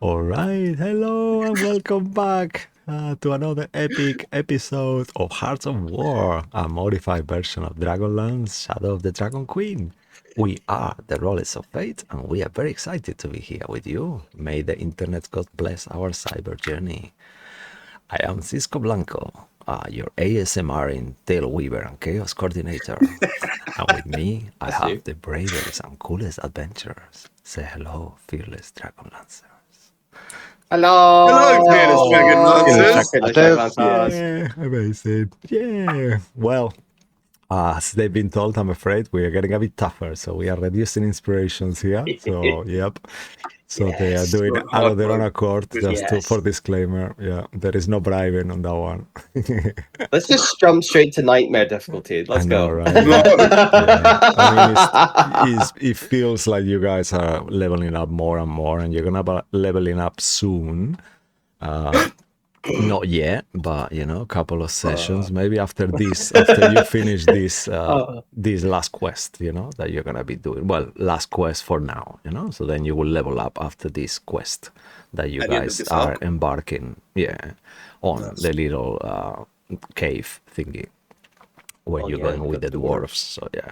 All right, hello and welcome back to another epic episode of Hearts of War, a modified version of Dragonlance, Shadow of the Dragon Queen. We are the Rollers of Fate, and we are very excited to be here with you. May the internet God bless our cyber journey. I am Cisco Blanco, your ASMR in Tail Weaver and Chaos Coordinator. And with me, I have the bravest and coolest adventurers. Say hello, fearless Dragonlancers. Hello, fearless Dragonlancers. Yeah, amazing. Yeah. Well, as they've been told, I'm afraid we are getting a bit tougher, so we are reducing inspirations here. So, yep. So they are doing it out of their own accord, just for disclaimer. Yeah, there is no bribing on that one. Let's just jump straight to nightmare difficulty. Let's know, go. right? Yeah. I mean, it feels like you guys are leveling up more and more, and you're gonna be leveling up soon. Not yet, but you know, a couple of sessions. Maybe after this, after you finish this this last quest, you know, that you're gonna be doing. Well, last quest for now, you know. So then you will level up after this quest that you guys are embarking, on the little cave thingy where you're going with the dwarves. So yeah.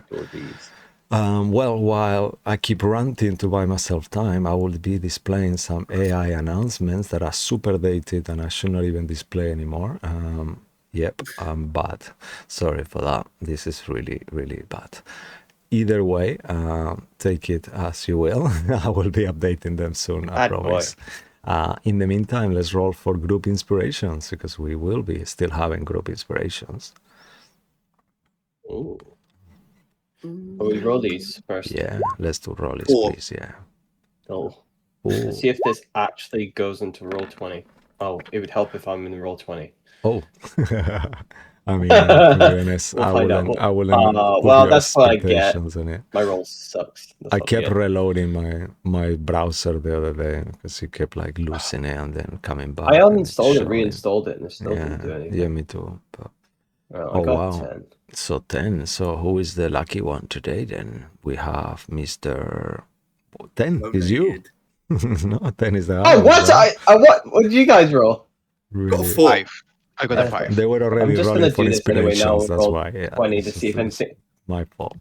Well, while I keep ranting to buy myself time, I will be displaying some AI announcements that are super dated and I should not even display anymore. Yep, I'm bad. Sorry for that. This is really, really bad. Either way, take it as you will. I will be updating them soon, I promise. In the meantime, let's roll for group inspirations because we will be still having group inspirations. Ooh. We roll these first. Yeah, let's do rollies, please. Yeah. Oh. Let's see if this actually goes into roll 20. Oh, it would help if I'm in roll 20. Oh. I mean, to be honest, I wouldn't put well, your that's what I get. expectations in it. My roll sucks. I kept reloading my browser the other day because you kept like losing it and then coming back. I uninstalled it, reinstalled it, and it still didn't do anything. Yeah, me too. But, I got 10. So 10. So who is the lucky one today then? We have Mr. 10 is you. No, 10 is the Oh, what? Right? What did you guys roll? Really? Got 5. I got a 5. They were already rolling for inspirations, anyway, that's why. Yeah, 20 to see if anything. My fault.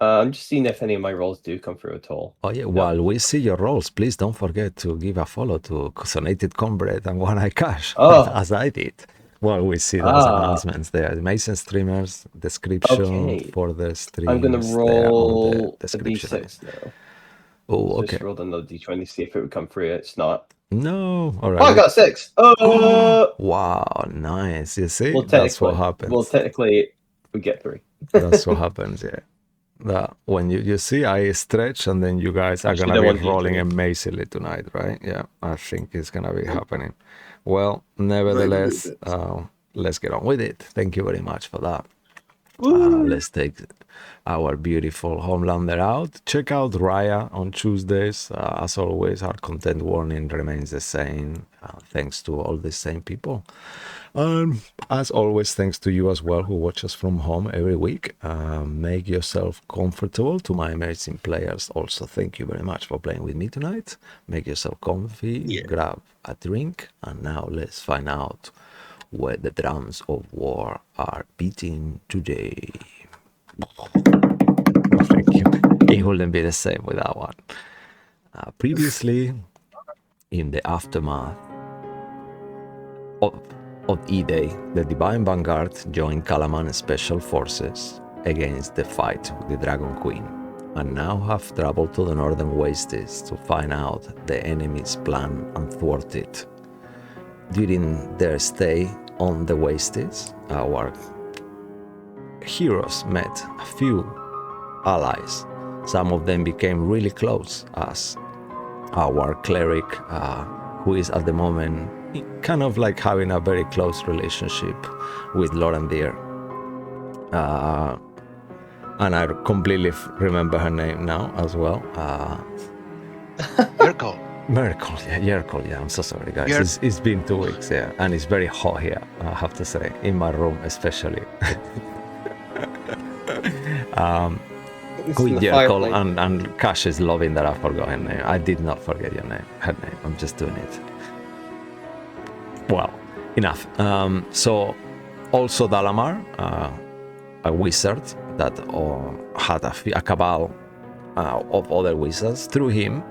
I'm just seeing if any of my rolls do come through at all. Oh yeah, while we see your rolls, please don't forget to give a follow to Cosonated Comrade and One Eye Cash, as I did. While we see those announcements there. Amazing streamers, description for the streams. I'm going to roll the D6 now. Oh, okay. Just rolled another D20 to see if it would come through. It's not. No, all right. Oh, I got 6. Wow, nice. You see, that's what happens. Well, technically, we get 3. That's what happens, yeah. That when you see I stretch and then you guys are gonna be rolling amazingly tonight, right? Yeah, I think it's gonna be happening. Well, nevertheless, let's get on with it. Thank you very much for that. Let's take our beautiful Homelander out. Check out Raya on Tuesdays. As always, our content warning remains the same. Thanks to all the same people. As always, thanks to you as well who watch us from home every week. Make yourself comfortable. To my amazing players also, thank you very much for playing with me tonight. Make yourself comfy, grab a drink, and now let's find out where the drums of war are beating today. Thank you. It wouldn't be the same without one. Previously, in the aftermath of E-Day, the Divine Vanguard joined Kalaman's special forces against the fight with the Dragon Queen, and now have traveled to the northern wastes to find out the enemy's plan and thwart it. During their stay on the wastes, our heroes met a few allies. Some of them became really close, as our cleric, who is at the moment kind of like having a very close relationship with Lorandir. And I completely remember her name now as well. Miracle, yeah, I'm so sorry, guys. It's been 2 weeks, yeah, and it's very hot here, I have to say, in my room especially. with Yerkol, and Cash is loving that I forgot her name. I did not forget her name. I'm just doing it. Well, enough. So, also Dalamar, a wizard that had a cabal of other wizards. Through him,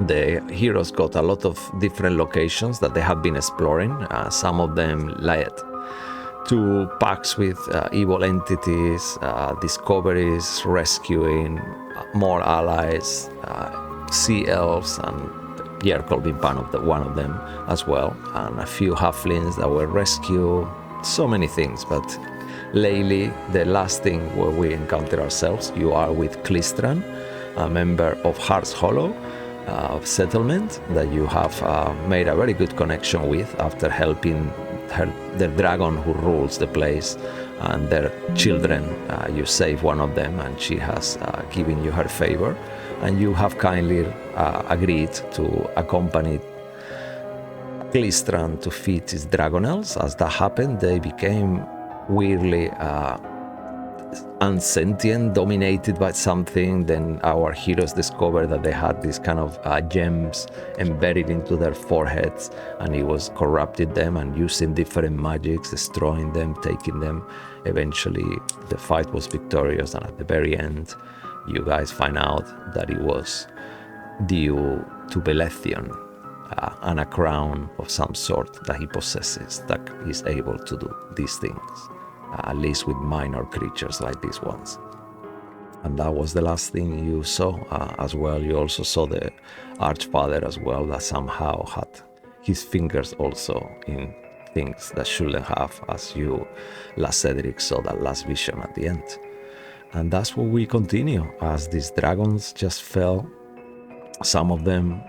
the heroes got a lot of different locations that they had been exploring. Some of them led to pacts with evil entities, discoveries, rescuing more allies, sea elves, and Yerkol being one of them as well, and a few halflings that were rescued. So many things, but lately, the last thing where we encounter ourselves, you are with Klistran, a member of Heart's Hollow settlement that you have made a very good connection with after helping the dragon who rules the place and their children. You save one of them, and she has given you her favor, and you have kindly agreed to accompany Klistran to feed his Dragonels. As that happened, they became weirdly unsentient, dominated by something. Then our heroes discovered that they had these kind of gems embedded into their foreheads, and it was corrupted them, and using different magics, destroying them, taking them. Eventually, the fight was victorious, and at the very end, you guys find out that it was due to Belethion and a crown of some sort that he possesses that is able to do these things. At least with minor creatures like these ones. And that was the last thing you saw as well. You also saw the Archfather as well, that somehow had his fingers also in things that shouldn't have, as you, last Cedric, saw that last vision at the end. And that's what we continue, as these dragons just fell. Some of them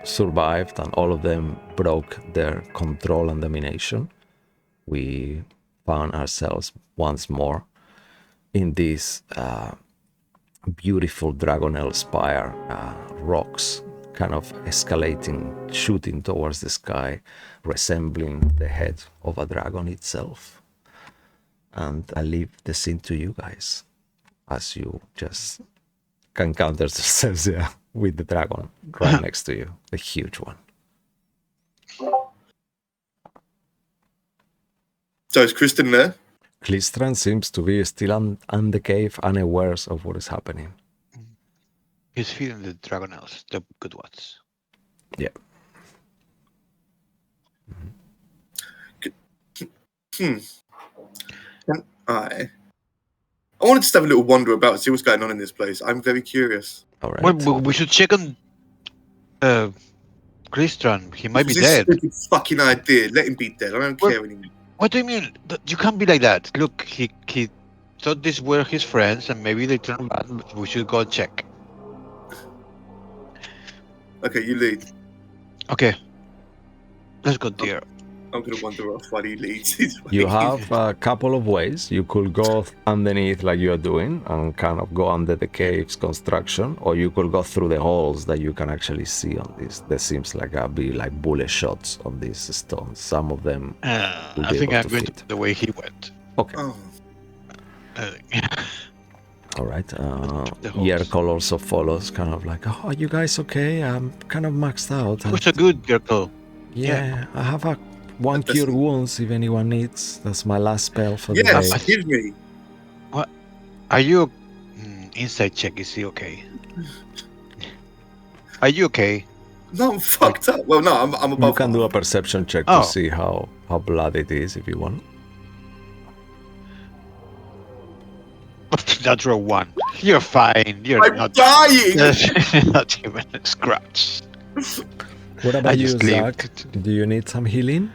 survived, and all of them broke their control and domination. We found ourselves once more in these beautiful Dragonel spire rocks, kind of escalating, shooting towards the sky, resembling the head of a dragon itself. And I leave the scene to you guys, as you just can encounter yourselves with the dragon right next to you, the huge one. So is Kristen there? Klistran seems to be still in the cave, unaware of what is happening. He's feeding the Dragonels, the good ones. Yeah. Can I wanted to just have a little wander about and see what's going on in this place. I'm very curious. All right. Well, we should check on Klistran. He might be This dead. stupid fucking idea. Let him be dead. I don't care anymore. What do you mean? You can't be like that. Look, he thought these were his friends, and maybe they turned bad. But we should go check. Okay, you lead. Okay. Let's go there. I'm gonna wander off while he leads. You have a couple of ways. You could go underneath like you're doing and kind of go under the cave's construction, or you could go through the holes that you can actually see on this. There seems like a be like bullet shots on these stones. Some of them I think I'm going the way he went. Okay. Oh. All right. Yerkol also follows, kind of like, oh, you guys okay? I'm kind of maxed out. Who's a good Yerkol? Yeah, I have one cure wounds if anyone needs. That's my last spell for the Yes, day. give me. What? Are you... inside check, is he okay? Are you okay? No, I'm fucked up. Well, no, I'm above. You can do a perception check to see how bloody it is if you want. Natural 1. You're fine. You're I'm not dying. not even a scratch. What about you, Zach? Do you need some healing?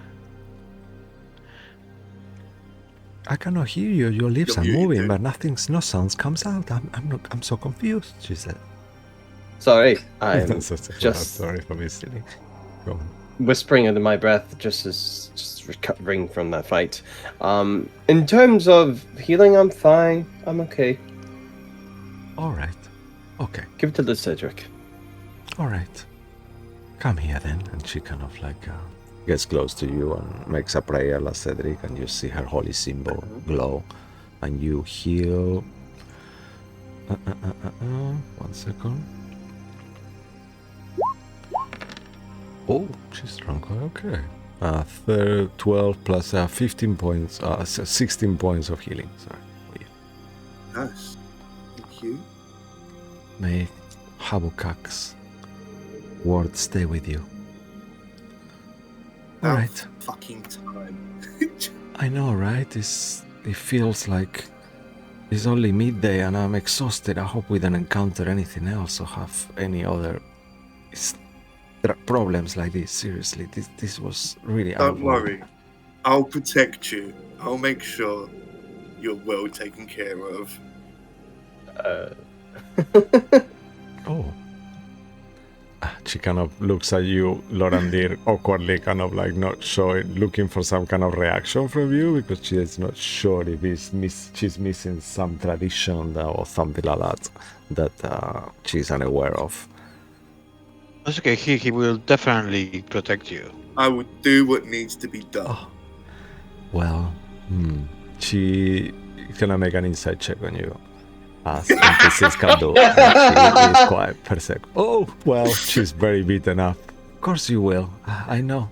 I cannot hear you. Your lips are moving, but no sounds comes out. I'm so confused. She said. Sorry, I'm just sorry for me silly. Go on. Whispering under my breath, just recovering from that fight. In terms of healing, I'm fine. I'm okay. All right. Okay. Give it to the Cedric. All right. Come here then. And she kind of like gets close to you and makes a prayer, like Cedric, and you see her holy symbol glow, and you heal 1 second. Oh, she's drunk. Okay. 12 plus 15 points, 16 points of healing. Sorry. Nice. Thank you. May Habukak's word stay with you. All About right. Fucking time. I know, right? It feels like it's only midday and I'm exhausted. I hope we don't encounter anything else or have any other problems like this. Seriously, this was really Don't unavoidable. worry. I'll protect you. I'll make sure you're well taken care of. Oh. She kind of looks at you, Lorandir, awkwardly, kind of like not sure, looking for some kind of reaction from you because she is not sure if she's missing some tradition or something like that she's unaware of. That's okay. He will definitely protect you. I will do what needs to be done. Oh. Well, she gonna make an insight check on you. As NPCs can do. She is quite perceptive. Oh, well, she's very beaten up. Of course you will. I know.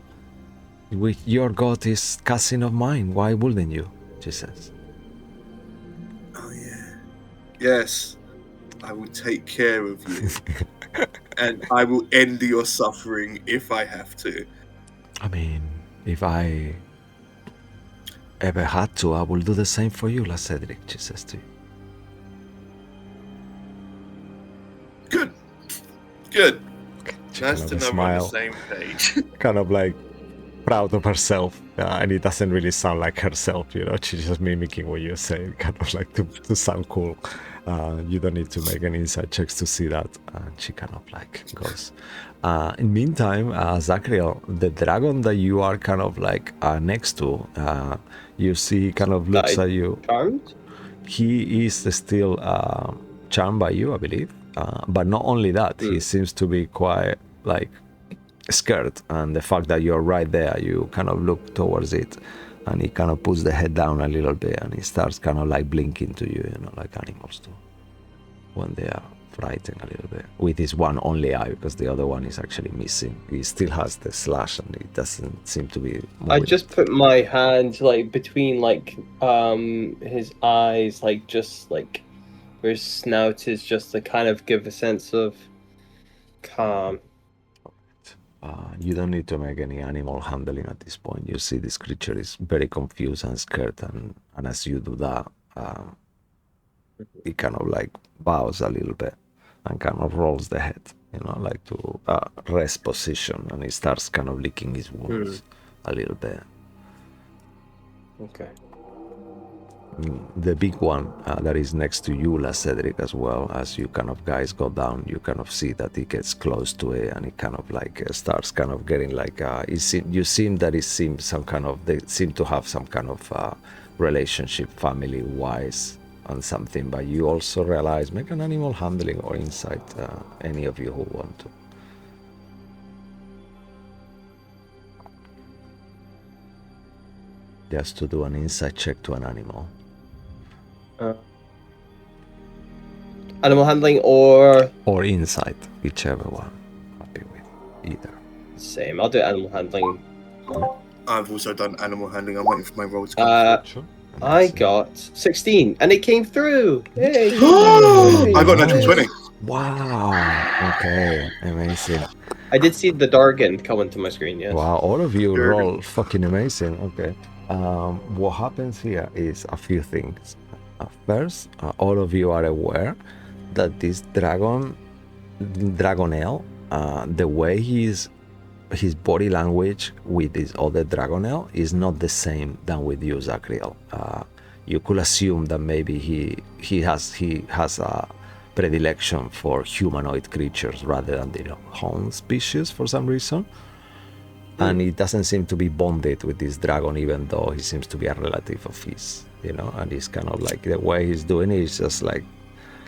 Your god is cousin of mine. Why wouldn't you? She says. Oh, yeah. Yes. I will take care of you. And I will end your suffering if I have to. I mean, if I ever had to, I will do the same for you, La Cedric, she says to you. Good. Good. She Nice kind to of know we're on the smile, same page. kind of like proud of herself, and it doesn't really sound like herself, you know. She's just mimicking what you're saying, kind of like to sound cool. You don't need to make any inside checks to see that. And she kind of like goes. In the meantime, Zachriel, the dragon that you are kind of like next to, you see, kind of looks at you. Charmed? He is still charmed by you, I believe. But not only that, he seems to be quite like scared, and the fact that you're right there, you kind of look towards it, and he kind of puts the head down a little bit, and he starts kind of like blinking to you, you know, like animals do when they are frightened a little bit, with his one only eye, because the other one is actually missing. He still has the slash, and it doesn't seem to be moving. I just put my hand like between like his eyes, like just like where his snout is, just to kind of give a sense of calm. You don't need to make any animal handling at this point. You see this creature is very confused and scared, and as you do that, he kind of like bows a little bit and kind of rolls the head, you know, like to rest position, and he starts kind of licking his wounds a little bit. Okay. The big one that is next to you, La Cedric, as well, as you kind of guys go down, you kind of see that he gets close to it, and he kind of like starts kind of getting like you seem that it seems some kind of, they seem to have some kind of relationship family wise and something, but you also realize, make an animal handling or insight, any of you who want to. Just to do an insight check to an animal. Animal handling or insight, whichever one. Happy with either. same. I'll do animal handling. I've also done animal handling. I'm waiting for my roll to come. Sure. I got 16, and it came through. Yay! I got natural 20. Wow. Okay. Amazing. I did see the Dargon come into my screen. Yes. Wow. All of you Sure. roll fucking amazing. Okay. What happens here is a few things. First, all of you are aware that this Dragonnel, the way his body language with this other Dragonnel is not the same than with you, Zachriel. You could assume that maybe he has a predilection for humanoid creatures rather than their own species for some reason. And he doesn't seem to be bonded with this dragon, even though he seems to be a relative of his, you know, and he's kind of like, the way he's doing it is just like,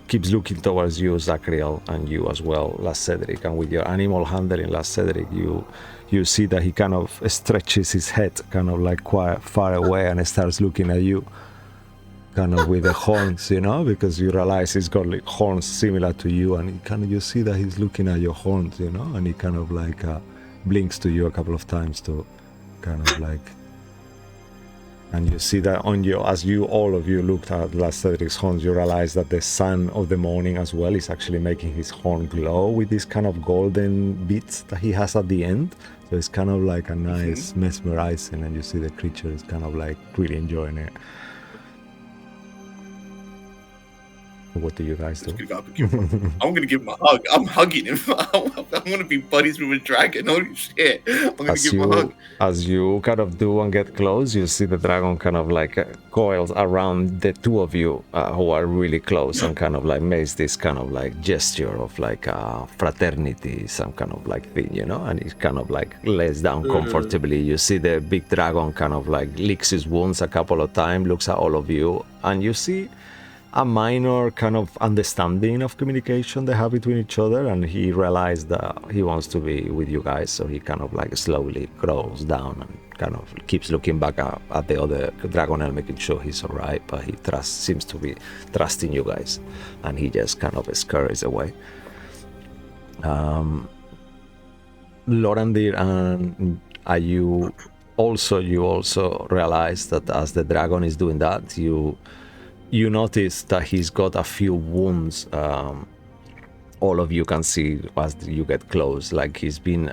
keeps looking towards you, Zachriel, and you as well, La Cedric. And with your animal handling, La Cedric, you see that he kind of stretches his head kind of like quite far away and starts looking at you. kind of with the horns, you know, because you realize he's got like horns similar to you, and you see that he's looking at your horns, you know, and he kind of like blinks to you a couple of times to kind of like, and you see that on you, as you, all of you looked at Last Cedric's horns, you realize that the sun of the morning as well is actually making his horn glow with these kind of golden bits that he has at the end. So it's kind of like a nice mesmerizing, and you see the creature is kind of like really enjoying it. What do you guys do? I'm gonna give him a hug. I'm hugging him. I want to be buddies with a dragon. Holy shit! I'm gonna give him a hug. As you kind of do and get close, you see the dragon kind of like coils around the two of you who are really close, and kind of like makes this kind of like gesture of like fraternity, some kind of like thing, you know, and he kind of like lays down comfortably. You see the big dragon kind of like licks his wounds a couple of times, looks at all of you, and you see a minor kind of understanding of communication they have between each other, and he realized that he wants to be with you guys, so he kind of like slowly crawls down and kind of keeps looking back at the other Dragonel, making sure he's all right, but he seems to be trusting you guys, and he just kind of scurries away. Lorandir, and you also realize that as the dragon is doing that, you notice that he's got a few wounds. All of you can see as you get close, like he's been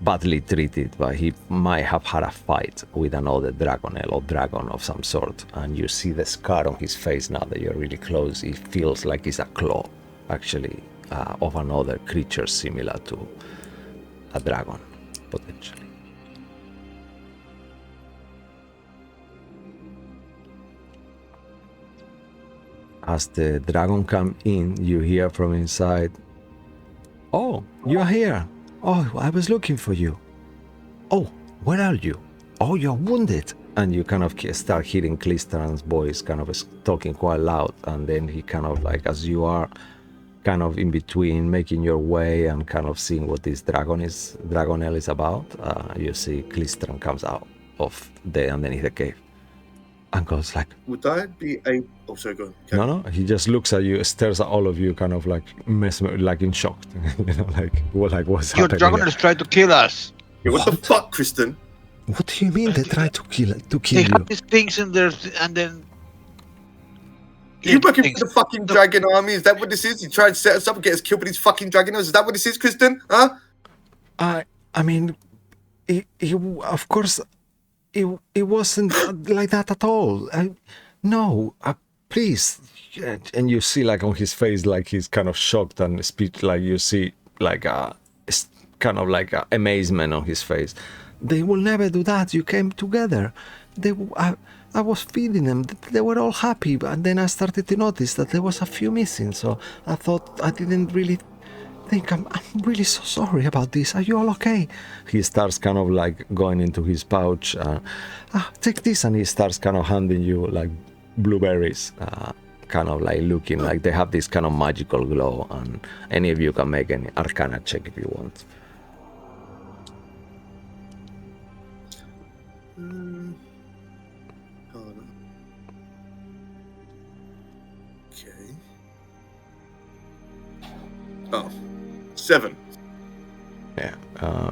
badly treated, but he might have had a fight with another Dragonel or dragon of some sort. And you see the scar on his face now that you're really close. It feels like it's a claw, actually, of another creature similar to a dragon, potentially. As the dragon comes in, you hear from inside, "Oh, you're here. Oh, I was looking for you. Oh, where are you? Oh, you're wounded." And you kind of start hearing Clistran's voice kind of talking quite loud, and then he kind of like, as you are kind of in between making your way and kind of seeing what this Dragonel is about, you see Clistran comes out of underneath the cave. And goes like, would I be a... Oh, sorry, go on. No, he just looks at you, stares at all of you, kind of like like in shock. You know, like what's Your happening? Dragonnels tried to kill us. Yeah, what the fuck, Kristen? What do you mean they try to kill They you? have these things in there, and then... You working for the fucking dragon army? Is that what this is? You try and set us up and get us killed by these fucking Dragonnels? Is that what this is, Kristen? Huh? I mean, of course, it wasn't like that at all. No, please. And you see, like on his face, like he's kind of shocked and speech. Like you see, like kind of like amazement on his face. They will never do that. You came together. I was feeding them. They were all happy, and then I started to notice that there was a few missing. So I thought I didn't really think. I'm really so sorry about this. Are you all okay? He starts kind of like going into his pouch. Take this, and he starts kind of handing you like blueberries. Kind of like looking like they have this kind of magical glow, and any of you can make an Arcana check if you want. Okay. Oh, 7. Yeah.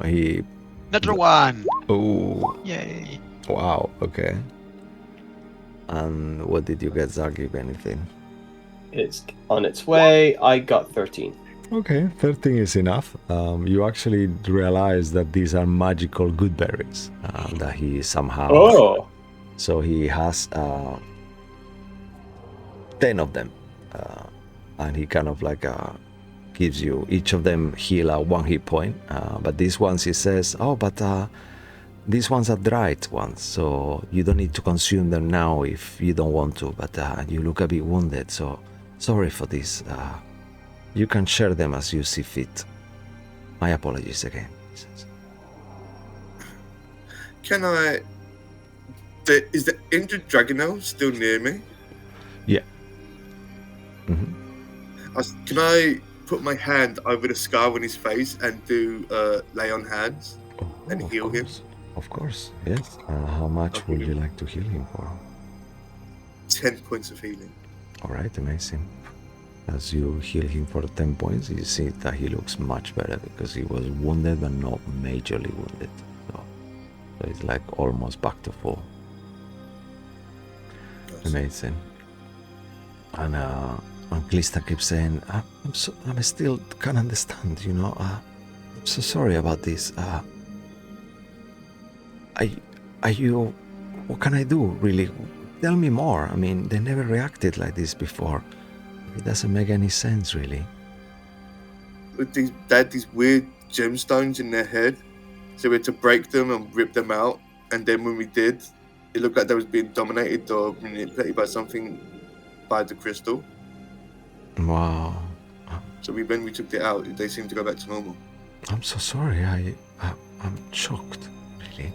He. Another one. Oh. Yay. Wow. Okay. And what did you get, Zagib? Anything? It's on its way. I got 13. Okay, 13 is enough. You actually realize that these are magical good berries that he somehow... Oh! So he has 10 of them. And he kind of like gives you, each of them heal 1 hit point. But these ones he says, these ones are dried ones, so you don't need to consume them now if you don't want to. But you look a bit wounded, so sorry for this. You can share them as you see fit. My apologies again, he says. Can I... Is the injured Dragonel still near me? Yeah. Mm-hmm. Can I put my hand over the scar on his face and do lay on hands and heal him? Of course, yes. How much would you like to heal him for? 10 points of healing. All right, amazing. As you heal him for 10 points, you see that he looks much better because he was wounded but not majorly wounded. So it's like almost back to full. Nice. Amazing. And Glista keeps saying, I still can't understand, you know. I'm so sorry about this. Are you... What can I do, really? Tell me more. I mean, they never reacted like this before. It doesn't make any sense, really. They had these weird gemstones in their head, so we had to break them and rip them out. And then when we did, it looked like they was being dominated or manipulated by something, by the crystal. Wow. So when we took it out, they seemed to go back to normal. I'm so sorry. I'm shocked, really.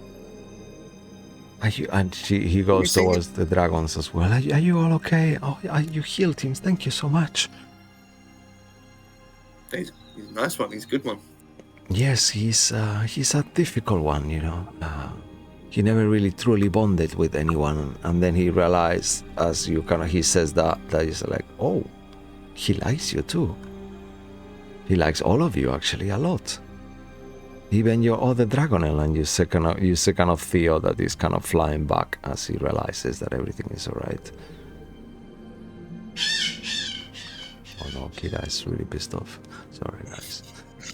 He goes towards the dragons as well. Are you all okay? Oh, you healed him. Thank you so much. He's a nice one. He's a good one. Yes, he's a difficult one, you know. He never really truly bonded with anyone, and then he realized, as he says that he's like, oh, he likes you too. He likes all of you actually a lot. Even your other Dragonel, and you see kind of Theo that is kind of flying back as he realizes that everything is alright. Oh no, Kira is really pissed off. Sorry guys.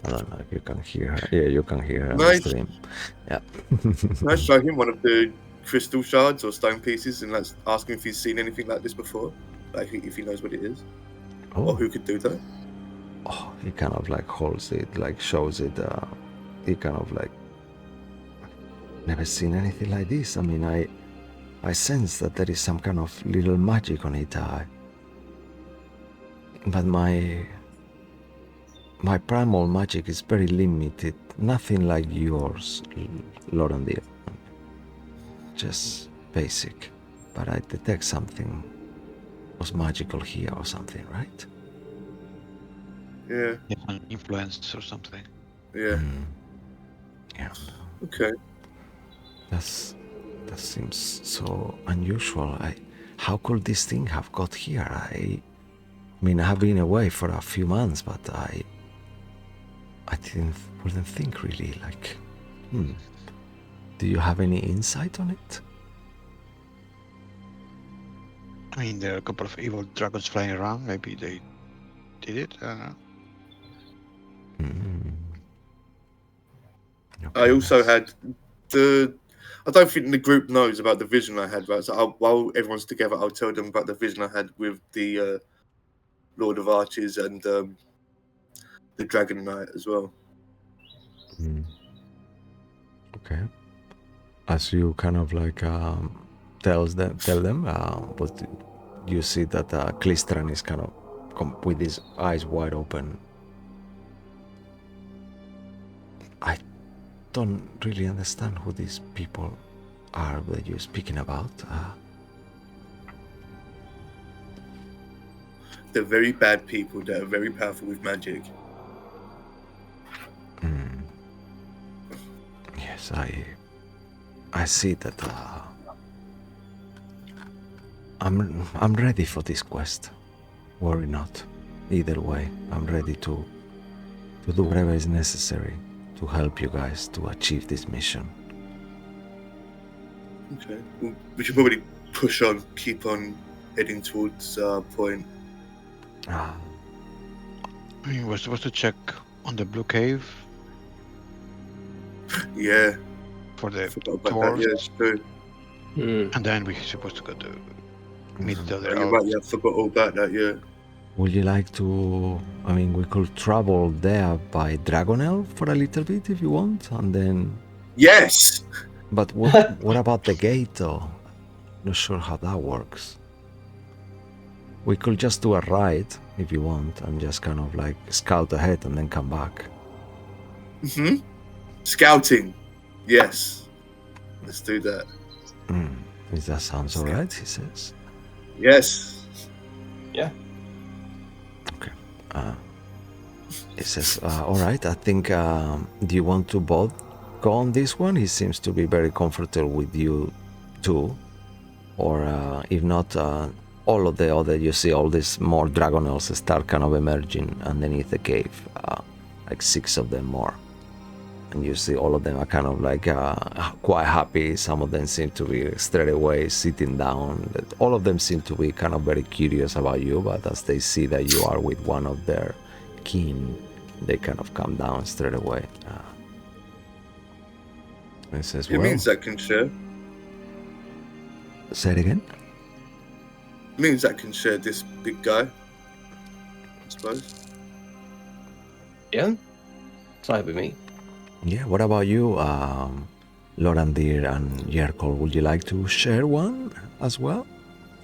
I don't know if you can hear her. Yeah, you can hear her on the stream. Yeah. Can I show him one of the crystal shards or stone pieces and let's ask him if he's seen anything like this before? Like if he knows what it is? Or who could do that? Oh, he kind of like holds it, like shows it. He kind of like, never seen anything like this. I mean, I sense that there is some kind of little magic on it. But my primal magic is very limited. Nothing like yours, Lorendir. Just basic. But I detect something was magical here or something, right? Yeah. An influence or something. Yeah. Yeah. Okay. That seems so unusual. How could this thing have got here? I mean, I have been away for a few months, but I wouldn't think really. Like, do you have any insight on it? I mean, there are a couple of evil dragons flying around. Maybe they did it. I don't know. Okay, I also had I don't think the group knows about the vision I had, right? So while everyone's together, I'll tell them about the vision I had with the Lord of Arches and the Dragon Knight as well. Okay. As you kind of like tell them, but you see that Klistran is kind of with his eyes wide open. I don't really understand who these people are that you're speaking about. They're very bad people that are very powerful with magic. Yes, I see that. I'm ready for this quest. Worry not. Either way, I'm ready to do whatever is necessary to help you guys to achieve this mission. Okay. Well, we should probably push on, keep on heading towards point. I mean, we're supposed to check on the blue cave Yeah. for the Forgot about tours, that. Yeah, it's true. and then we're supposed to go to meet the other You're elves. right, yeah, I forgot all about that, yeah. Would you like to... I mean, we could travel there by Dragonel for a little bit if you want, and then... Yes! But what about the gate, though? Not sure how that works. We could just do a ride, if you want, and just kind of like scout ahead and then come back. Scouting. Yes. Let's do that. If that sounds alright, he says. Yes. Yeah. Okay. He says, alright, I think, do you want to both go on this one? He seems to be very comfortable with you too. or if not, all of the other, you see all these more Dragonnels start kind of emerging underneath the cave, like 6 of them more. And you see all of them are kind of like quite happy. Some of them seem to be straight away sitting down. All of them seem to be kind of very curious about you, but as they see that you are with one of their kin, they kind of come down straight away. It says, It means that can share. Say it again? It means that can share this big guy, I suppose. Yeah, side with me. Yeah, what about you, Lorandir and Yerkol? Would you like to share one as well?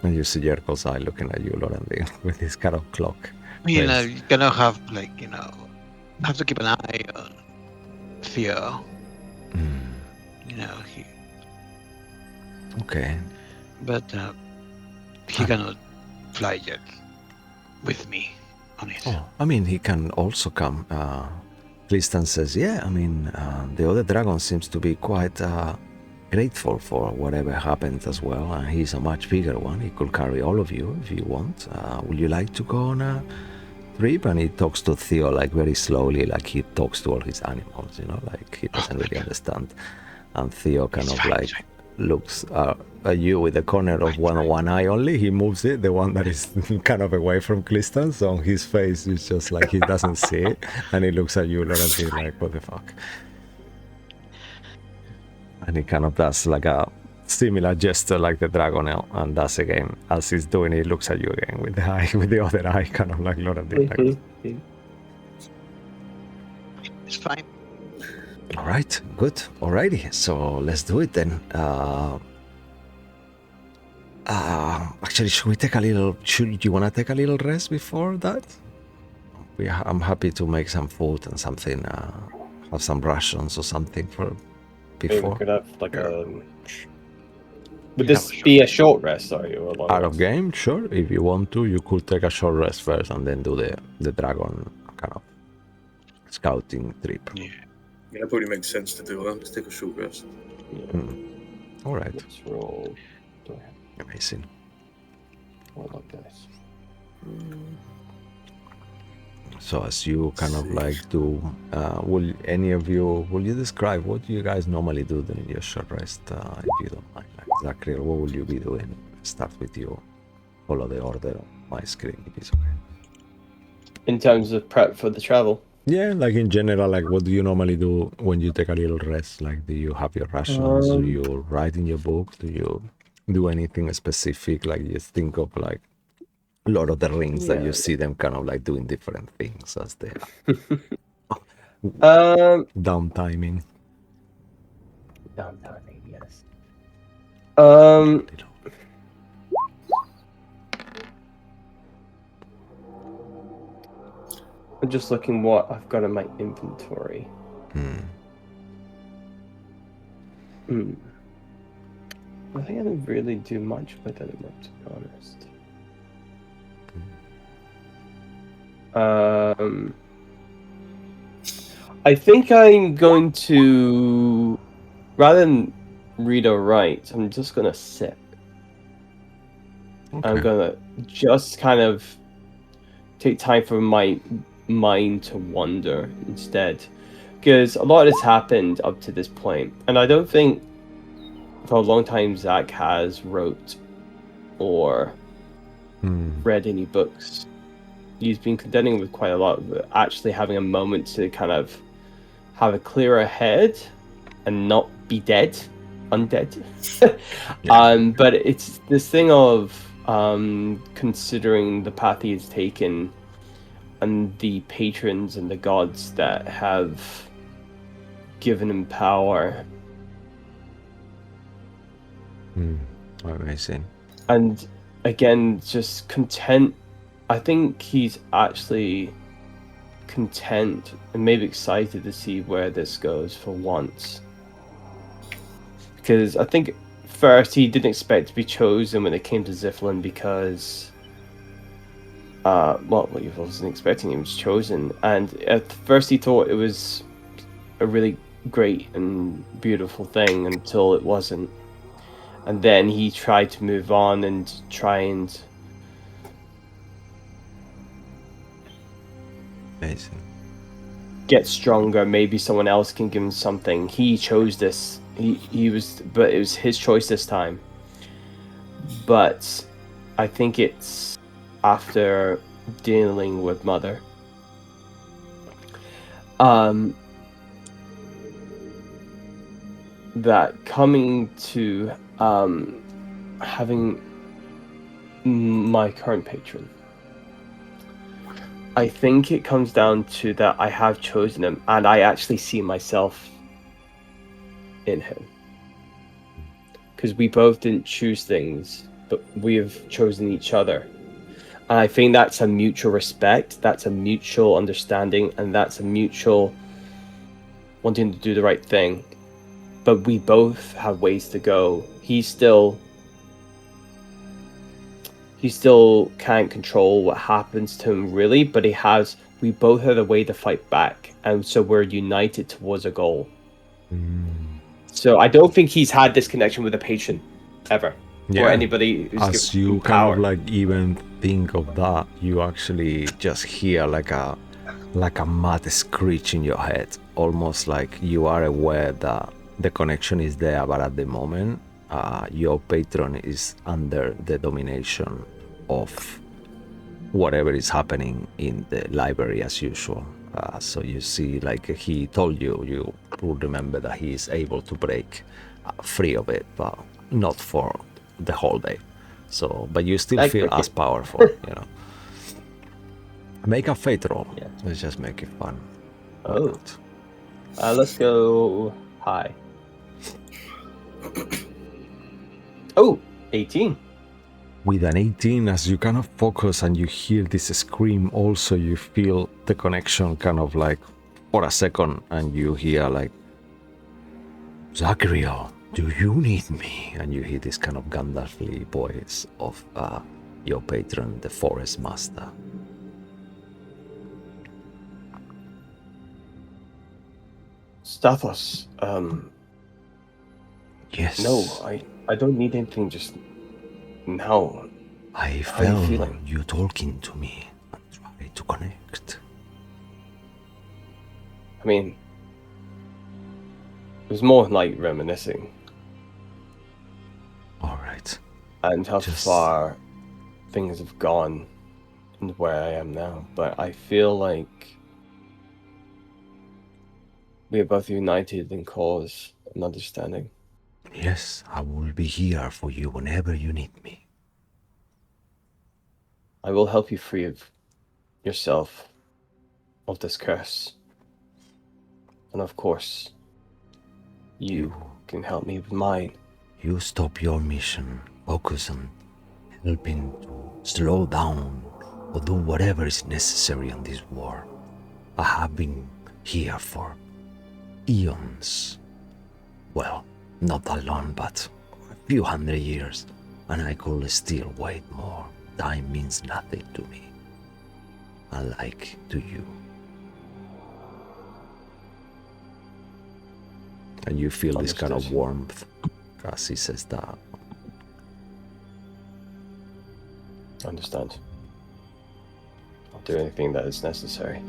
And you see Yerkol's eye looking at you, Lorandir, with his kind of clock. You know, face. you cannot have have to keep an eye on Theo. You know, Okay. but he cannot fly yet with me on it. Oh, I mean, he can also come. Tristan says, yeah, I mean, the other dragon seems to be quite grateful for whatever happened as well. And he's a much bigger one. He could carry all of you if you want. Would you like to go on a trip? And he talks to Theo like very slowly, like he talks to all his animals, you know, like he doesn't really understand. And Theo kind of like looks at you with the corner of one eye only. He moves it, the one that is kind of away from Cliston, so on his face is just like he doesn't see it, and he looks at you and he's like, what the fuck? And he kind of does like a similar gesture like the Dragonel, and does again, as he's doing it, he looks at you again with the eye, with the other eye, kind of like Loran. Like, It's fine. all right, good. Alrighty, so let's do it then. Actually, should we take a little? Should you want to take a little rest before that? I'm happy to make some food and something. Have some rations or something for Maybe we before. could have like a. Would this be a short rest, sorry, or a long Out of rest? game, sure. If you want to, you could take a short rest first and then do the dragon kind of scouting trip. Yeah. Yeah, it probably makes sense to do that. Let's take a short rest. Yeah. All right, Let's roll. Do I have amazing. all of dice? So as you kind of like do, will any of you, will you describe what do you guys normally do during your short rest, if you don't mind? Like exactly what will you be doing? Start with you, follow the order on my screen if it's okay. In terms of prep for the travel. Yeah, like in general, like what do you normally do when you take a little rest? Like do you have your rations? Do you write in your book? Do you do anything specific? Like you think of like Lord of the Rings that you see them kind of like doing different things as they are. Downtiming. Downtiming, yes. I'm just looking what I've got in my inventory. I think I didn't really do much with it, to be honest. I think I'm going to, rather than read or write, I'm just gonna sit. Okay. I'm gonna just kind of take time for my mind to wander instead, because a lot has happened up to this point, and I don't think for a long time Zach has wrote or read any books. He's been contending with quite a lot, but actually having a moment to kind of have a clearer head and not be undead. But it's this thing of considering the path he has taken and the patrons and the gods that have given him power. Amazing. And again, just content. I think he's actually content and maybe excited to see where this goes for once. Because I think first he didn't expect to be chosen when it came to Ziflin because he wasn't expecting he was chosen. And at first he thought it was a really great and beautiful thing until it wasn't. And then he tried to move on and try and... Amazing. Get stronger. Maybe someone else can give him something. He chose this. But it was his choice this time. But I think it's after dealing with Mother. That coming to having my current patron, I think it comes down to that I have chosen him, and I actually see myself in him. Because we both didn't choose things, but we have chosen each other. And I think that's a mutual respect, that's a mutual understanding, and that's a mutual wanting to do the right thing. But we both have ways to go. He still can't control what happens to him, really, but we both have a way to fight back, and so we're united towards a goal. So I don't think he's had this connection with a patron ever, or anybody who's as you kind of like even think of that, you actually just hear like a mad screech in your head, almost like you are aware that the connection is there, but at the moment your patron is under the domination of whatever is happening in the library as usual. So you see, like he told you, you will remember that he is able to break free of it, but not for the whole day. So, but you still feel as powerful, you know. Make a fate roll. Yeah. Let's just make it fun. Oh. Let's go high. Oh, 18. With an 18, as you kind of focus and you hear this scream, also you feel the connection kind of like for a second, and you hear like, Zachariel, do you need me? And you hear this kind of Gandalfly voice of your patron, the Forest Master. Stathos, Yes. No, I don't need anything just now. I felt you talking to me and try to connect. I mean, it was more like reminiscing. Alright. And how far things have gone and where I am now. But I feel like we are both united in cause and understanding. Yes, I will be here for you whenever you need me. I will help you free of yourself of this curse. And of course, you can help me with mine. You stop your mission, focus on helping to slow down or do whatever is necessary on this war. I have been here for eons. Well, not that long, but a few hundred years, and I could still wait more. Time means nothing to me, unlike to you. And you feel this kind of warmth as he says that. Understand. I'll do anything that is necessary.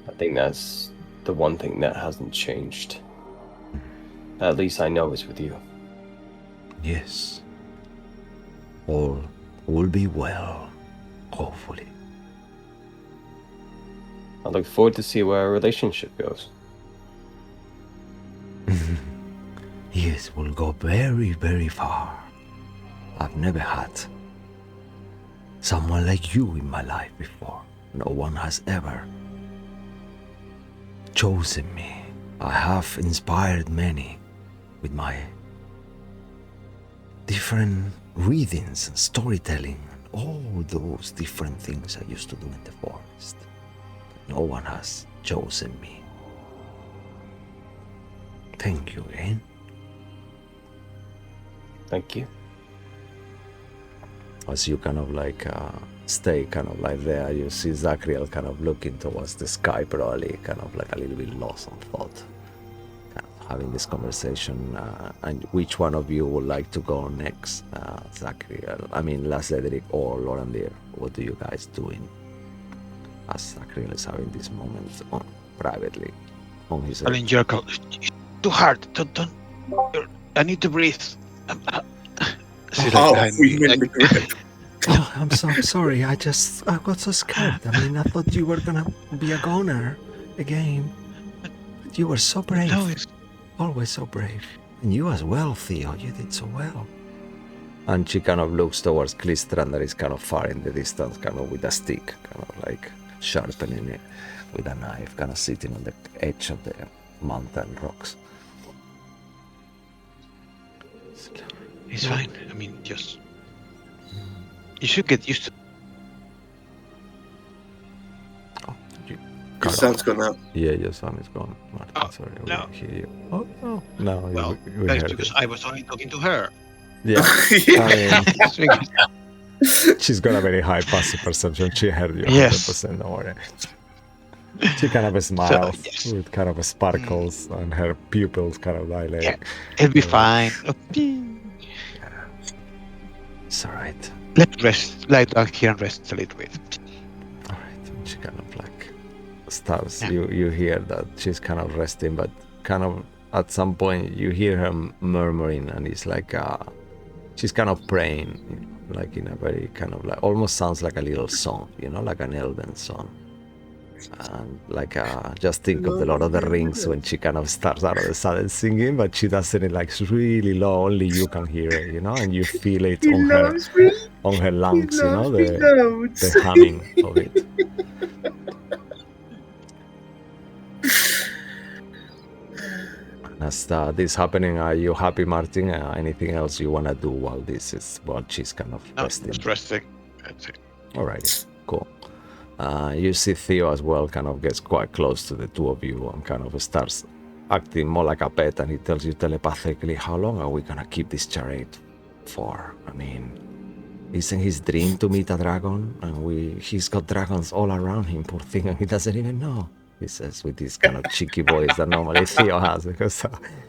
I think that's the one thing that hasn't changed. At least I know it's with you. Yes. All will be well, hopefully. I look forward to see where our relationship goes. Yes, we'll go very, very far. I've never had someone like you in my life before. No one has ever chosen me. I have inspired many with my different readings and storytelling and all those different things I used to do in the forest. No one has chosen me. Thank you again. Thank you. As you kind of like stay kind of like there, you see Zachariel kind of looking towards the sky, probably kind of like a little bit lost on thought. Kind of having this conversation, and which one of you would like to go next? Zachary, I mean, Cedric or Lorandir. What do you guys doing? As Zachary is having this moment privately on his Telling Jerkle, it's too hard. Don't. I need to breathe. She's like behind me, like, Oh, I'm so sorry. I got so scared. I mean, I thought you were gonna be a goner again. But you were so brave. no, it's Always so brave. And you as well, Theo. You did so well. And she kind of looks towards Klistran that is kind of far in the distance, kind of with a stick, kind of like sharpening it with a knife, kind of sitting on the edge of the mountain rocks. it's fine. I mean, just you should get used to. Oh, Your sound's gone out. Yeah, your sound is gone, Martin. Oh, Sorry, we no. didn't hear you. Oh, no. No, Well, we that's heard because you. I was only talking to her. Yeah, I mean, Yes. she's got a very high passive perception. She heard you 100%, Yes. don't worry. She kind of smiles yes. with kind of sparkles and her pupils kind of dilate. Yeah. It'll be fine. It's alright. Let's rest. Lie down here and rest a little bit. Alright. And she kind of like starts, Yeah. you hear that she's kind of resting, but kind of at some point you hear her murmuring, and it's like she's kind of praying, like in a very kind of like, almost sounds like a little song, like an elven song. And like just think of the Lord of the Rings when she kind of starts out of the sudden singing, but she does it like really low, only you can hear it, and you feel it on her lungs, the humming of it. And as this happening, are you happy, Martin? Anything else you want to do while she's kind of No, resting? just resting. That's it. Alright, cool. You see Theo as well kind of gets quite close to the two of you and kind of starts acting more like a pet, and he tells you telepathically, how long are we gonna keep this charade for? I mean, isn't his dream to meet a dragon? And he's got dragons all around him, poor thing, and he doesn't even know. He says with this kind of cheeky voice that normally Theo has, because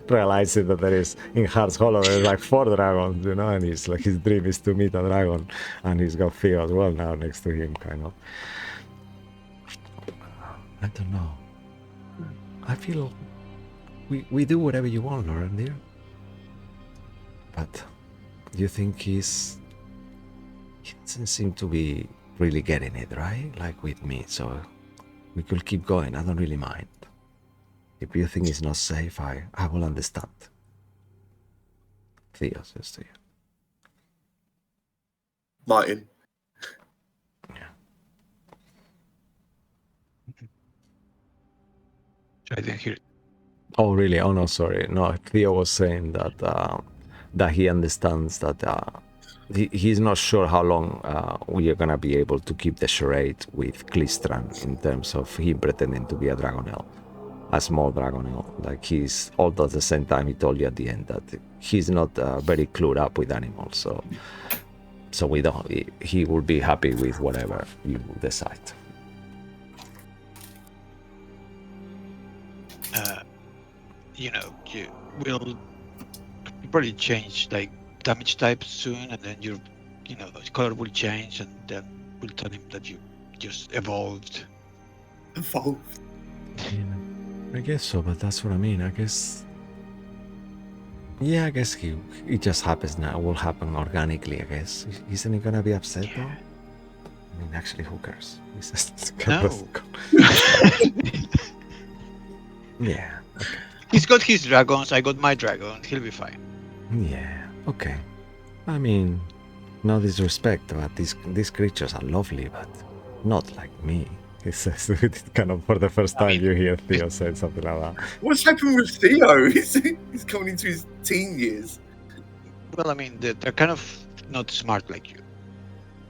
realizing that there is, in Heart's Hollow, there's like 4 dragons, and he's like, his dream is to meet a dragon, and he's got Theo as well now next to him, kind of. I don't know. I feel we do whatever you want, Lauren, dear. But you think he doesn't seem to be really getting it, right? Like with me, so we could keep going. I don't really mind. If you think it's not safe, I will understand. Theo says to you. Martin. I didn't hear it. Oh, really? Oh, no, sorry. No, Theo was saying that that he understands that he's not sure how long we are going to be able to keep the charade with Klistran in terms of him pretending to be a Dragonel, a small Dragonel. Like although at the same time he told you at the end that he's not very clued up with animals, so we don't. He will be happy with whatever you decide. You will probably change like damage type soon, and then the color will change, and then we'll tell him that you just evolved. Evolved. I guess so, but that's what I mean. I guess. Yeah, I guess it just happens now. It will happen organically, I guess. Isn't he gonna be upset though? I mean, actually, who cares? He's just No. Yeah. Okay. He's got his dragons, I got my dragon, he'll be fine. Yeah. Okay. I mean, no disrespect, but these creatures are lovely, but not like me. He says it kind of for the first time you hear Theo say something like that. What's happened with Theo? He's coming into his teen years. Well, I mean, they're kind of not smart like you.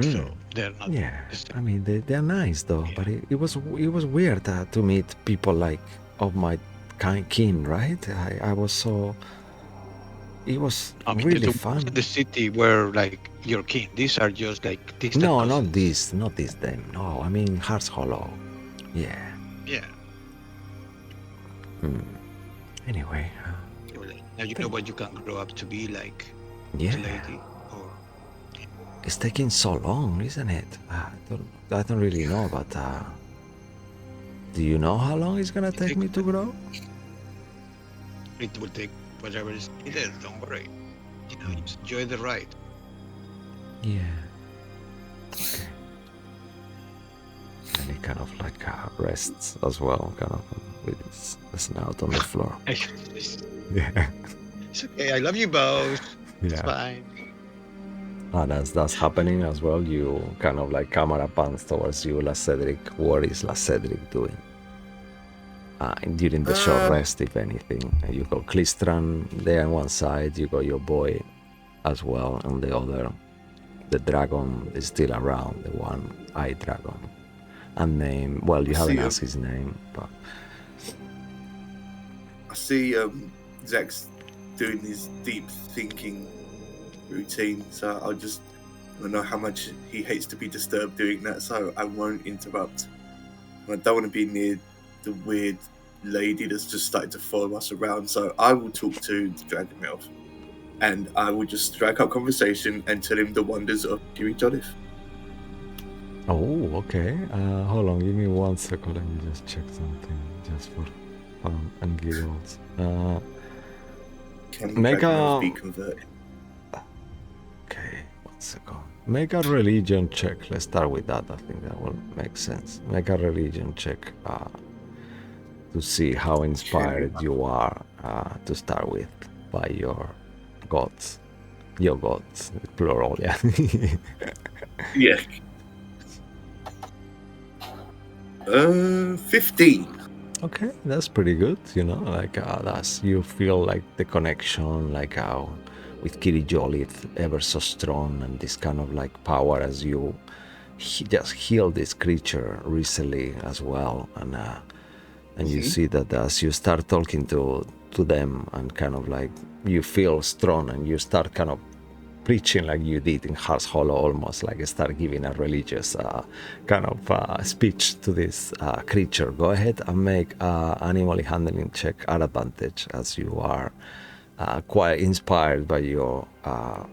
So they're not. Yeah. I mean, they're nice though, but it was weird to meet people like of my kin, right? I was so. It was really fun. The city were like your kin. These are just like distant. No, cousins. not this them. No, I mean Heart's Hollow. Yeah. Yeah. Anyway, Now you know what you can grow up to be like, Yeah. lady, or It's taking so long, isn't it? I don't really know, but do you know how long it's gonna take me to grow? it will take whatever is needed. Don't worry. You know, just enjoy the ride. Yeah. Okay. And he kind of like rests as well, kind of with his snout on the floor. Yeah. It's okay. I love you both. It's Yeah. fine. And as that's happening as well, you kind of like camera pans towards you, La Cedric. What is La Cedric doing? During the short rest, if anything. You got Clistran there on one side, you got your boy as well on the other. The dragon is still around, the one-eyed dragon. And name, well, you haven't asked his name, but... I see Zach's doing his deep thinking routine, so I don't know how much he hates to be disturbed doing that, so I won't interrupt. I don't want to be near the weird lady that's just started to follow us around, so I will talk to the Dragonnels, and I will just strike up conversation and tell him the wonders of Kiri Joliffe. Oh, okay. Hold on, give me 1 second. Let me just check something, just for fun and giggles. Can Make Dragonnels be converted? Okay, 1 second. Make a religion check. Let's start with that. I think that will make sense. Make a religion check to see how inspired you are to start with by your gods. Your gods, plural, yeah. Yeah. 15. Okay, that's pretty good, you know, like that's, you feel like the connection, like how with Kiri Jolith ever so strong, and this kind of like power as you just heal this creature recently as well, and you see that as you start talking to them, and kind of like you feel strong, and you start kind of preaching like you did in Hearts Hollow, almost like start giving a religious kind of speech to this creature. Go ahead and make animal handling check at advantage, as you are quite inspired by your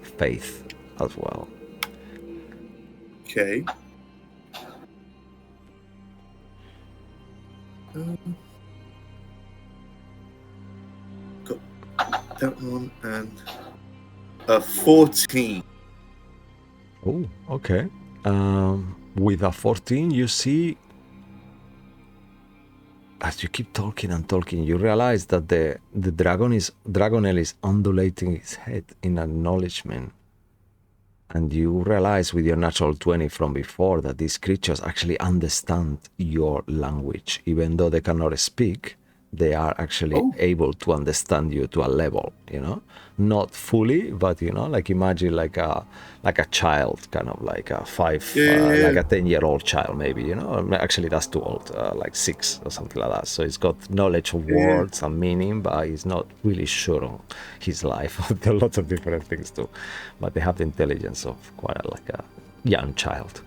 faith as well. Okay. Got that one, and 14. Oh, okay. With a 14, you see, as you keep talking and talking, you realize that the Dragonel is undulating its head in acknowledgement. And you realize with your natural 20 from before that these creatures actually understand your language. Even though they cannot speak, they are actually able to understand you to a level, you know, not fully, but you know, like imagine like a child, kind of like a like a 10-year-old child, maybe, you know. Actually that's too old, like 6 or something like that. So he's got knowledge of words and meaning, but he's not really sure on his life. There are lots of different things too, but they have the intelligence of quite like a young child.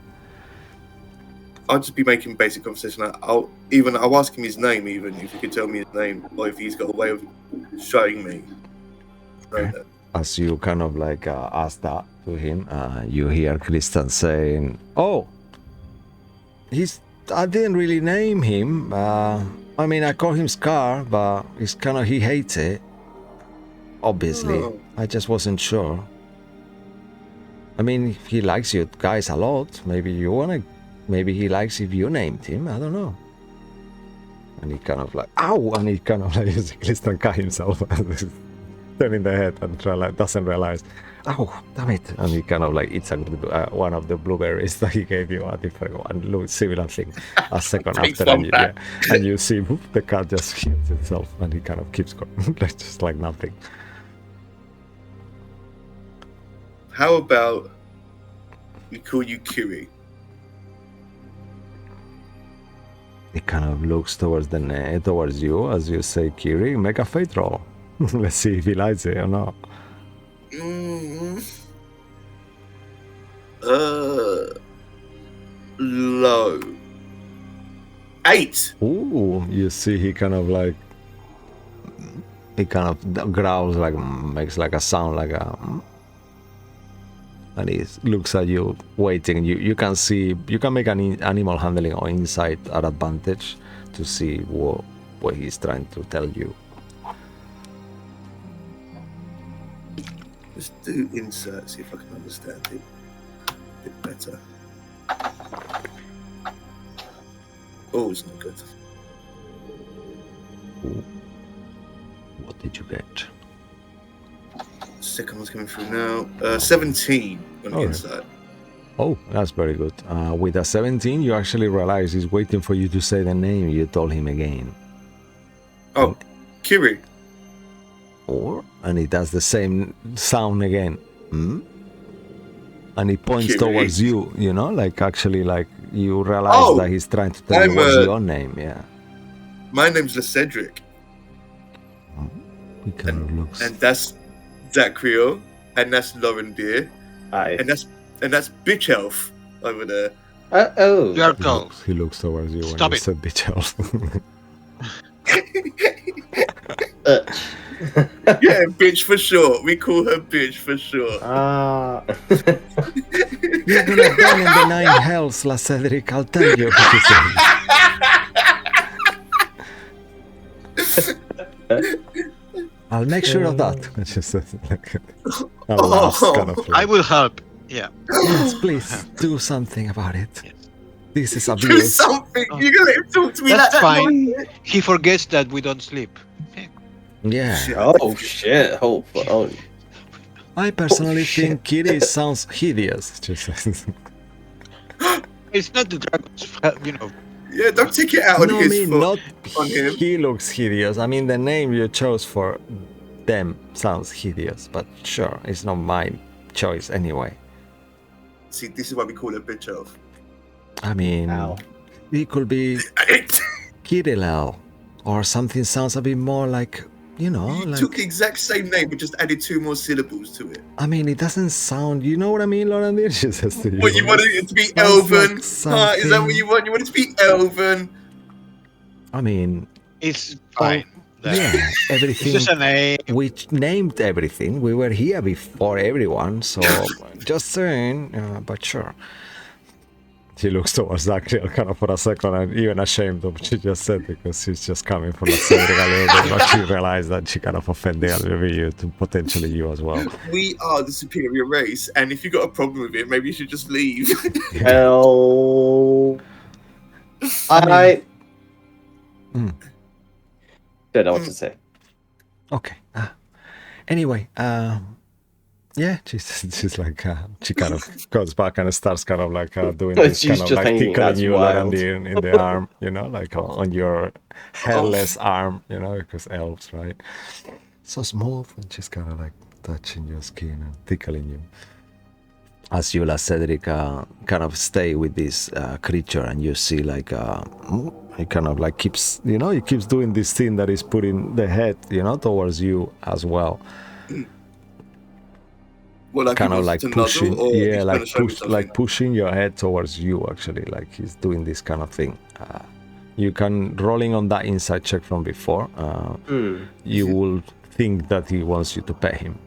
I'll just be making basic conversation. I'll ask him his name, even if he could tell me his name, or if he's got a way of showing me. As you kind of like ask that to him, you hear Christian saying, "Oh, I didn't really name him. I mean, I call him Scar, but he hates it. Obviously, I just wasn't sure. I mean, he likes you guys a lot. Maybe he likes if you named him. I don't know." And he kind of like, "Ow!" And he kind of like Christian cut himself, turning the head and doesn't realize, "Oh, damn it!" And he kind of like eats one of the blueberries that he gave you, a different one, similar thing. A second after, and you see the cat just heals itself, and he kind of keeps going, just like nothing. How about we call you Kiri? He kind of looks towards you as you say Kiri. Make a fate roll. Let's see if he likes it or not. Low. 8. Ooh, you see he kind of like, He kind of growls, like makes like a sound, like a, and he looks at you, waiting. You can see, you can make an animal handling or insight at advantage to see what he's trying to tell you. Let's do insert, see if I can understand it a bit better. Oh, it's not good. What did you get? Second one's coming through now. 17 on the Okay. inside. Oh, that's very good. With a 17, you actually realize he's waiting for you to say the name you told him again. Oh, Kiri. And he does the same sound again. And he points Kiri. towards you, you know, like actually, like you realize that he's trying to tell you what's your name, yeah. My name's LeCedric. He kind of looks. And that's Zach Creel. And that's Lauren Deer. Hi. And that's Bitch Elf over there. Oh. Yarko. He looks towards you when Stop you it. said bitch elf. Yeah, bitch for sure. We call her bitch for sure. You're gonna burn in the 9 hells, La Cedric, I'll tell you. I'll make sure of that. It's just like a laugh, kind of I like, will help. Yeah. yes, please do something about it. Yes. This is Do abuse. something. You're gonna let him talk to me That's like that? fine. He forgets that we don't sleep. Yeah. Oh shit! Oh. I personally shit. think Kitty sounds hideous. Just It's not the dragons, you know. Yeah, don't take it out on no, I his mean, foot. not on him. he looks hideous. I mean, the name you chose for them sounds hideous, but sure, it's not my choice anyway. See, this is why we call her bitch elf. I mean, Ow. it could be Kirilel, or something sounds a bit more like, you know, You like, took the exact same name but just added 2 more syllables to it. I mean, it doesn't sound, you know what I mean, Lauren? It just says to you. What, you wanted it to be Sounds like elven? Huh? Is that what you want? You want it to be elven? I mean, It's fine. yeah, It's everything. just a name. We named everything. We were here before everyone, so just saying, but sure. She looks towards Zachary kind of for a second and even ashamed of what she just said because she's just coming from a Cedric a little bit, but she realized that she kind of offended a little bit you, to potentially you as well. We are the superior race, and if you got a problem with it, maybe you should just leave. Hell. I don't know what to say. Okay. Anyway, yeah, she's like, she kind of goes back and starts kind of like doing this She's kind of just like thinking, tickling "That's you wild." around in the arm, you know, like on your hairless arm, you know, because elves, right? So smooth, and she's kind of like touching your skin and tickling you. As you, La Cedric, kind of stay with this creature, and you see like he kind of like keeps, you know, he keeps doing this thing that is putting the head, you know, towards you as well. Well, like Kind he of wants like to nuzzle, pushing, or he's yeah, gonna like show me push, something? like pushing your head towards you. Actually, like he's doing this kind of thing. You can rolling on that inside check from before. You will think that he wants you to pay him.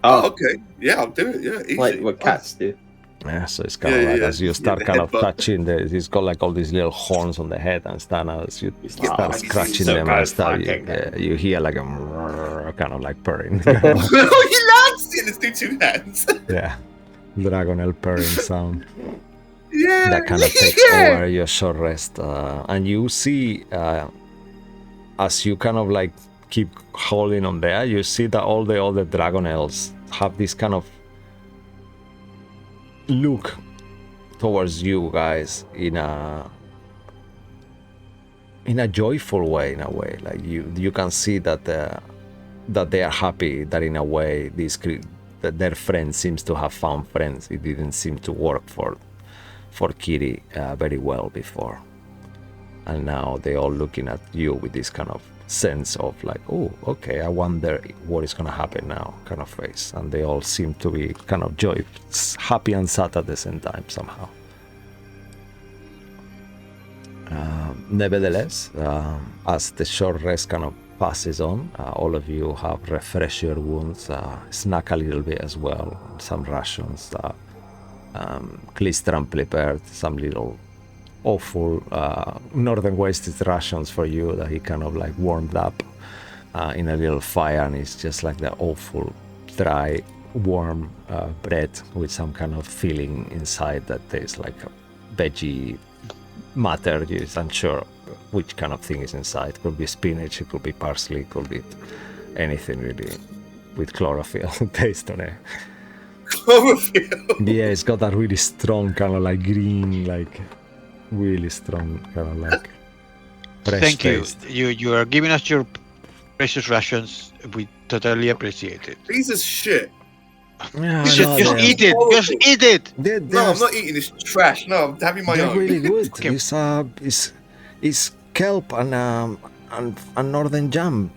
Oh, okay. Yeah, I'll do it. Yeah, easy. Like what cats do. Yeah, so it's kind of like as you start the kind of headbutt. touching, he's got like all these little horns on the head, and start as you start he's scratching so them good, and start, fucking you hear like a kind of like purring. Oh, he laughs it. Let's do 2 hands. Yeah, Dragonel purring sound. Yeah. That kind of takes over your short rest, and you see as you kind of like keep holding on there, you see that all the other Dragonels have this kind of look towards you guys in a joyful way, in a way. Like you can see that that they are happy that in a way that their friend seems to have found friends. It didn't seem to work for Kitty very well before, and now they're all looking at you with this kind of sense of like, oh, okay, I wonder what is gonna happen now kind of face, and they all seem to be kind of happy and sad at the same time somehow. Nevertheless, as the short rest kind of passes on. All of you have refresh your wounds, snack a little bit as well, some rations. Klistran prepared some little awful northern wasted rations for you that he kind of like warmed up in a little fire, and it's just like the awful dry warm bread with some kind of filling inside that tastes like a veggie matter. You're unsure which kind of thing is inside. It could be spinach, it could be parsley, it could be anything really with chlorophyll taste on it. Chlorophyll. Yeah, it's got that really strong kind of like green, like really strong kind of like fresh Thank taste. you are giving us your precious rations. We totally appreciate it. These is shit. Yeah, Just no, eat it. Just eat it. No, I'm not eating this trash. No, I'm having my They're own. really good. Okay. It's kelp and northern jam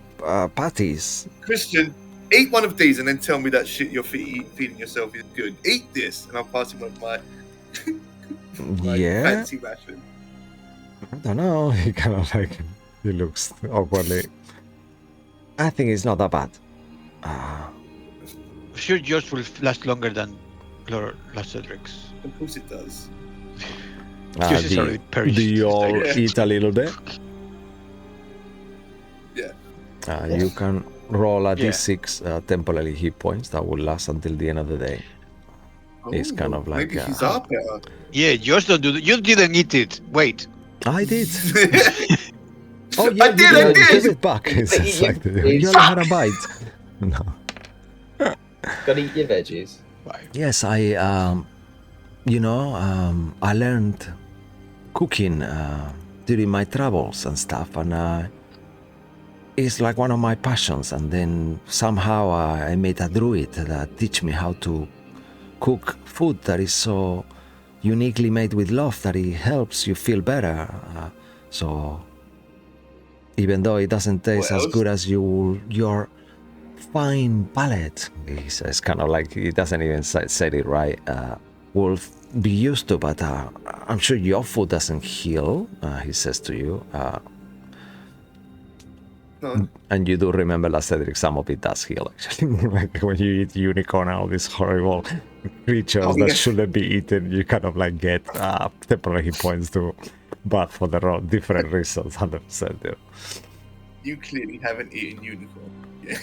patties. Christian, eat one of these and then tell me that shit you're feeding yourself is good. Eat this, and I'll pass him my Yeah, fancy ration. I don't know. He kind of like he looks awkwardly. I think it's not that bad. Sure, yours will last longer than Lord Cedric's. Of course it does. Yours is already perished. Do you all Yeah. eat a little bit? Yeah. You can roll a Yeah. d6 temporary hit points that will last until the end of the day. It's kind of like, maybe he's up better. Yeah, yours don't do that. You didn't eat it. Wait. I did. Oh yeah, I did. Give it back. It's just like, you only had a bite. No. Gotta eat your veggies. Yes, I learned cooking during my travels and stuff, and it's like one of my passions. And then somehow I met a druid that teach me how to cook food that is so uniquely made with love that it helps you feel better. So even though it doesn't taste What as else? good as your fine palate, he says, kind of like he doesn't even say it right, will be used to, but I'm sure your food doesn't heal, he says to you. No. And you do remember that Cedric, some of it does heal actually. Like when you eat unicorn and all these horrible creatures Oh, that yeah. shouldn't be eaten, you kind of like get temporary hit points too, but for the different reasons, 100%. Yeah. You clearly haven't eaten unicorn. Yeah.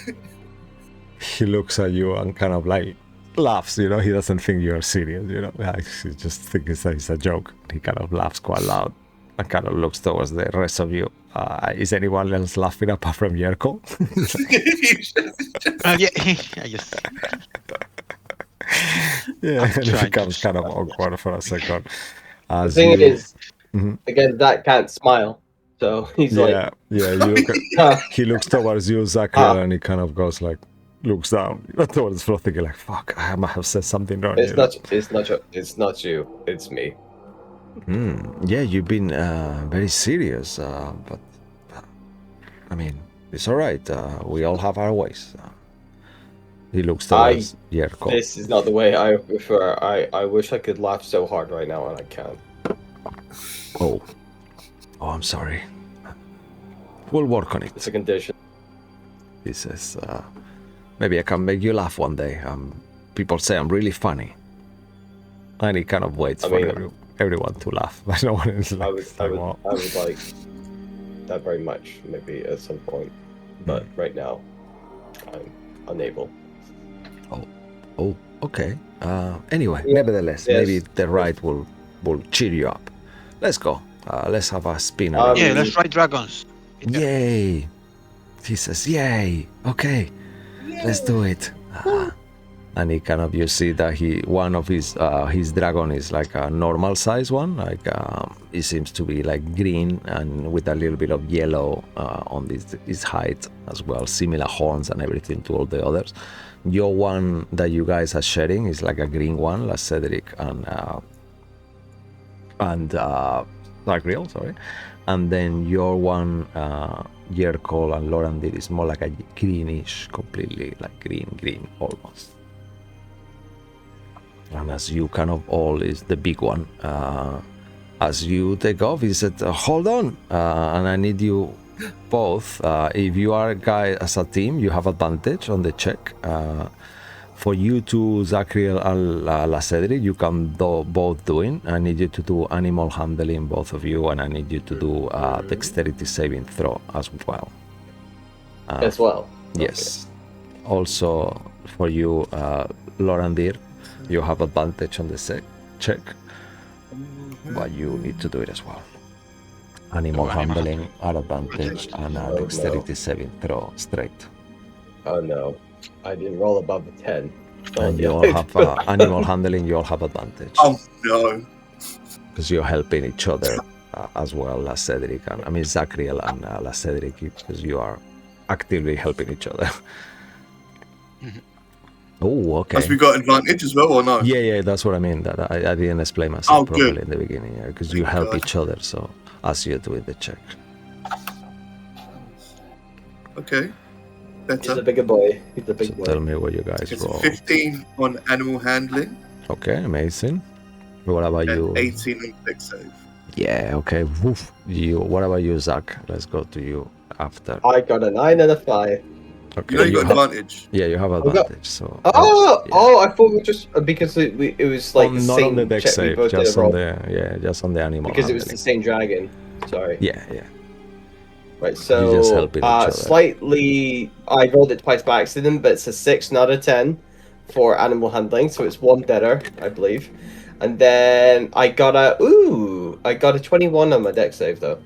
He looks at you and kind of like laughs, he doesn't think you're serious, like, he just thinks that it's a joke. He kind of laughs quite loud and kind of looks towards the rest of you. Is anyone else laughing apart from Yerko? Yeah, I just. Yeah, I'm and it trying becomes to kind of awkward for a second. The As thing you, is, Mhm. again, that can't smile. So he's yeah, you look like, he looks towards you, Zachariah, and he kind of goes like, looks down towards the floor, thinking like, "Fuck, I might have said something wrong." it's not you, it's me. Yeah, you've been very serious, but I mean, it's all right. We all have our ways. He looks towards Yerko. This is not the way I prefer. I wish I could laugh so hard right now, and I can't. Oh, I'm sorry. We'll work on it. It's a condition. He says, maybe I can make you laugh one day. People say I'm really funny. And he kind of waits for everyone to laugh. But no one is like, I would like that very much, maybe at some point. But right now, I'm unable. Oh, okay. Anyway, Yeah. nevertheless, Yes. maybe the ride will cheer you up. Let's go. Let's have a spin. Yeah, let's ride dragons. Yay! He says, yay! Okay, let's do it. And he kind of, you see that one of his dragon is like a normal size one, like it seems to be like green and with a little bit of yellow on his height as well, similar horns and everything to all the others. Your one that you guys are sharing is like a green one, like Cedric and Zagriel, sorry. And then your one, Yerkol and Lorandir is more like a greenish, completely like green almost. And as you kind of all is the big one. As you take off, he said, hold on, and I need you both. If you are a guy as a team, you have advantage on the check. For you to Zachriel and Cedric, you can both do it. I need you to do animal handling, both of you, and I need you to do dexterity saving throw as well. As well. Yes. Okay. Also, for you, Lorandir, you have advantage on the check, but you need to do it as well. Animal handling at advantage and dexterity saving throw straight. Oh no, I didn't roll above a 10. And you all have animal handling, you all have advantage. Oh no. Because you're helping each other as well as Cedric, and I mean Zachriel and Cedric, because you are actively helping each other. Oh, okay. Has we got advantage as well or not? Yeah, that's what I mean. That I didn't explain myself properly in the beginning, because you help each other. So as you're doing the check. Okay. Better. He's a bigger boy. He's a big boy. Tell me what you guys It's roll. 15 on animal handling. Okay, amazing. What about you? 18 on dex save. Yeah, okay. Woof. What about you, Zach? Let's go to you after. I got a 9 and a 5. Okay, You got advantage. Yeah, you have advantage. So. I thought we just because it was like the not same on the dex check save, we both just did on roll. just on the animal. Because handling. it was the same dragon. Sorry. Yeah. Right, You just helping so each other. slightly, I rolled it twice by accident, but it's a 6, not a 10 for animal handling, so it's one better, I believe. And then I got a 21 on my dex save though.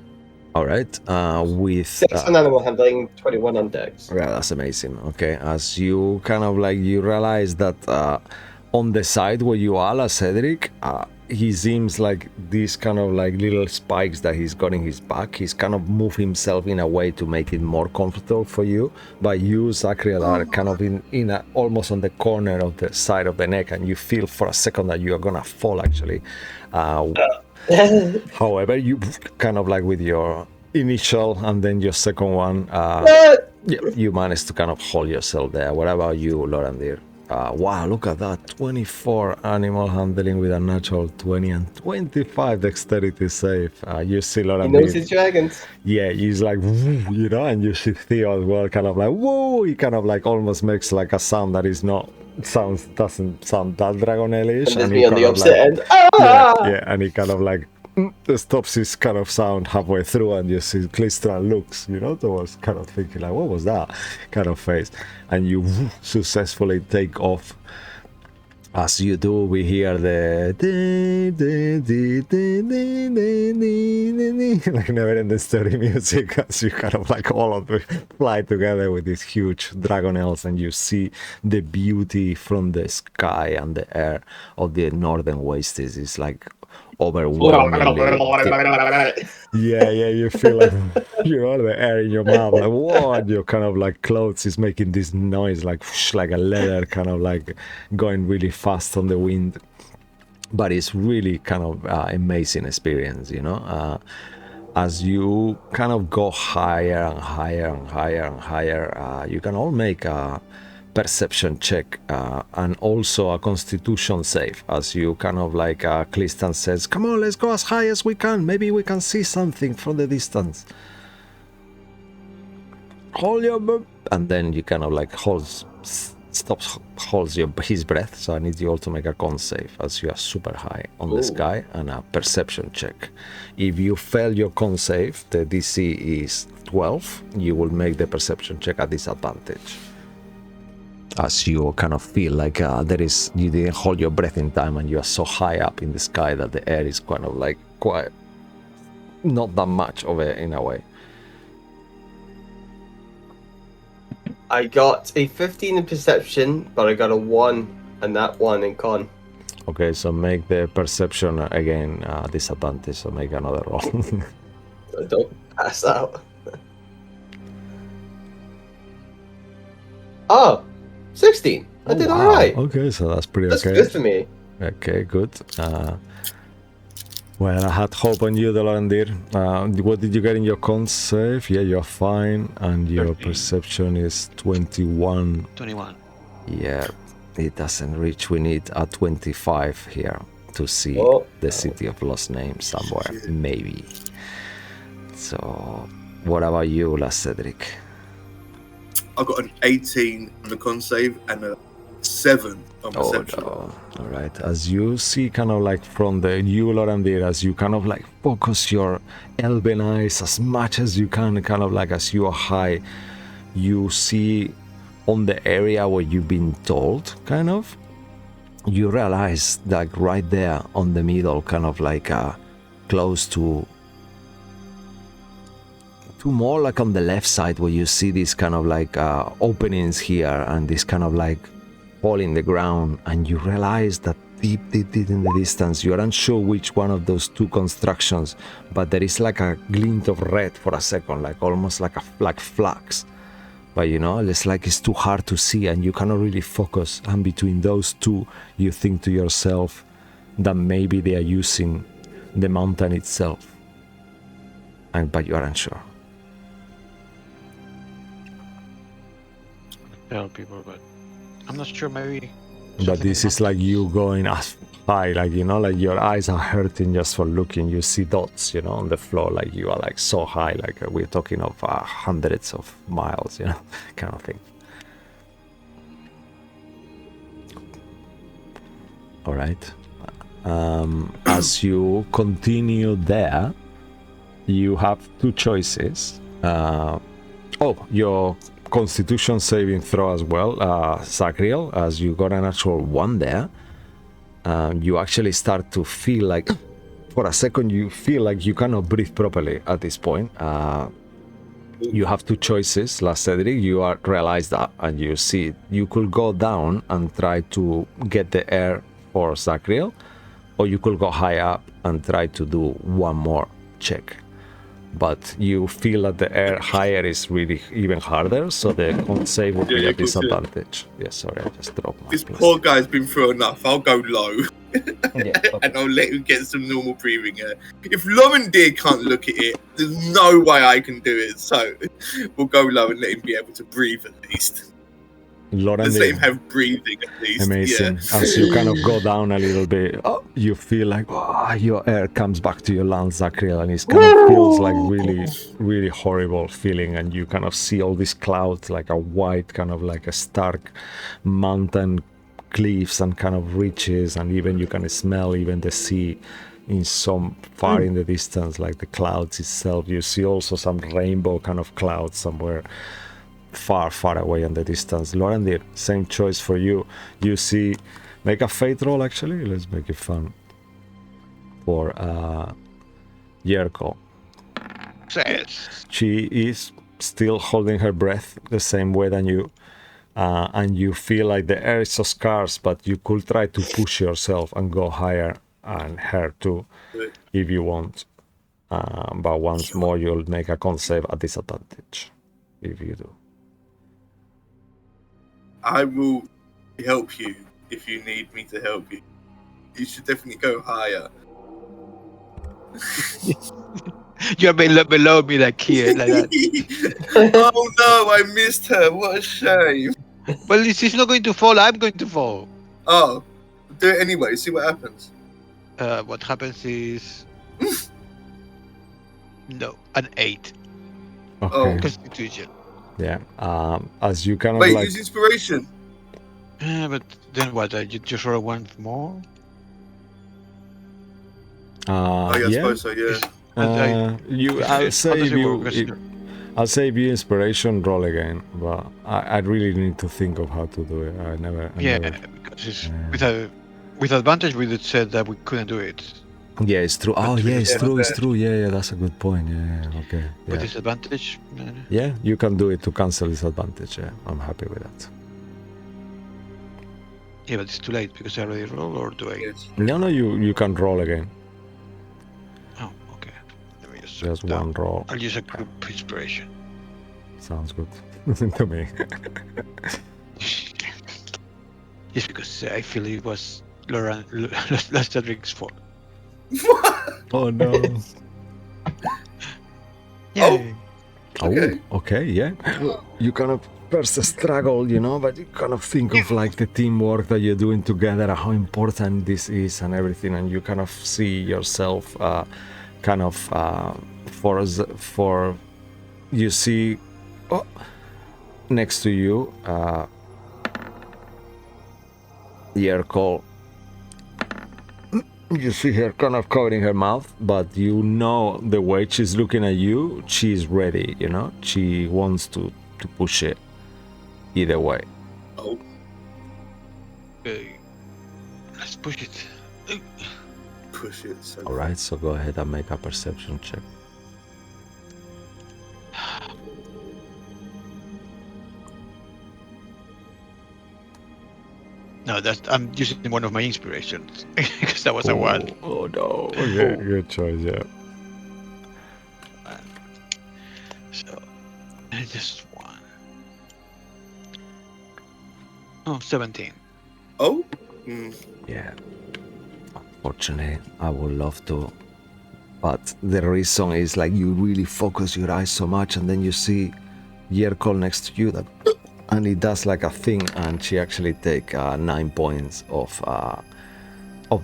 All right. With 6 on animal handling, 21 on dex. Yeah, that's amazing. Okay, as you kind of like you realize that on the side where you are, Cedric, he seems like these kind of like little spikes that he's got in his back. He's kind of moved himself in a way to make it more comfortable for you. But you, Zachriel, are kind of in a, almost on the corner of the side of the neck, and you feel for a second that you are gonna fall actually. However, you kind of like with your initial and then your second one, you managed to kind of hold yourself there. What about you, Lorandir? Wow, look at that. 24 animal handling with a natural 20 and 25 dexterity save. You see Lorandir. He knows his dragons. Yeah, he's like, you know, and you see Theo as well, kind of like, whoa, he kind of like almost makes like a sound that is not, doesn't sound that Dragonellish. And me on the opposite end. Yeah, and he kind of like stops his kind of sound halfway through, and you see Clistra looks, you know, towards kind of thinking like, what was that kind of face, and you successfully take off. As you do, we hear the like never-ending story music as you kind of like all of them fly together with these huge Dragonels, and you see the beauty from the sky and the air of the northern wastes. It's like overwhelmingly. Yeah, you feel like, you know, the air in your mouth, like, whoa, and your kind of like clothes is making this noise, like whoosh, like a leather kind of like going really fast on the wind. But it's really kind of amazing experience, you know. As you kind of go higher and higher and higher and higher, you can all make a perception check and also a constitution save, as you kind of like Clistan says, come on, let's go as high as we can, maybe we can see something from the distance. Hold your and then you kind of like holds his breath. So I need you all to make a con save as you are super high on the sky, and a perception check. If you fail your con save, the DC is 12, you will make the perception check at disadvantage. As you kind of feel like you didn't hold your breath in time, and you are so high up in the sky that the air is kind of like quite not that much of it in a way. I got a 15 in perception, but I got a 1 and that 1 in con. Okay, so make the perception again disadvantage, so make another roll. I don't pass out. Oh, 16. I did all right. Okay, so that's pretty That's okay. good for me. Okay, good. Well, I had hope on you, Lorandir. What did you get in your con save? Yeah, you're fine, and your 13. Perception is 21. 21. Yeah, it doesn't reach. We need a 25 here to see the City of Lost Names somewhere, maybe. So What about you, last Cedric? I got an 18 on the con save and a 7 on perception. No. All right. As you see, kind of like from the Lorandir, as you kind of like focus your elven eyes as much as you can, kind of like as you are high, you see on the area where you've been told, kind of, you realize that right there on the middle, kind of like close to more like on the left side, where you see these kind of like openings here and this kind of like hole in the ground, and you realize that deep in the distance, you are unsure which one of those two constructions, but there is like a glint of red for a second, like almost like flags. But you know, it's like it's too hard to see and you cannot really focus. And between those two, you think to yourself that maybe they are using the mountain itself. But you are unsure. Tell people, but I'm not sure. Maybe. But this is like you going as high, like, you know, like your eyes are hurting just for looking. You see dots, you know, on the floor, like you are like so high, like we're talking of hundreds of miles, you know, kind of thing. All right. As you continue there, you have two choices. Your Constitution saving throw as well, Zachriel, as you got an actual 1 there. You actually start to feel like, for a second, you feel like you cannot breathe properly at this point. You have two choices, last Cedric. You realize that, and you see you could go down and try to get the air for Zachriel, or you could go high up and try to do one more check. But you feel that the air higher is really even harder, so the con save will be a disadvantage. Yeah, sorry, I just dropped my This plastic. poor guy's been through enough. I'll go low. Yeah, And I'll let him get some normal breathing air. If Lorendir can't look at it, there's no way I can do it. So we'll go low and let him be able to breathe at least. Let's let him have breathing at least. Amazing. Yeah. As you kind of go down a little bit, you feel like your air comes back to your lungs, Zachriel, and it kind of feels like really, really horrible feeling. And you kind of see all these clouds, like a white, kind of like a stark mountain cliffs and kind of ridges, and even you can smell even the sea in some far in the distance, like the clouds itself. You see also some rainbow kind of clouds somewhere far away in the distance. Lorendir, same choice for you. You see, make a fate roll actually. Let's make it fun for Yerko. Yes. She is still holding her breath the same way than you, and you feel like the air is so scarce, but you could try to push yourself and go higher, and her too if you want, but once more you'll make a con save at disadvantage if you do. I will help you if you need me to help you. You should definitely go higher. You're below me, like here, like that. Oh no, I missed her. What a shame. Well, she's not going to fall. I'm going to fall. Oh, do it anyway. See what happens. What happens is no, an 8 Okay. Constitution. Yeah. As you kind of Wait, like, use inspiration. But then what? You just roll one more. Oh, yeah, I yeah. suppose so. Yeah. I'll say if you. I'll say if you inspiration roll again, but I really need to think of how to do it. I never. Because it's, with advantage, we had said that we couldn't do it. Yeah, it's true. Oh, yeah, it's Yeah, true. It's okay. true. Yeah, that's a good point. Yeah, okay. With Yeah. disadvantage, Yeah, you can do it to cancel disadvantage. Yeah, I'm happy with that. yeah, but it's too late because I already rolled. Or do I? Yes. No, you can roll again. Oh, okay. Let me just. Just one roll. I'll use a group inspiration. Sounds good to me. Just because I feel it was last Cedric's fault. Oh no. Yay. Okay. Okay, yeah. You kind of first struggle, you know, but you kind of think of like the teamwork that you're doing together, how important this is and everything, and you kind of see yourself for you see next to you, Yerkol. You see her kind of covering her mouth, but you know the way she's looking at you, she's ready, you know? She wants to push it either way. Oh, Okay. Let's push it. push it. So Alright, so go ahead and make a perception check. No, I'm using one of my inspirations because that was a one. Oh no. Okay, good choice, yeah. So, just one. Oh, 17. Oh. Yeah. Unfortunately, I would love to. But the reason is like you really focus your eyes so much and then you see Yerkol next to you that and it does like a thing and she actually take 9 points of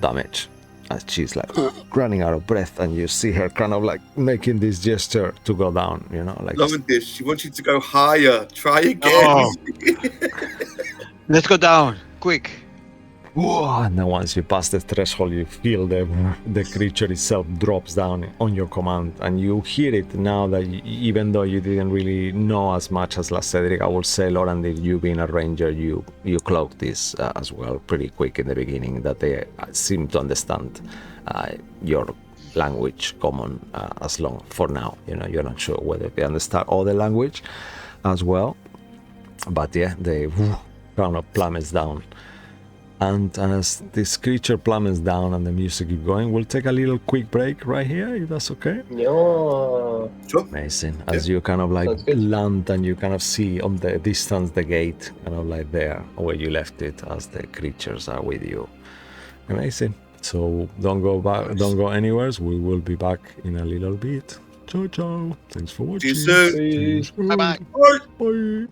damage. As she's like running out of breath and you see her kind of like making this gesture to go down, you know, like Love this. She wants you to go higher. Try again. Oh. Let's go down, quick. whoa, and then once you pass the threshold, you feel the creature itself drops down on your command, and you hear it now that even though you didn't really know as much as last Cedric, I will say, Lauren, that you being a ranger, you cloaked this as well pretty quick in the beginning, that they seem to understand your language common as long for now. You know, you're not sure whether they understand other language as well, but yeah, they kind of plummets down. And as this creature plummets down and the music is going, we'll take a little quick break right here, if that's okay. No. Sure. Amazing. As you kind of like land and you kind of see on the distance the gate, kind of like there where you left it, as the creatures are with you. Amazing. So don't go back, don't go anywhere. We will be back in a little bit. Ciao, ciao. Thanks for watching. See you soon. Bye-bye. Bye. Bye.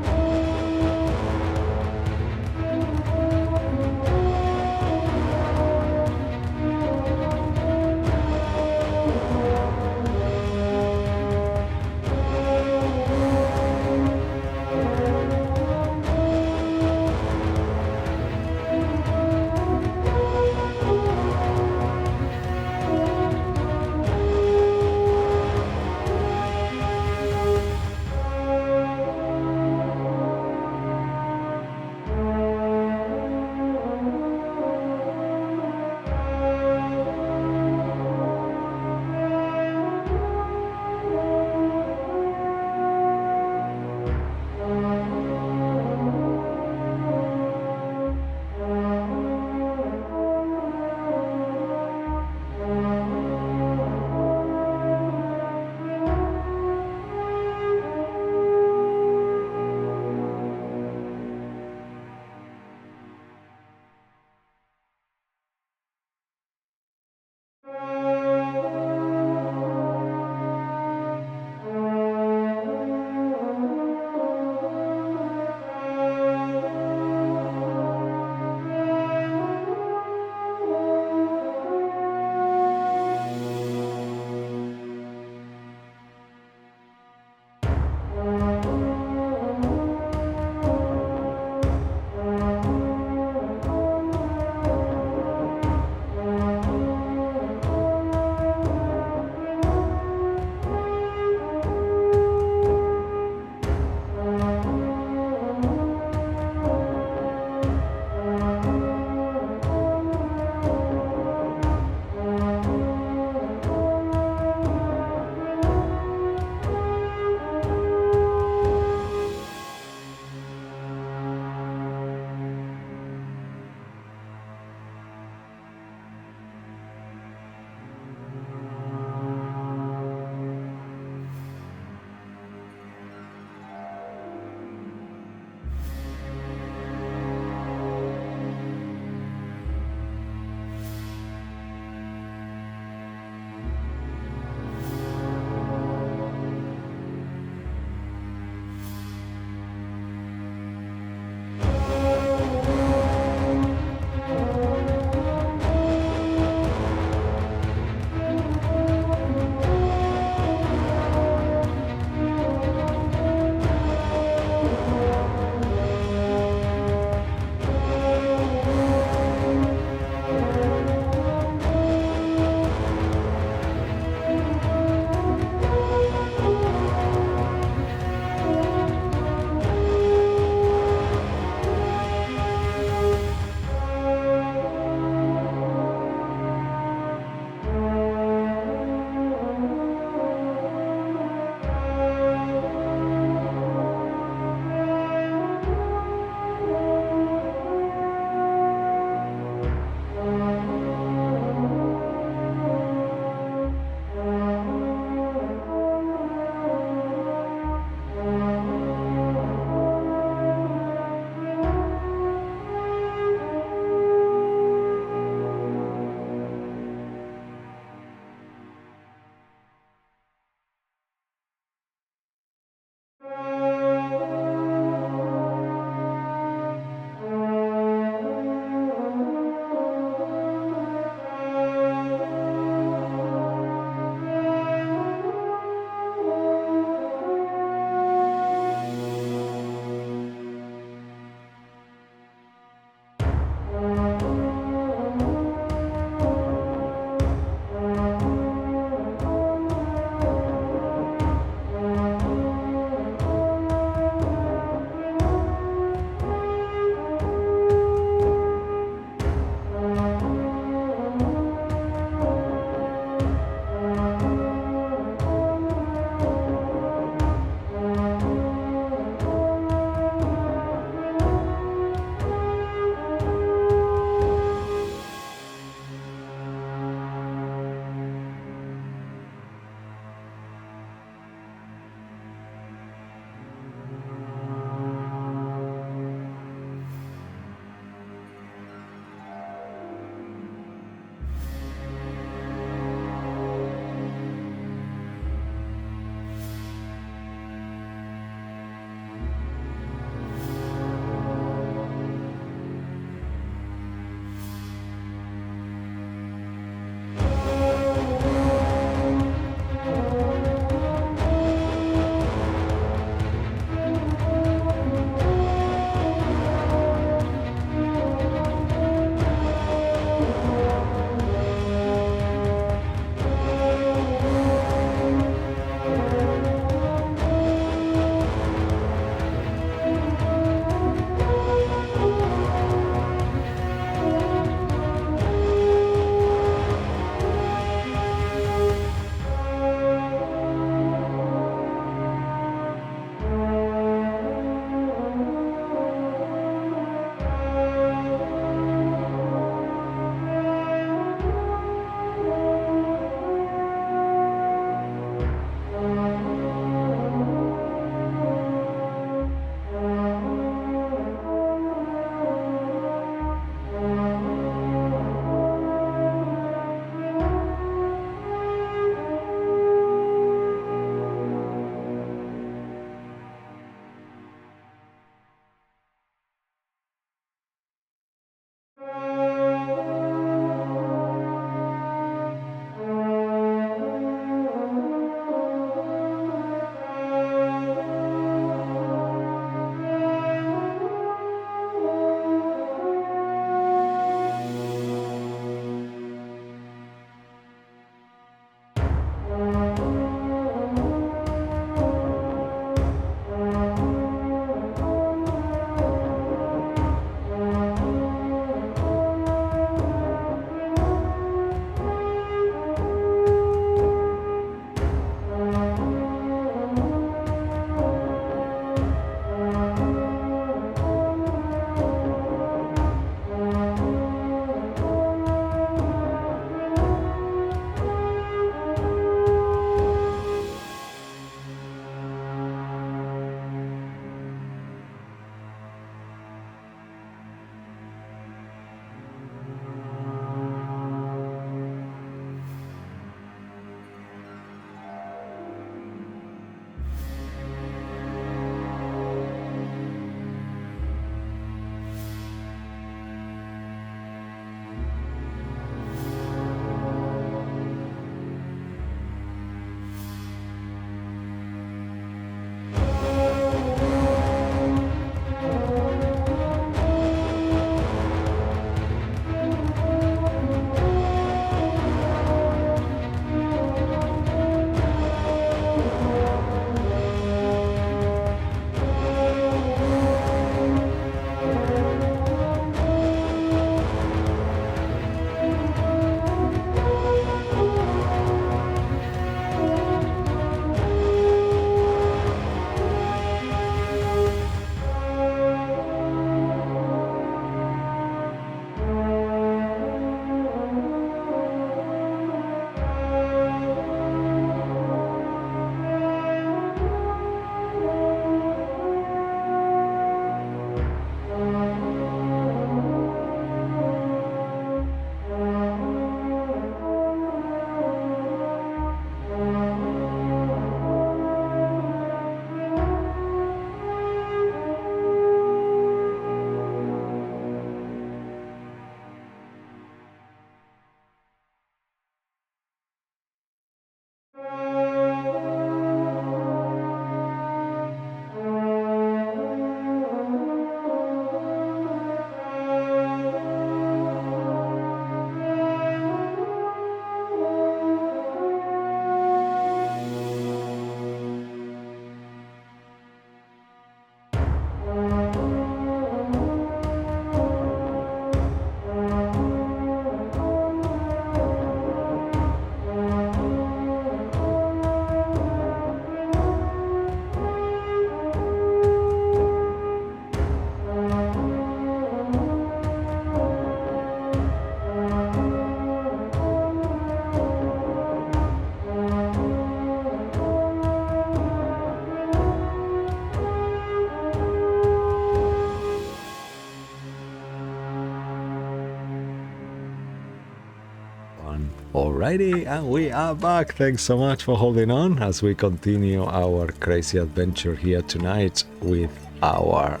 Alrighty, and we are back. Thanks so much for holding on as we continue our crazy adventure here tonight with our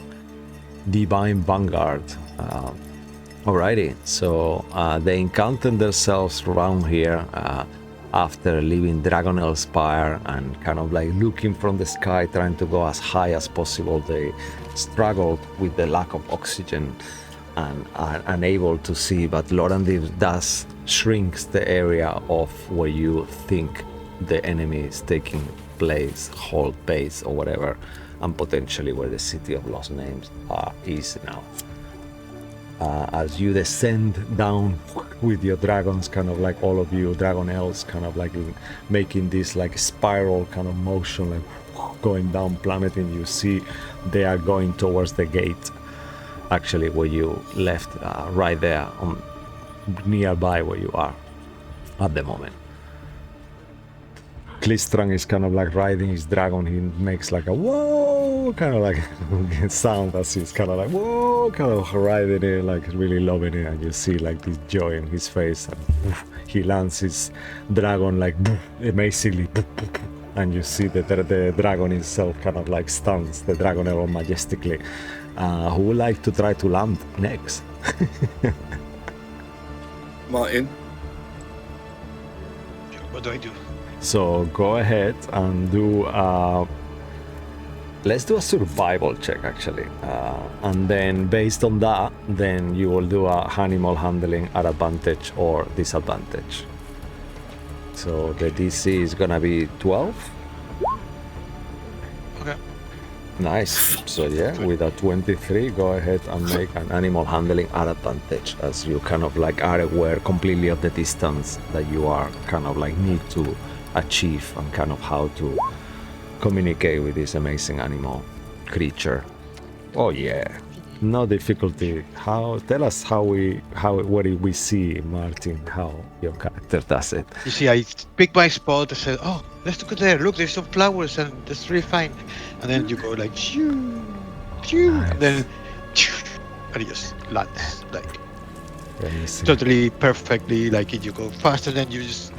Divine Vanguard. Alrighty, so they encountered themselves around here after leaving Dragonel's Spire and kind of like looking from the sky, trying to go as high as possible. They struggled with the lack of oxygen and are unable to see, but Lorandir does shrinks the area of where you think the enemy is taking place, hold base or whatever, and potentially where the City of Lost Names is now. As you descend down with your dragons, kind of like all of you Dragonels, kind of like making this like spiral kind of motion, like going down, plummeting, you see they are going towards the gate, actually where you left, right there on nearby where you are at the moment. Clistrang is kind of like riding his dragon. He makes like a whoa kind of like sound as he's kind of like whoa, kind of riding it, like really loving it, and you see like this joy in his face, and he lands his dragon like amazingly, and you see that the dragon itself kind of like stands the Dragonel majestically. Who would like to try to land next? Martin. What do I do? So go ahead and do let's do a survival check actually, and then based on that, then you will do a animal handling at advantage or disadvantage. So the DC is gonna be 12. Okay. Nice. So yeah, with a 23, go ahead and make an animal handling at advantage, as you kind of like are aware completely of the distance that you are kind of like need to achieve and kind of how to communicate with this amazing animal creature. Oh yeah, no difficulty. Tell us what we see, Martin, how your character does it. You see, I pick my spot. I said, "Oh, let's go there. Look, there's some flowers, and that's really fine." And then you go like, shoo, shoo, Nice. and then, and it just lands like Let me see. totally perfectly. Like you go faster, then you just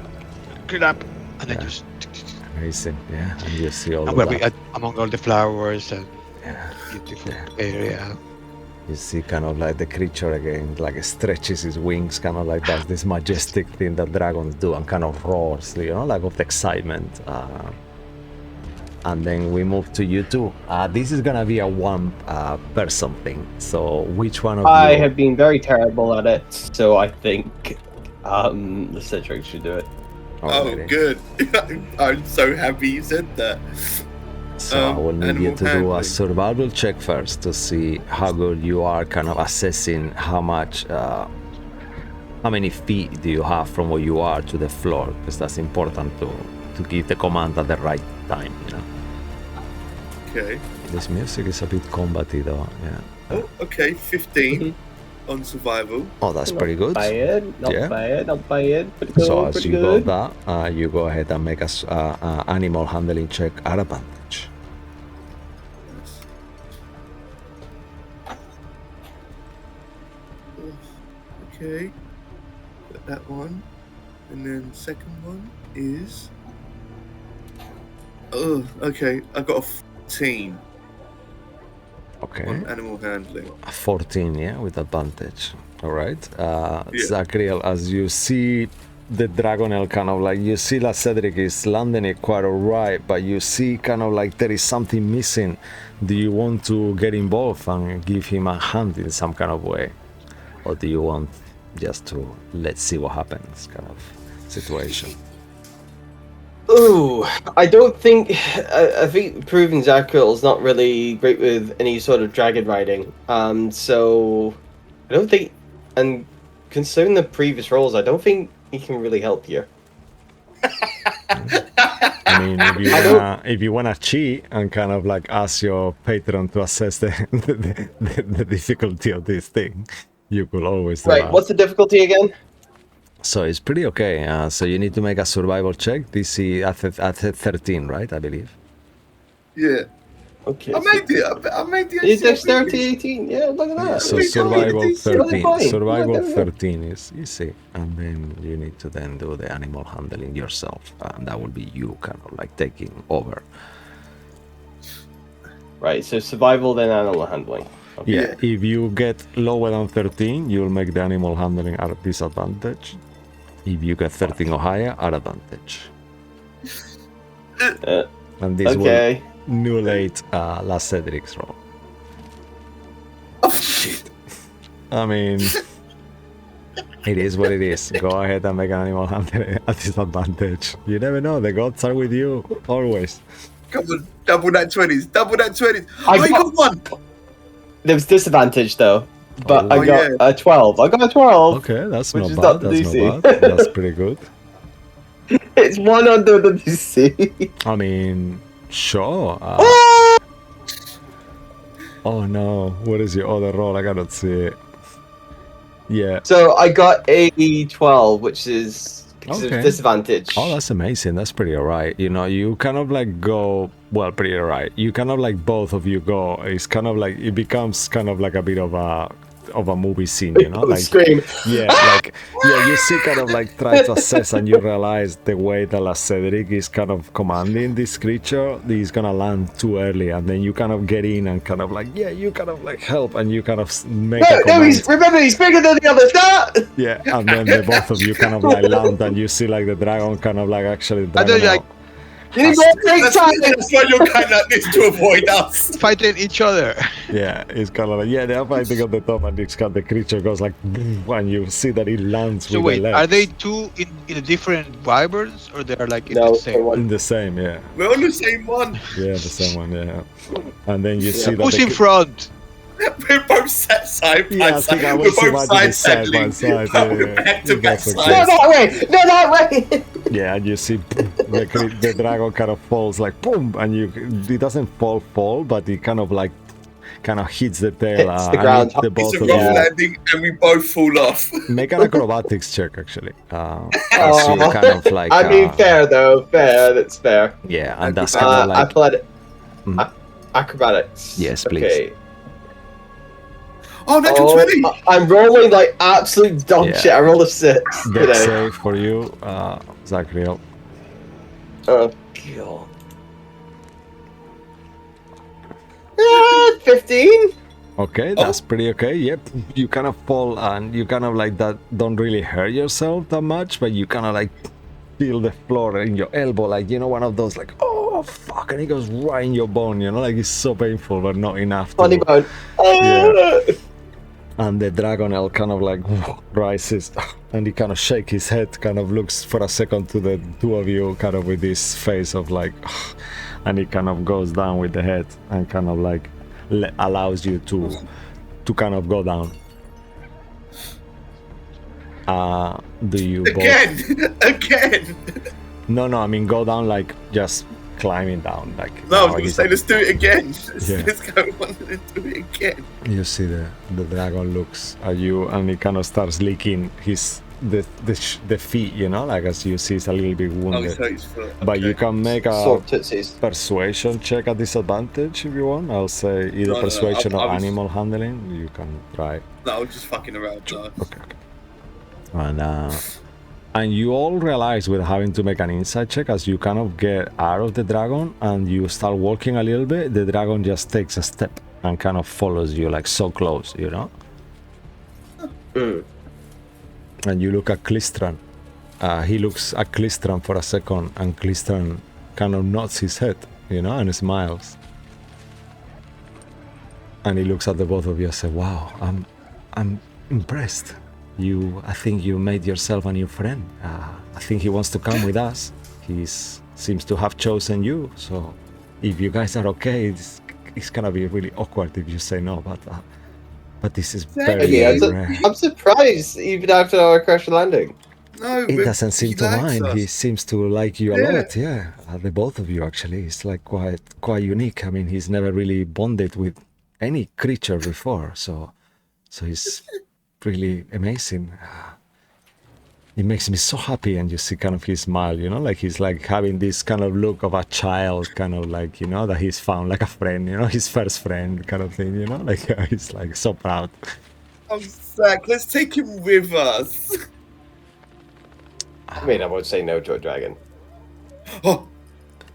grab, and then Yeah. you just. Amazing, yeah. And you see all And of where we that. among all the flowers and Yeah. beautiful area. You see kind of like the creature again, like stretches his wings, kind of like does this majestic thing that dragons do and kind of roars, you know, like of excitement. And then we move to you two. This is gonna be a one person thing. So which one of I you? have been very terrible at it, so I think the Cedric should do it. Alrighty. Oh, good. I'm so happy you said that. So I will need you animal to do a handling. survival check first to see how good you are kind of assessing how much, how many feet do you have from where you are to the floor, because that's important to give the command at the right time, you know. Okay. This music is a bit combaty though, yeah. Oh, okay. 15 on survival. Oh, that's pretty good. Not Yeah. bad, not bad. Pretty good, So as pretty you good. got that, you go ahead and make a animal handling check at advantage. Okay. Got that one. And then second one is. Oh, okay. I got a 14 Okay. on animal handling. 14, yeah, with advantage. All right. Zachriel, as you see the Dragonel kind of like, you see that Cedric is landing it quite all right, but you see kind of like there is something missing. Do you want to get involved and give him a hand in some kind of way? Or do you want just to let's see what happens kind of situation? Ooh, I don't think. I think Proven Zakril is not really great with any sort of dragon riding. So I don't think. And considering the previous roles, I don't think he can really help you. I mean, if you wanna cheat and kind of like ask your patron to assess the difficulty of this thing, you could always do Right. that. What's the difficulty again? So it's pretty okay. So you need to make a survival check. DC at 13, right? I believe. Yeah. Okay. I made it. I made the It's AC. dexterity 18. Yeah, look at that. So we go with survival the DC. 13. Fine. Survival Yeah, there we go. 13 is easy, and then you need to then do the animal handling yourself, and that will be you kind of like taking over. Right. So survival, then animal handling. Okay. Yeah, if you get lower than 13, you'll make the animal handling at a disadvantage. If you get 13 or higher, at advantage. And this Okay. will nullate last Cedric's roll. Oh shit! I mean, it is what it is. Go ahead and make an animal handling at disadvantage. You never know, the gods are with you, always. Come on, double that 20s. Double that 20s. I I got one. There was disadvantage though, but Oh, I got yeah. a 12. I got a 12. Okay, that's Which not is bad. not the That's DC. not bad. That's pretty good. It's one under the DC. I mean, sure. Oh no, what is your other roll? I cannot see it. Yeah. So I got a 12, which is Okay. disadvantage. Oh, that's amazing. That's pretty alright. You know, you kind of like go, well, pretty alright. You kind of like both of you go. It's kind of like, it becomes kind of like a bit of a movie scene, you know? Like, Scream. yeah, like, yeah, you see kind of like try to assess and you realize the way that La Cedric is kind of commanding this creature, he's gonna land too early, and then you kind of get in and kind of like, yeah, you kind of like help and you kind of make a No, command. remember, he's bigger than the others. No! Yeah, and then the both of you kind of like land and you see like the dragon kind of like actually I don't like You need more break That's time. why you're kind of like this to avoid us. fighting each other. yeah, it's kind of like, yeah, they're fighting on the top and it's kind of, the creature goes like, and you see that it lands So with wait, the legs. are they two in different wyverns or they're like in No, the same? one. in the same, yeah. We're on the same one. Yeah, the same one, yeah. And then you see that Who's the in front? We're both set side by Yeah, I side. think I We're was both imagining side side by saddling. side, But yeah, we're yeah. back to back That's okay. No, sides. that way. No, that way. Yeah, and you see the dragon kind of falls like boom, and it doesn't fall, but it kind of like hits the tail. Hits the and ground. the It's both a of rough you landing and we both fall off. make an acrobatics check actually. As you kind of like. I mean, fair though. Fair. That's fair. Yeah, and that's kind of like. Athletic. Mhm. Acrobatics. Yes, please. Okay. Oh, natural 20! I'm rolling like absolute dog Yeah. shit. I rolled a 6 Deck today. save for you, Zachriel. Oh, God. 15? Okay, that's pretty okay. Yep, you kind of fall and you kind of like that. Don't really hurt yourself that much, but you kind of like feel the floor in your elbow, like one of those like, oh fuck, and it goes right in your bone. Like it's so painful, but not enough. Funny bone. Yeah. And the Dragonel kind of like rises and he kind of shakes his head, kind of looks for a second to the two of you, kind of with this face of like, and he kind of goes down with the head and kind of like allows you to kind of go down. Do you both... Again! No, I mean go down like just climbing down, like No, I was now going to he's say, let's do it again. Yeah. Let's go on and do it again. You see the dragon looks at you and he kind of starts licking the feet, like as you see it's a little bit Oh, wounded. so it's foot. But you can make a Sort tootsies. persuasion check at disadvantage if you want. I'll say either No, persuasion I or was- animal handling. You can try. No, I was just fucking around. No. Okay. And you all realize we're having to make an insight check as you kind of get out of the dragon and you start walking a little bit. The dragon just takes a step and kind of follows you like so close, And you look at Klistran. He looks at Klistran for a second and Klistran kind of nods his head, and smiles. And he looks at the both of you and says, wow, I'm impressed. I think you made yourself a new friend. I think he wants to come with us. He seems to have chosen you. So if you guys are okay, it's gonna be really awkward if you say no. But this is very, Yeah, very rare. I'm surprised even after our crash landing. No, It but doesn't seem he to likes mind. us. He seems to like you a Yeah. lot. Yeah, the both of you actually. It's like quite unique. I mean, he's never really bonded with any creature before, so he's really amazing. it makes me so happy. And you see kind of his smile, you know, like he's like having this kind of look of a child, kind of like, you know, that he's found like a friend, you know, his first friend kind of thing, you know, like he's like so proud. Oh, Zach, let's take him with us. I mean, I won't say no to a dragon. Oh,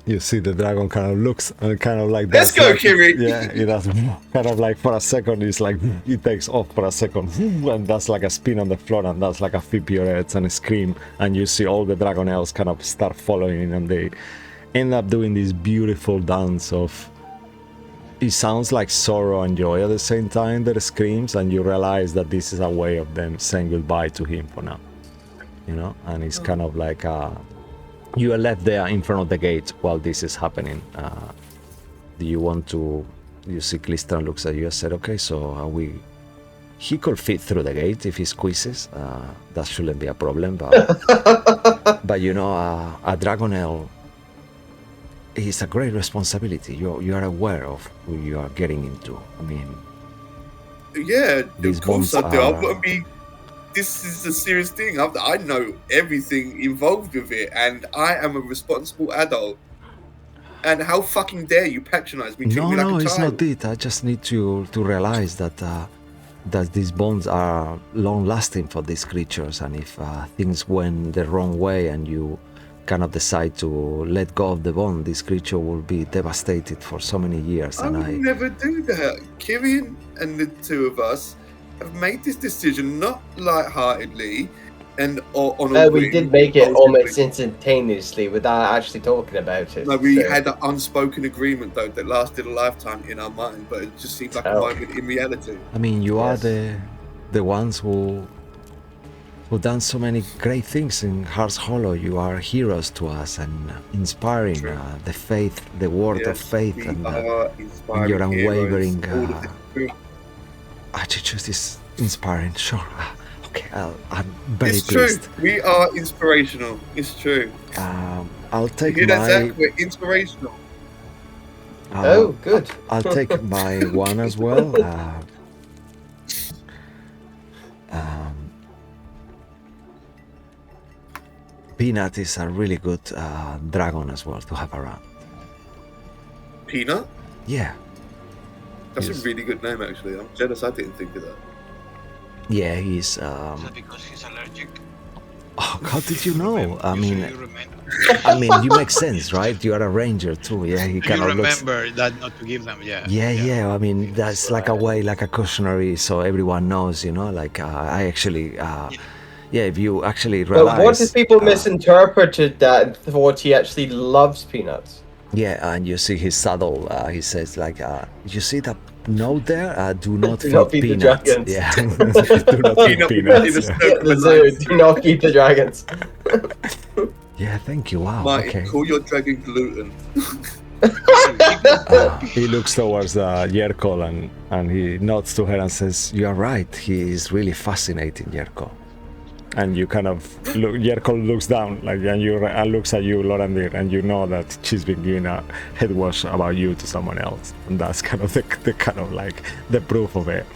You see the dragon kind of looks and kind of like let's does go, like, Kiri. yeah, it does kind of like for a second it's like it takes off for a second and that's like a spin on the floor and that's like a flip your heads and a scream, and you see all the Dragonels kind of start following, and they end up doing this beautiful dance of, it sounds like sorrow and joy at the same time, their screams, and you realize that this is a way of them saying goodbye to him for now, you know. And it's kind of like you are left there in front of the gate while this is happening. Do you want to, you see Cliston looks at you and said, okay, so are we, he could fit through the gate if he squeezes, that shouldn't be a problem, but you know, a Dragonel is a great responsibility. You are aware of who you are getting into. I mean, Yeah, these of course bonds I do. I've are, got to be. This is a serious thing. I know everything involved with it, and I am a responsible adult. And how fucking dare you patronize me, treat me like a it's child? not it. I just need to realize that that these bonds are long lasting for these creatures, and if things went the wrong way and you kind of decide to let go of the bond, this creature will be devastated for so many years. I And would never do that. Kirian and the two of us have made this decision not lightheartedly and on a We whim, did make it impulsively. almost instantaneously without actually talking about it. No, we so- had an unspoken agreement though that lasted a lifetime in our mind, but it just seemed like a Oh. moment in reality. I mean, you are Yes. the ones who done so many great things in Hearts Hollow. You are heroes to us and inspiring True. the faith, the word of faith, we and are inspiring your unwavering, heroes. All of this is true. attitude is inspiring. Sure. Okay, I'm very It's true. pleased. We are inspirational. It's true. I'll You take hear that, my. Zach? We're inspirational. Oh, good. I'll take my one as well. Peanut is a really good dragon as well to have around. Peanut? Yeah, That's Yes. a really good name, actually. I'm jealous I didn't think of that. yeah, he's. Is that because he's allergic? Oh, how did you know? I You mean, say you remember. I mean, you make sense, right? You are a ranger too. Yeah, he You kind of looks. remember that not to give them, yeah. Yeah. I mean, that's like a way, like a cautionary, so everyone knows, you know. Like I actually, yeah, if you actually But realize. what if people misinterpreted that thought he actually loves peanuts? Yeah, and you see his saddle. He says like, you see that note there? Do not Do not feed feed the peanuts. dragons. Yeah, do not feed Peanut peanuts. in a Yeah. snow The zoo, do not feed the dragons. Yeah, thank you. Wow. Martin, Okay. call your dragon gluten. He looks towards Yerkol and he nods to her and says, "You are right. He is really fascinating, Yerkol." And you kind of look. Yerkol looks down, like, and looks at you, Lorandir, and you know that she's been giving a head wash about you to someone else, and that's kind of the kind of like the proof of it.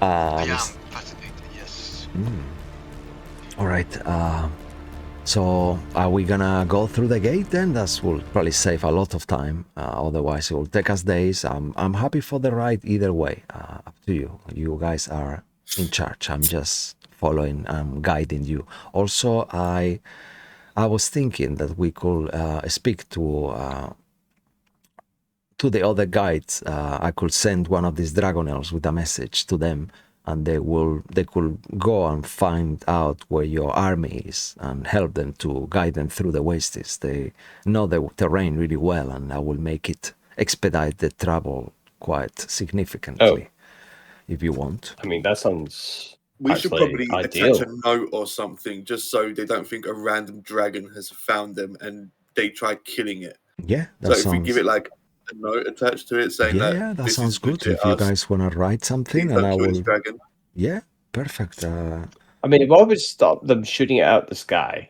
I am fascinated, yes. All right. So are we gonna go through the gate then? That will probably save a lot of time. Otherwise, it will take us days. I'm happy for the ride either way. Up to you. You guys are in charge. I'm just following. I'm guiding you. Also, I was thinking that we could speak to the other guides. I could send one of these Dragonels with a message to them, and they could go and find out where your army is and help them to guide them through the wastes. They know the terrain really well, and I will make it expedite the travel quite significantly. If you want. I mean, that sounds We should actually probably ideal. attach a note or something just so they don't think a random dragon has found them and they try killing it. Yeah, So that if we sounds. give it like a note attached to it saying That this sounds is good. legit If you us, guys want to write something, please and don't I kill this will. dragon. Yeah, perfect. I mean, what would stop them shooting it out the sky?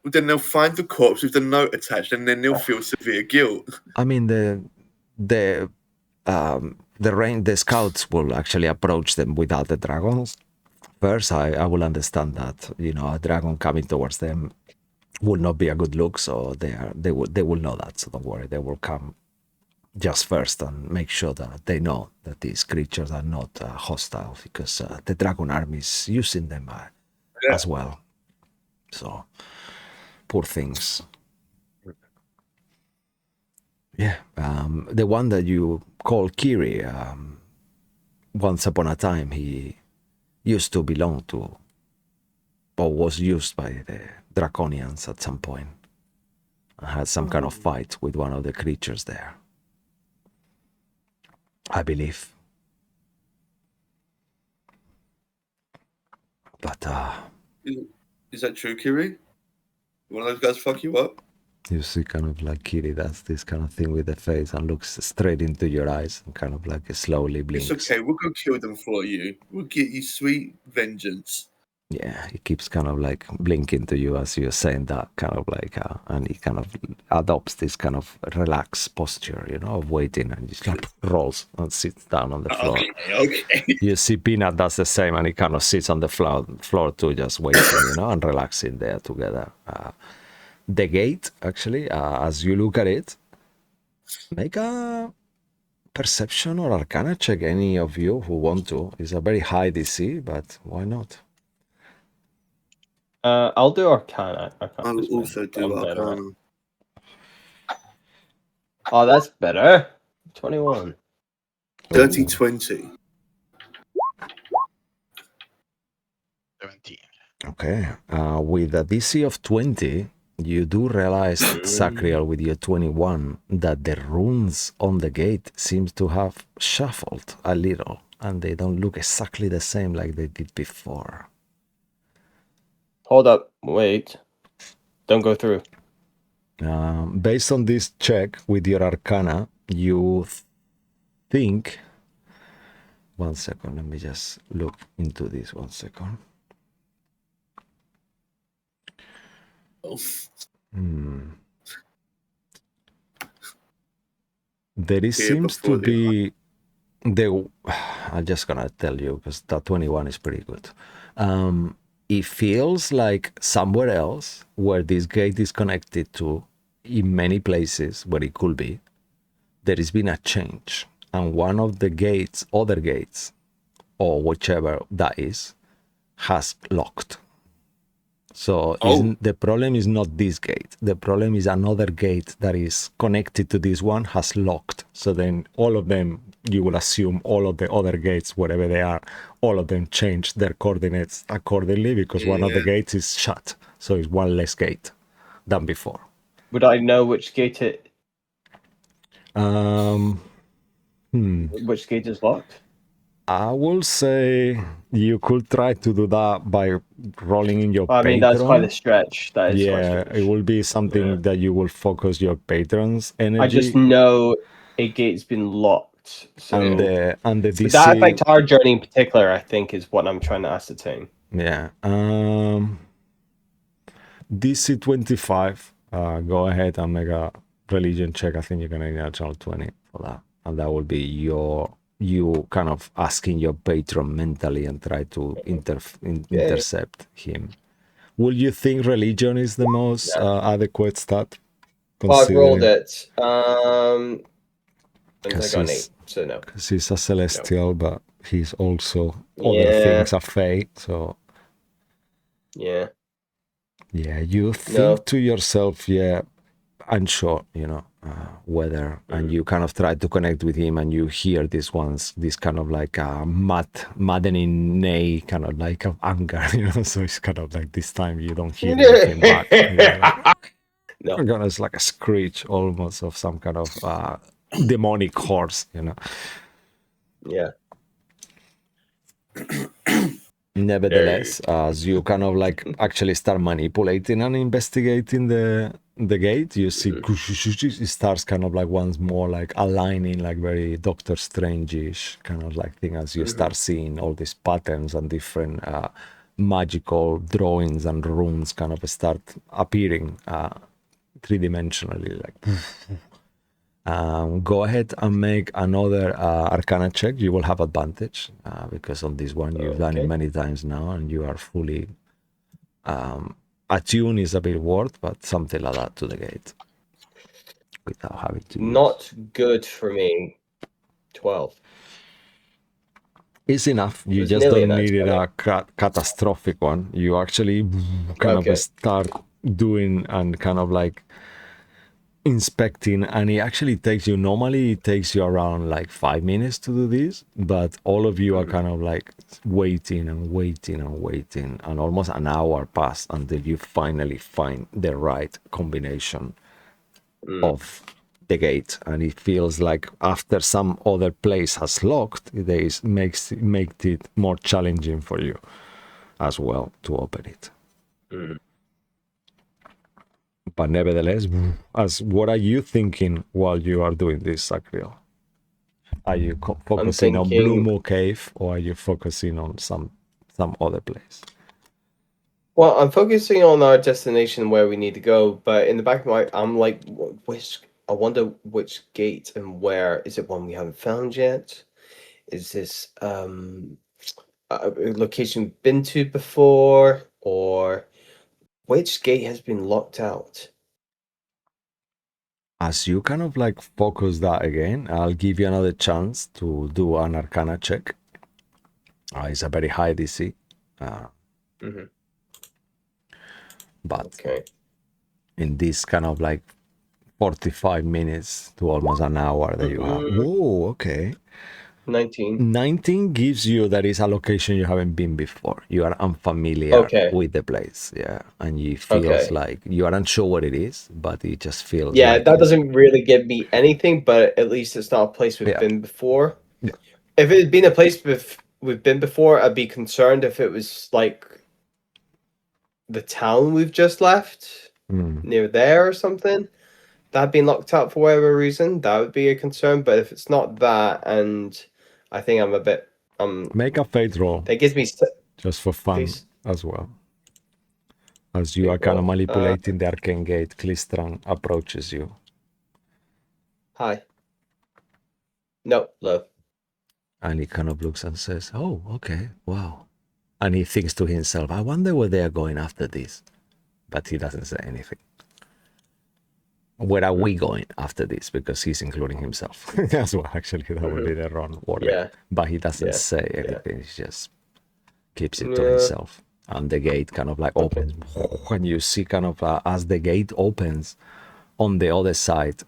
Then they'll find the corpse with the note attached, and then they'll feel severe guilt. I mean, the scouts will actually approach them without the dragons first, I will understand that, you know, a dragon coming towards them will not be a good look, so they will know that, so don't worry, they will come just first and make sure that they know that these creatures are not hostile, because the dragon army is using them as well. So, poor things. Yeah, the one that you call Kiri, once upon a time, he used to belong to, or was used by the Draconians at some point. I had some kind of fight with one of the creatures there, I believe. But is that true, Kiri? One of those guys fuck you up? you see kind of like Kiri does this kind of thing with the face and looks straight into your eyes and kind of like slowly blinks. It's okay, we'll go kill them for you. We'll get you sweet vengeance. Yeah, he keeps kind of like blinking to you as you're saying that, kind of like, and he kind of adopts this kind of relaxed posture, you know, of waiting, and just like rolls and sits down on the floor. Okay. You see Peanut does the same, and he kind of sits on the floor too, just waiting, you know, and relaxing there together. The gate, actually, as you look at it, make a perception or arcana check, any of you who want to. It's a very high DC, but why not? I'll do Arcana. I'll also do Arcana. Oh, that's better. 21. Dirty 20. 17. Okay. With a DC of 20, you do realize, Sacriel, with your 21, that the runes on the gate seems to have shuffled a little, and they don't look exactly the same like they did before. Hold up. Wait. Don't go through. Based on this check with your Arcana, you think... One second, let me just look into this 1 second. There seems to be... I'm just gonna tell you, because that 21 is pretty good. It feels like somewhere else where this gate is connected to, in many places where it could be, there has been a change, and one of the gates, other gates, or whichever that is, has locked. So the problem is not this gate. The problem is another gate that is connected to this one has locked. So then all of them, you will assume all of the other gates, wherever they are, all of them change their coordinates accordingly, because one of the gates is shut. So it's one less gate than before. Would I know which gate it... Which gate is locked? I will say you could try to do that by rolling in your I mean, that's patron. quite a stretch. That is quite a stretch. It will be something that you will focus your patron's energy. I just know a gate's been locked. So and the DC... Would that affect our journey in particular, I think, is what I'm trying to ascertain. Yeah. DC 25. Go ahead and make a religion check. I think you're going to need a natural 20 for that. And that will be you kind of asking your patron mentally and try to intercept him. Will you think religion is the most adequate stat? I've rolled it. I got an 8, so no. Because he's a celestial, but he's also other things are fey, so... Yeah. Yeah, you think to yourself, unsure, you know, whether, and you kind of try to connect with him, and you hear this kind of like a maddening neigh, kind of like of anger, you know, so it's kind of like this time you don't hear anything back. You know, it's like a screech almost of some kind of demonic horse, you know. Yeah. Nevertheless, as you kind of like actually start manipulating and investigating the gate, you see it starts kind of like once more like aligning, like very Doctor Strange-ish kind of like thing, as you start seeing all these patterns and different magical drawings and runes kind of start appearing three-dimensionally, like Go ahead and make another Arcana check. You will have advantage because on this one you've done it many times now, and you are fully attuned. Is a bit word, but something like that to the gate without having to. Not good for me. 12. It's enough. You It's just nearly don't an need it expert. a catastrophic one. You actually kind of start doing and kind of like inspecting, and it actually takes you, normally it takes you around like 5 minutes to do this, but all of you are kind of like waiting and waiting and waiting, and almost an hour passed until you finally find the right combination of the gate. And it feels like after some other place has locked, it makes it more challenging for you as well to open it. But nevertheless, what are you thinking while you are doing this, Sacriel? Are you focusing on Blue Moo Cave, or are you focusing on some other place? Well, I'm focusing on our destination where we need to go, but in the back of my, I'm like, I wonder which gate and where. Is it one we haven't found yet? Is this a location we've been to before, or which gate has been locked out? As you kind of like focus that again, I'll give you another chance to do an Arcana check. It's a very high DC. But in this kind of like 45 minutes to almost an hour that you have. Whoa, okay. 19. 19 gives you that is a location you haven't been before. You are unfamiliar with the place, yeah, and you feels like you aren't sure what it is, but it just feels. Yeah, like that doesn't really give me anything, but at least it's not a place we've been before. Yeah. If it had been a place we've been before, I'd be concerned if it was like the town we've just left near there or something that had been locked out for whatever reason. That would be a concern. But if it's not that, and I think I'm a bit make a fate roll. That gives me just for fun as well. As you are kind of manipulating the arcane gate, Klistran approaches you. Hi. No, low. And he kind of looks and says, "Oh, okay, wow." And he thinks to himself, "I wonder where they are going after this." But he doesn't say anything. Where are we going after this? Because he's including himself as well. Actually, that would be the wrong word. Yeah. But he doesn't say anything. He just keeps it to himself. And the gate kind of like opens. And you see kind of as the gate opens on the other side,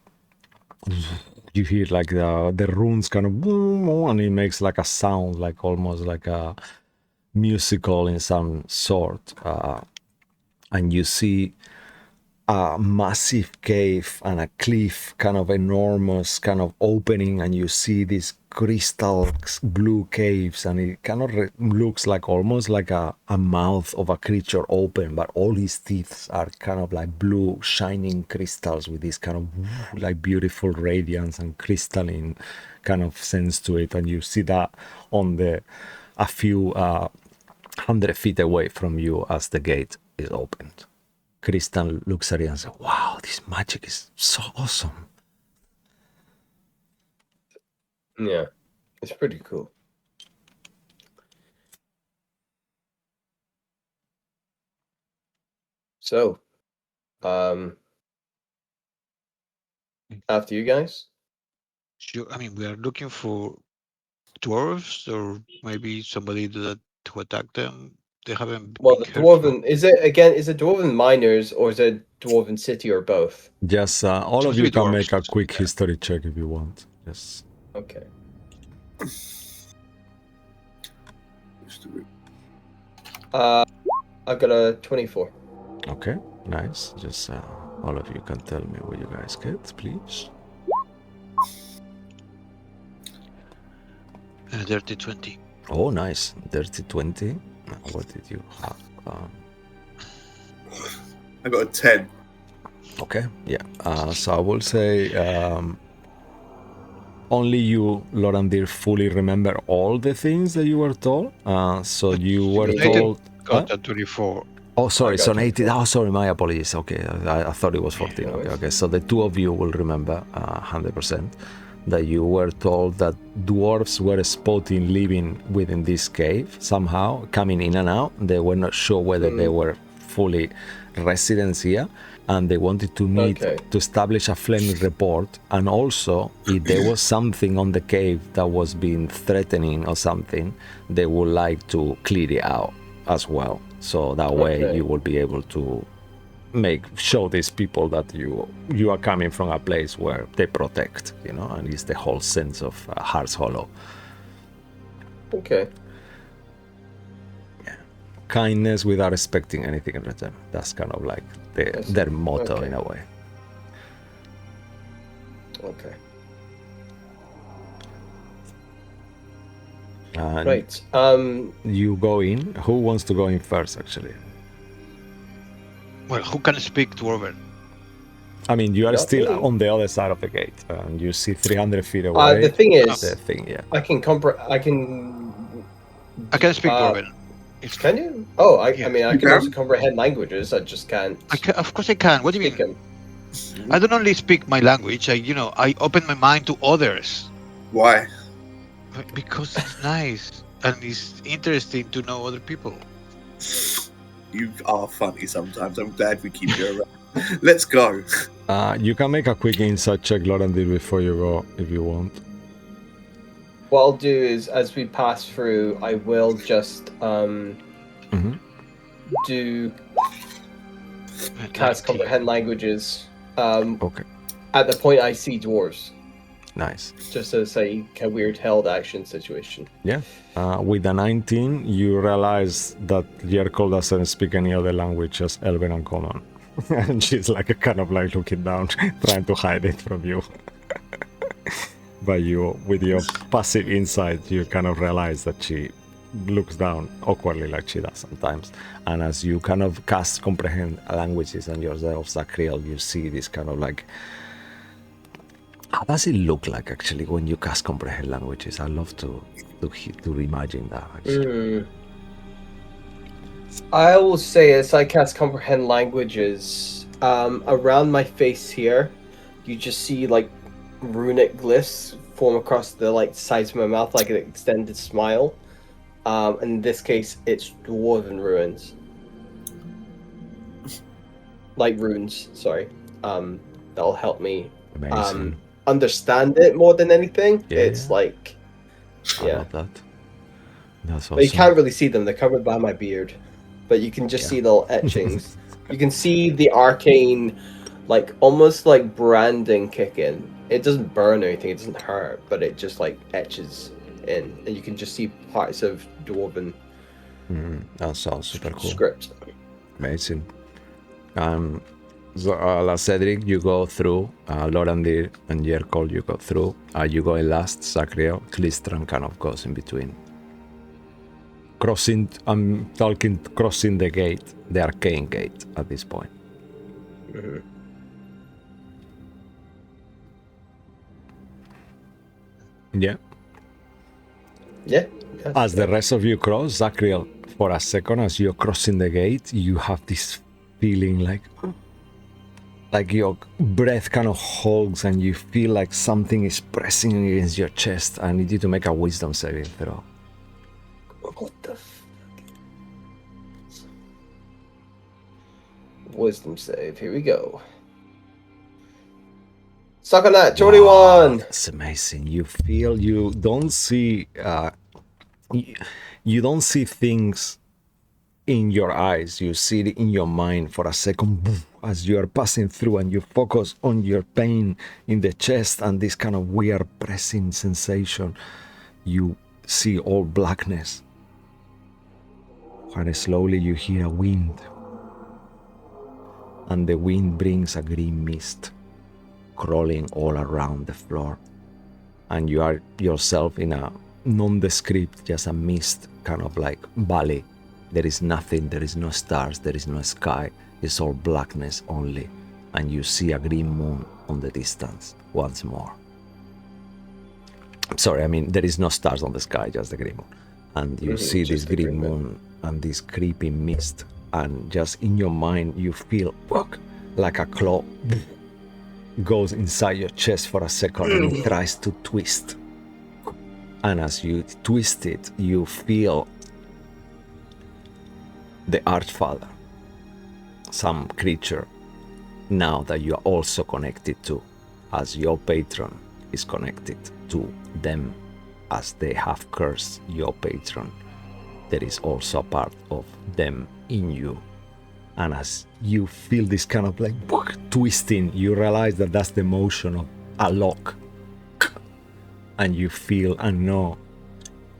you hear like the runes kind of boom, and it makes like a sound, like almost like a musical in some sort. And you see a massive cave and a cliff, kind of enormous kind of opening, and you see these crystal blue caves, and it kind of looks like almost like a mouth of a creature open, but all his teeth are kind of like blue shining crystals with this kind of like beautiful radiance and crystalline kind of sense to it. And you see that on a few 100 feet away from you as the gate is opened. Kristan looks at it and says, "Wow, this magic is so awesome." Yeah, it's pretty cool. So, after you guys. Sure. I mean, we are looking for dwarves, or maybe somebody to attack them. They haven't. Well, the dwarven is it dwarven miners, or is it dwarven city, or both? Just all of you can make a quick history check if you want. Yes. Okay. I've got a 24. Okay, nice. Just all of you can tell me what you guys get, please. Dirty 20. Oh, nice. Dirty 20. What did you have? I got a 10. Okay, yeah. So I will say only you, Lorandir, fully remember all the things that you were told. So you were told... Got a 24. Oh, sorry, I got so you. 18. Oh, sorry, my apologies. Okay, I thought it was 14. No Okay, worries. okay. So the two of you will remember 100% that you were told that dwarves were spotted living within this cave somehow, coming in and out. They were not sure whether they were fully residents here, and they wanted to meet Okay. to establish a friendly report, and also if there was something on the cave that was being threatening or something, they would like to clear it out as well. So that way Okay. you will be able to show these people that you are coming from a place where they protect, you know, and it's the whole sense of Hearts Hollow. Okay. Kindness without expecting anything in return. That's kind of like their motto Okay. in a way. Okay. And Right. you go in. Who wants to go in first, actually? Well, who can speak Dwarven? I mean, you are Not still me. on the other side of the gate, and you see 300 feet away. The thing is, the thing, yeah. I can I can. I can speak Uh, Dwarven. If, Can you? Oh, I Yeah. mean, I You can can? also comprehend languages. I just can't of course I can. What do you speak mean? them. I don't only speak my language. I open my mind to others Why? because it's nice and it's interesting to know other people. You are funny sometimes. I'm glad we keep you around. Let's go. You can make a quick insight check, Lorandir, before you go, if you want. What I'll do is, as we pass through, I will just do cast 19. comprehend languages. Okay, At the point I see dwarves, nice. just as a weird held action situation. Yeah. With a 19, you realize that Yerkol doesn't speak any other language, just Elven and Common. And she's like kind of like looking down, trying to hide it from you. But you, with your passive insight, you kind of realize that she looks down awkwardly like she does sometimes. And as you kind of cast comprehend languages on yourself, Zachriel, you see this kind of like... How does it look like actually when you cast comprehend languages? I love to imagine that actually. I will say, as I cast comprehend languages, around my face here, you just see like runic glyphs form across the like sides of my mouth, like an extended smile. In this case, it's dwarven runes, like runes. Sorry. That'll help me Amazing. understand it more than anything. Yeah, It's yeah. like, I yeah. love that. That's But you awesome. can't really see them; they're covered by my beard. But you can just Yeah. see little etchings. You can see the arcane, like almost like branding kick in. It doesn't burn or anything; it doesn't hurt, but it just like etches in, and you can just see parts of dwarven That sounds super cool. script. Amazing. So, Cedric, you go through. Lorandir and Yerkol, you go through. You go in last. Zachriel, Klistran kind of goes in between. Crossing the gate, the arcane gate at this point. Mhm. Yeah. Yeah. As the rest of you cross, Zachriel, for a second, as you're crossing the gate, you have this feeling like your breath kind of holds and you feel like something is pressing against your chest. I need you to make a wisdom saving throw. What the fuck? Wisdom save. Here we go. Suck on that. 21. Wow, that's amazing. You feel, you don't see you don't see things in your eyes, you see it in your mind for a second as you are passing through, and you focus on your pain in the chest and this kind of weird pressing sensation. You see all blackness, and slowly you hear a wind, and the wind brings a green mist crawling all around the floor, and you are yourself in a nondescript, just a mist kind of like valley. There is nothing, there is no stars, there is no sky, it's all blackness only, and you see a green moon on the distance once more. Sorry, I mean there is no stars on the sky, just the green moon, and you see this just the green green moon and this creeping mist and just in your mind you feel like a claw goes inside your chest for a second and it tries to twist. And as you twist it, you feel the Archfather, some creature now that you are also connected to, as your patron is connected to them, as they have cursed your patron. There is also a part of them in you. And as you feel this kind of like twisting, you realize that that's the motion of a lock. And you feel and know,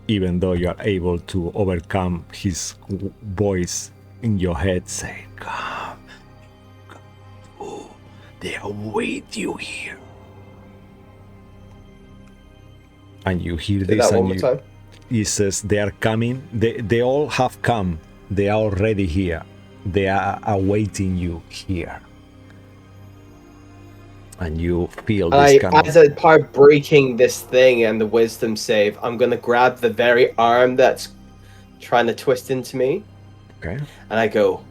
even though you are able to overcome his voice in your head saying, "Come, oh, they await you here." And you hear this and he says, they are coming, they all have come, they are already here, they are awaiting you here. And you feel this kind of... As a part breaking this thing and the wisdom save, I'm going to grab the very arm that's trying to twist into me. Okay. And I go,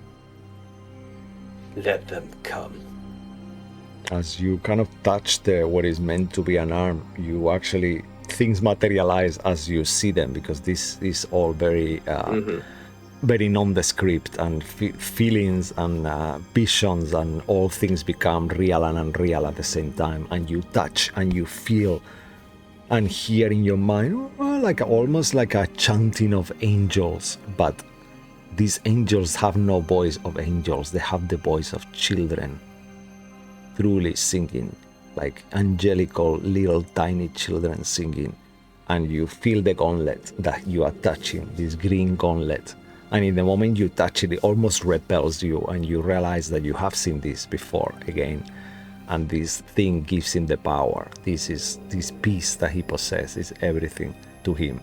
let them come. As you kind of touch what is meant to be an arm, you actually... things materialize as you see them, because this is all very very nondescript, and feelings and visions and all things become real and unreal at the same time, and you touch and you feel and hear in your mind like almost like a chanting of angels, but these angels have no voice of angels, they have the voice of children truly singing, like angelical little tiny children singing. And you feel the gauntlet that you are touching, this green gauntlet, and in the moment you touch it, it almost repels you, and you realize that you have seen this before again, and this thing gives him the power. This is this peace that he possesses, is everything to him.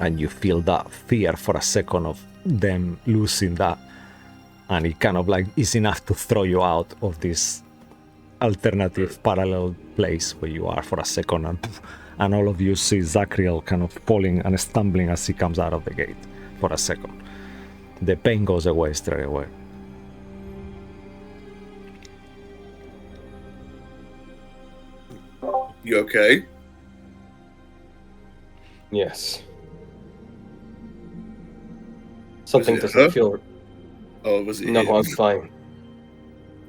And you feel that fear for a second of them losing that, and it kind of like is enough to throw you out of this alternative parallel place where you are for a second, and all of you see Zachriel kind of falling and stumbling as he comes out of the gate for a second. The pain goes away straight away. You okay? Yes. Something Was it doesn't her? feel... Oh, was it No, him? I'm fine.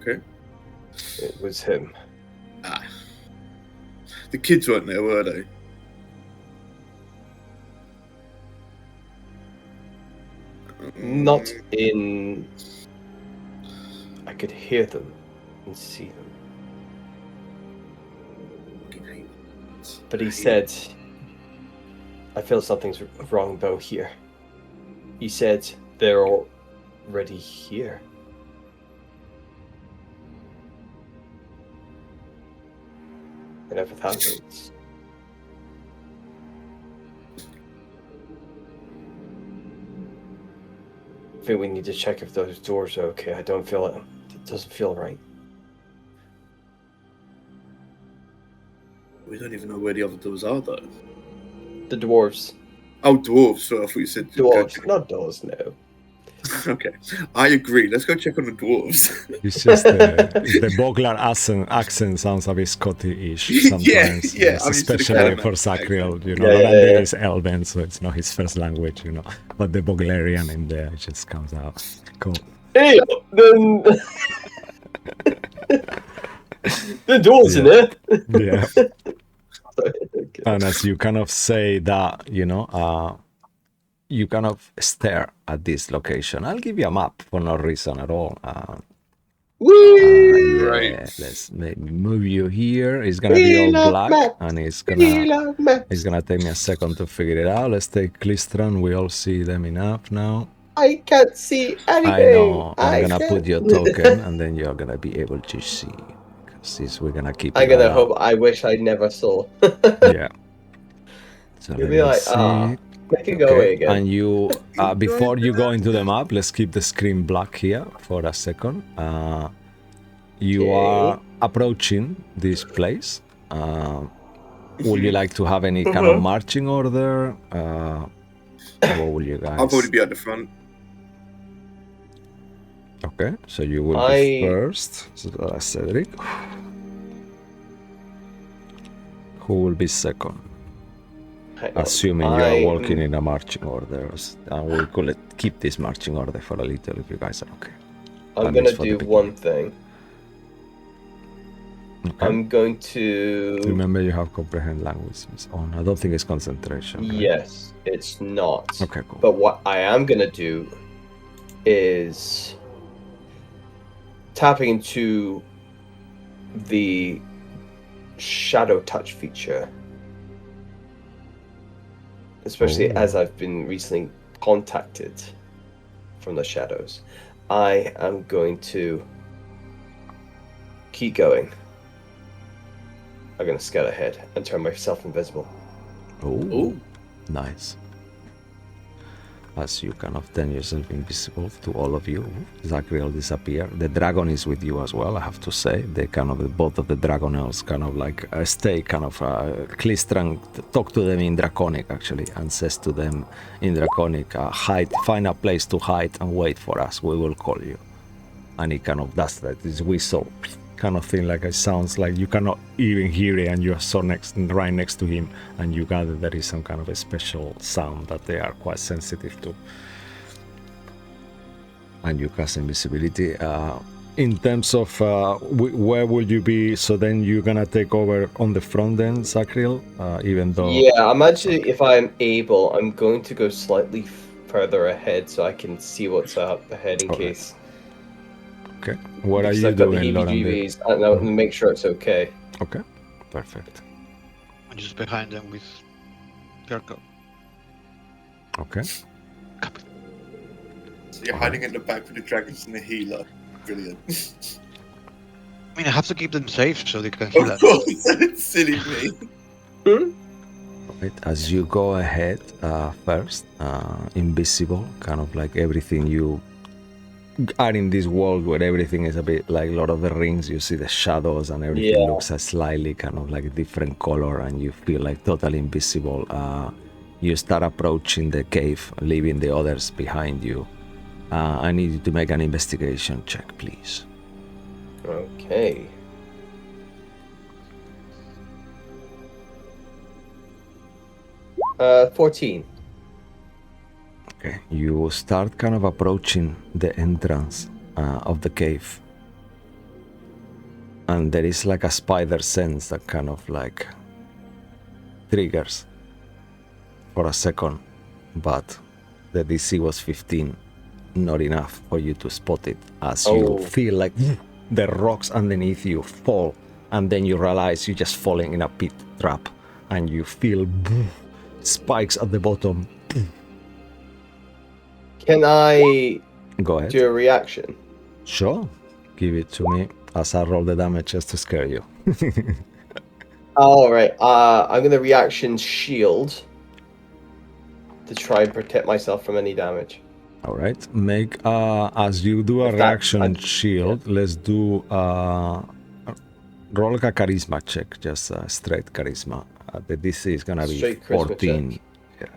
Okay. It was him. Ah. The kids weren't there, were they? Not in... I could hear them and see them. But he said, I feel something's wrong though here. He said, they're already here. Whatever that means. I think we need to check if those doors are okay. I don't feel it. It doesn't feel right. We don't even know where the other doors are, though. The dwarves. Oh, dwarves. So I thought you said Dwarves, not doors, no. Okay, I agree. Let's go check on the dwarves. It's just the Boglar accent sounds a bit Scottish sometimes. Yeah, yes, I'm used to the especially Calumet for Zachriel, you know. Yeah, Lorander yeah. is Elven, so it's not his first language, you know. But the Boglarian in there just comes out. Cool. Hey, then... the doors in it. Yeah. Okay. And as you kind of say that, you know, you kind of stare at this location. I'll give you a map for no reason at all. Whee! Right. Let's maybe move you here. It's gonna be all black, and it's gonna take me a second to figure it out. Let's take Klistran. We all see them enough now. I can't see anything. I know. I'm gonna put your token, and then you're gonna be able to see. Because we're gonna keep. I'm gonna hope. I wish I never saw. Yeah. So You'll be like, make it go away again. And you, before you go into the map, let's keep the screen black here for a second. You are approaching this place. Would you like to have any kind of marching order? What will you guys? I'll probably be at the front. Okay, so you will be first. So that's Cedric. Who will be second? Assuming you are walking in a marching order. We could keep this marching order for a little if you guys are okay. I'm going to do one thing. Okay. I'm going to... Remember you have comprehend language on. I don't think it's concentration. Right? Yes, it's not. Okay, cool. But what I am going to do is tapping into the shadow touch feature. Especially as I've been recently contacted from the shadows. I am going to keep going. I'm going to scale ahead and turn myself invisible. Oh, nice. As you kind of turn yourself invisible to all of you, Zachriel disappear. The dragon is with you as well, I have to say. They kind of, both of the Dragonels kind of like stay kind of, Clistran talk to them in Draconic actually, and says to them in Draconic, hide, find a place to hide and wait for us, we will call you. And he kind of does that, this whistle kind of thing, like it sounds like you cannot even hear it and you're so right next to him, and you gather there is some kind of a special sound that they are quite sensitive to. And you cast invisibility. In terms of where will you be, so then you're gonna take over on the front end, Zachriel, even though... Yeah, I'm actually, if I'm able, I'm going to go slightly further ahead so I can see what's up ahead in case. Okay. What are you doing, Lauren? And make sure it's okay. Okay. Perfect. I'm just behind them with Pirko. Okay. So you're hiding in the back with the dragons and the healer. Brilliant. I mean, I have to keep them safe so they can heal us. Of course, silly me. Right. As you go ahead first, invisible, kind of like everything you are in this world where everything is a bit like Lord of the Rings. You see the shadows and everything looks a slightly kind of like a different color, and you feel like totally invisible. You start approaching the cave, leaving the others behind you. I need you to make an investigation check, please. Okay. Uh, 14. Okay, you start kind of approaching the entrance of the cave, and there is like a spider sense that kind of like triggers for a second, but the DC was 15, not enough for you to spot it, as you feel like the rocks underneath you fall, and then you realize you're just falling in a pit trap, and you feel spikes at the bottom. Can I Go ahead. do a reaction? Sure. Give it to me as I roll the damage just to scare you. Alright, I'm going to reaction shield to try and protect myself from any damage. Alright. Make, as you do a reaction shield, let's do, roll like a charisma check, just a straight charisma. The DC is going to be 14. Yeah.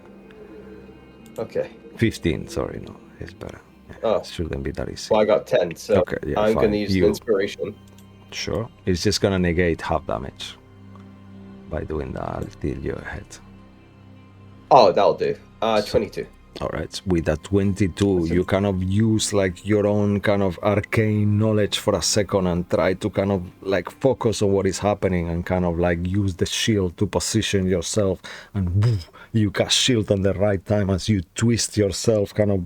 Okay. 15, sorry, no, it's better. Yeah, it shouldn't be that easy. Well, I got 10, so okay, yeah, I'm going to use the inspiration. Sure. It's just going to negate half damage by doing that. I'll deal you ahead. Oh, that'll do. 22. All right. With that 22, you kind of use like your own kind of arcane knowledge for a second and try to kind of like focus on what is happening and kind of like use the shield to position yourself, and you cast shield on the right time as you twist yourself, kind of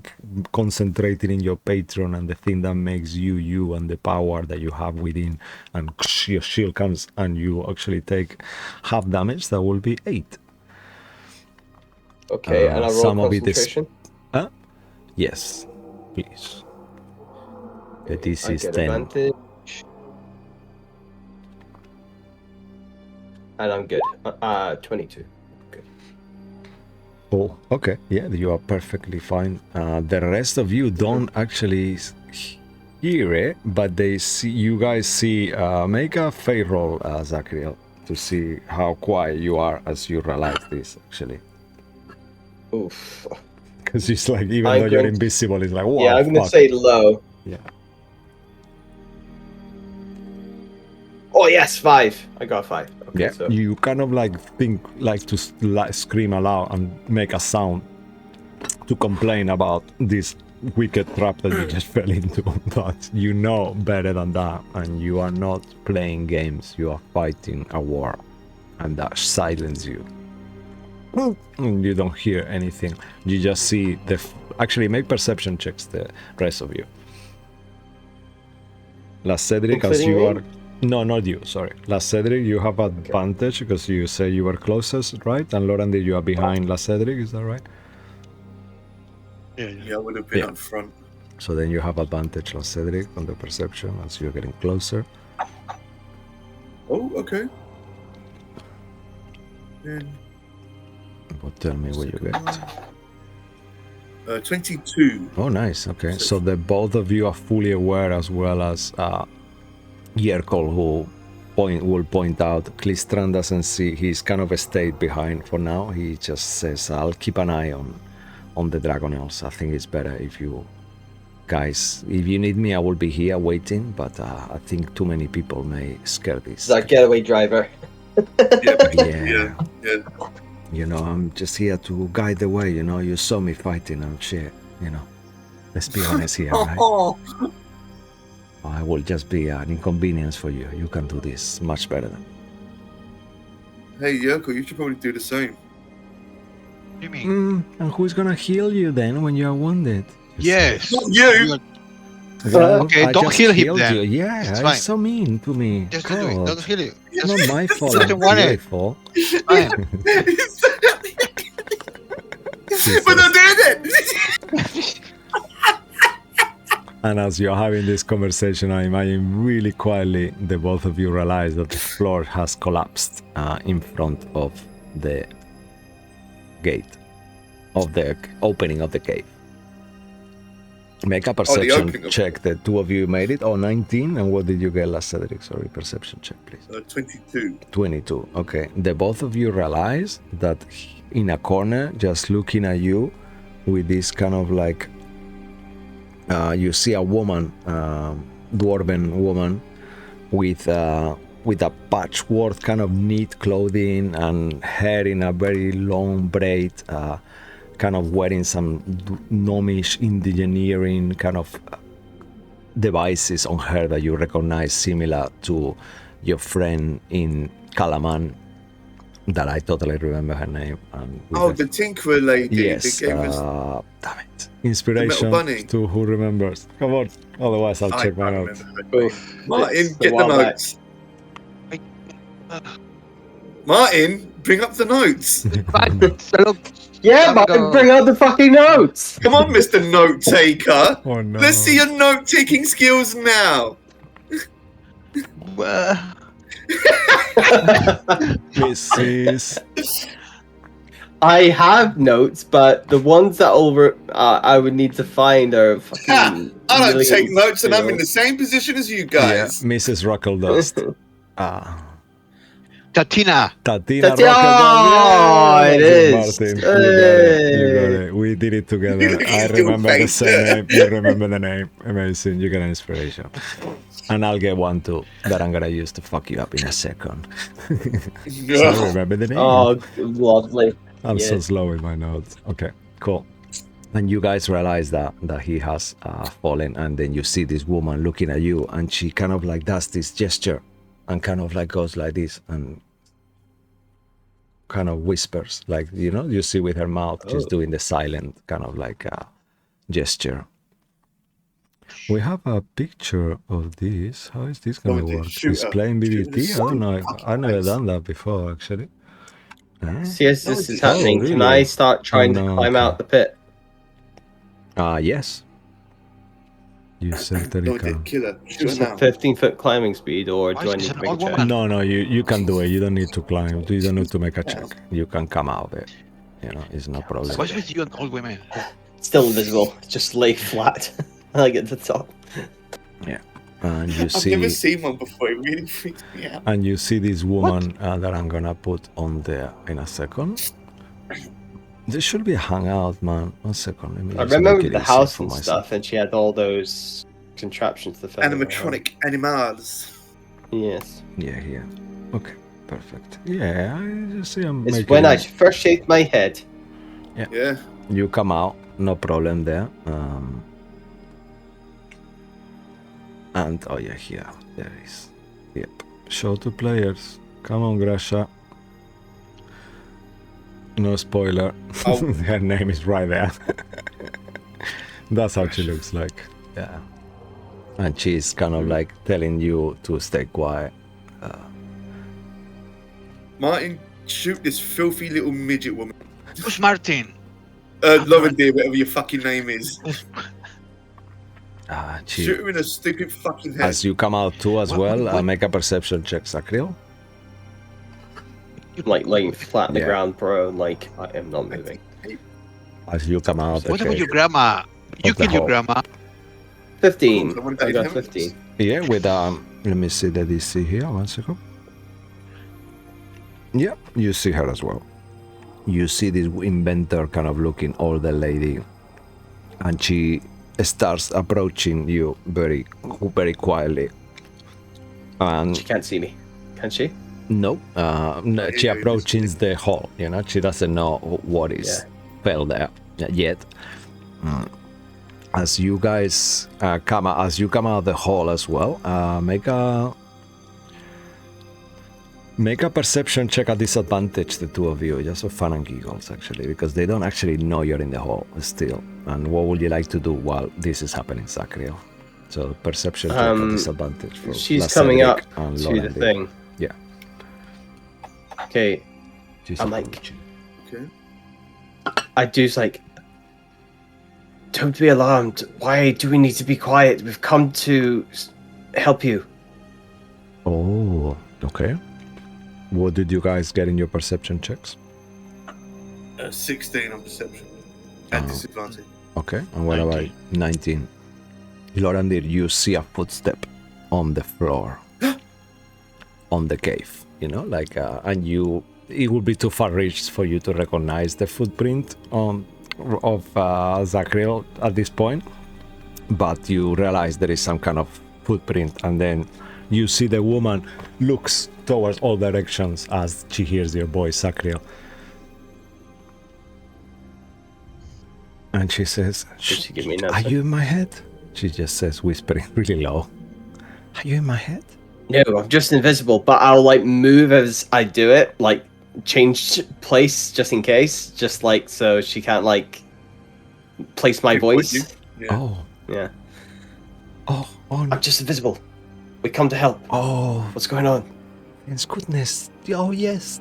concentrating in your patron and the thing that makes you you and the power that you have within, and your shield comes and you actually take half damage. That will be 8. Okay, and I roll some concentration? Of it is, yes, please. The DC is 10. Advantage. And I'm good. 22. Good. Oh, okay. Yeah, you are perfectly fine. The rest of you don't actually hear it, but they see. You guys see. Make a fate roll, Zachriel, to see how quiet you are as you realize this. Actually. Oof. Because it's like, even though you're invisible, it's like, wow. Yeah, I'm going to say low. Yeah. Oh yes, 5. I got 5. Okay, Yeah, so you kind of like think like to scream aloud and make a sound to complain about this wicked trap that you just fell into, but you know better than that, and you are not playing games, you are fighting a war, and that silences you. And you don't hear anything, you just see actually make perception checks, the rest of you. Last Cedric, as you are... No, not you, sorry. Last Cedric, you have advantage because you say you were closest, right? And Lauren, you are behind Last Cedric, is that right? Yeah, I would have been up front. So then you have advantage, Last Cedric, on the perception as you're getting closer. Oh, okay. Then... But tell me what you get. 22. Oh, nice. Okay, so the both of you are fully aware, as well as Yerkol, who will point out. Klistran doesn't see. He's kind of stayed behind for now. He just says, "I'll keep an eye on the Dragonnels. I think it's better if you guys, if you need me, I will be here waiting. But I think too many people may scare this." that getaway driver. Yeah. Yeah. You know, I'm just here to guide the way, you know. You saw me fighting and shit, you know. Let's be honest here, right? I will just be an inconvenience for you. You can do this much better than... Hey, Yerko, you should probably do the same. What do you mean? And who's gonna heal you then when you are wounded? Yes. Not you! Well, Okay, I don't just heal him healed then. you. Yeah, It's it's fine. so mean to me. Just do it. God. Don't heal you. It's not my fault. Just I'm want it. grateful. It's fine. But I did it! And as you're having this conversation, I imagine really quietly the both of you realize that the floor has collapsed in front of the gate, of the opening of the cave. Make a perception check. The two of you made it. Oh, 19. And what did you get, Last Cedric? Sorry, perception check, please. 22. 22. Okay. The both of you realize that in a corner, just looking at you with this kind of like... you see a woman, dwarven woman, with a patchwork kind of neat clothing and hair in a very long braid, kind of wearing some gnomish engineering kind of devices on her that you recognize, similar to your friend in Kalaman, that I totally remember her name. The Tinkerer lady. Yes. They gave us damn it. Inspiration bunny. to who remembers. Come on. Otherwise, I'll check my notes. Martin, get the notes. Martin, bring up the notes. Yeah, Martin, bring out the fucking notes. Come on, Mr. Note Taker. Oh no. Let's see your note taking skills now. This is... I have notes, but the ones that I would need to find are fucking... I don't take notes, and I'm in the same position as you guys. Yeah, Mrs. Rockledust. Tatina. Tatina Oh, Rockledust. it is. Martin, you got it. We did it together. I remember the same name. You remember the name. Amazing. You get an inspiration. And I'll get one too that I'm gonna use to fuck you up in a second. So I remember the name. Oh, lovely. I'm so slow with my notes. Okay, cool. And you guys realize that he has fallen, and then you see this woman looking at you, and she kind of like does this gesture and kind of like goes like this and kind of whispers, like, you know, you see with her mouth, she's doing the silent kind of like gesture. We have a picture of this. How is this going to work? Displaying BBT? I don't know. I've never done that before, actually. See, as this is happening, really? can I start trying to climb out the pit? Yes. You certainly can. Killer. Just a 15-foot climbing speed, or do I need to make a check? No, you can do it. You don't need to climb. You don't need to make a check. You can come out of it. You know, it's no problem. What's with you and old women? Still invisible. Just lay flat. I get to the top. Yeah. And you I've see... never seen one before. It really freaks me out. And you see this woman that I'm gonna put on there in a second. This should be a hangout, man. 1 second. Let me I just remember make it the easy house for and myself. stuff, and she had all those contraptions to film. Animatronic animals. Yes. Yeah, here. Okay, perfect. Yeah, I just see I'm It's making... when I first shaved my head. Yeah. You come out, no problem there. And oh yeah, here there is. Yep. Show to players. Come on, Grasha. No spoiler. Oh. Her name is right there. That's how she looks like. Yeah. And she's kind of like telling you to stay quiet. Martin, shoot this filthy little midget woman. Who's Martin? Lauren dear, whatever your fucking name is. She, Shoot her in a stupid fucking head. as you come out too as well, make a perception check, Sacriel. I'm like laying flat on the Yeah. ground, bro. Like I am not moving. As you come out. What about your grandma? You Of the kill your hole. grandma. 15. Someone I got died. 15. Yeah, with let me see the DC here. 1 second. Yeah, you see her as well. You see this inventor kind of looking older lady, and she starts approaching you very, very quietly. And She can't see me. Can she? no, she approaches the hall. You know, she doesn't know what is fell there yet. As you guys come out of the hall as well, make a perception check at disadvantage, the two of you, just for fun and giggles, actually, because they don't actually know you're in the hall still. And what would you like to do while this is happening, Sacriel? So perception check at disadvantage. For She's coming up and to Lauren the did. thing. Yeah. Okay. She's I'm like- approaching. Okay. I do's like, don't be alarmed. Why do we need to be quiet? We've come to help you. Oh, okay. What did you guys get in your perception checks? 16 on perception. At Oh. disadvantage. Okay, and what about 19? Lorandir, you see a footstep on the floor, on the cave, you know, like, and it would be too far reached for you to recognize the footprint of Zacriel at this point, but you realize there is some kind of footprint, and then you see the woman looks towards all directions as she hears your voice, Zacriel. And she says, Did she give me an "Are answer? you in my head?" She just says, whispering really low, "Are you in my head?" No, I'm just invisible, but I'll like move as I do it, like change place just in case, just like so she can't like place my People voice. would you? Yeah. Oh, Yeah. oh, I'm just invisible. We come to help. oh, What's going on? thank goodness. Oh, yes.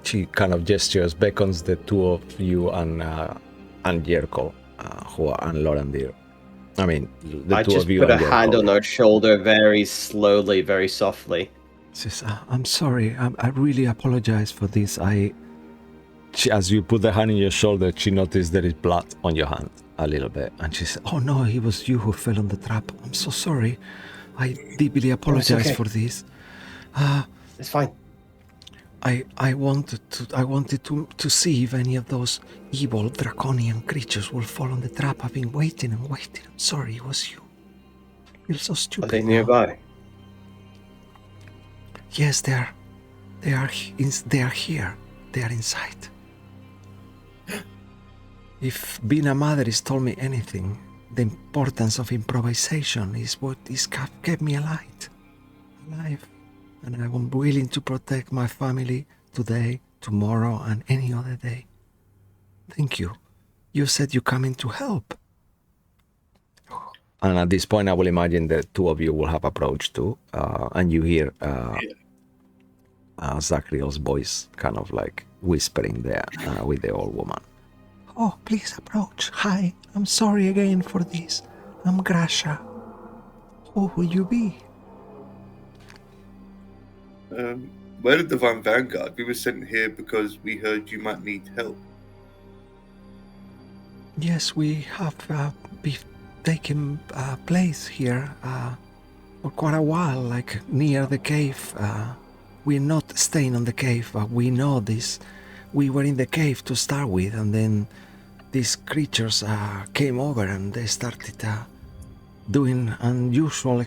She kind of gestures, beckons the two of you and Jerko, and Lorandir. I mean, the I two just of you put a and Jerko. hand on her shoulder very slowly, very softly. She says, "I'm sorry. I really apologize for this. As you put the hand on your shoulder, she noticed there is blood on your hand a little bit. And she said, "Oh no, it was you who fell on the trap. I'm so sorry. I deeply apologize okay. for this. It's fine. I wanted to see if any of those evil draconian creatures will fall on the trap. I've been waiting and waiting. I'm sorry, it was you. I feel so Are stupid. they now." nearby? Yes, they are here. They are inside. If being a mother has told me anything, the importance of improvisation is what is kept me alive. And I'm willing to protect my family today, tomorrow, and any other day. Thank you. You said you're coming to help. And at this point, I will imagine the two of you will have approached too, and you hear Zacriel's voice kind of like whispering there with the old woman. "Oh, please approach. Hi, I'm sorry again for this. I'm Grasha. Who will you be?" We're the Divine Vanguard. We were sent here because we heard you might need help. Yes, we have been taking place here for quite a while, like near the cave. We're not staying on the cave, but we know this. We were in the cave to start with, and then these creatures came over and they started doing unusual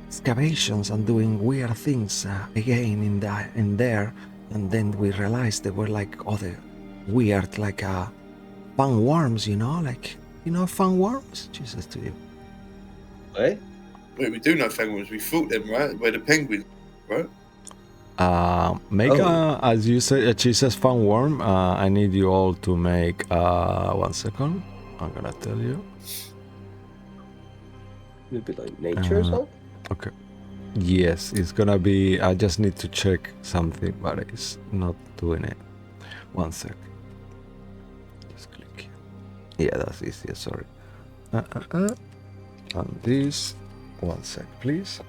excavations and doing weird things again in there, and then we realized there were like other weird like fun worms, like fun worms. Jesus to you. What? Wait, we do know penguins. We fought them, right? We're the penguins, right? Make as you say, she says fun worm. I need you all to make 1 second. I'm gonna tell you. Maybe like nature or something? Okay. Yes, it's gonna be. I just need to check something, but it's not doing it. 1 sec. Just click here. Yeah, that's easier. Sorry. And this. 1 sec, please.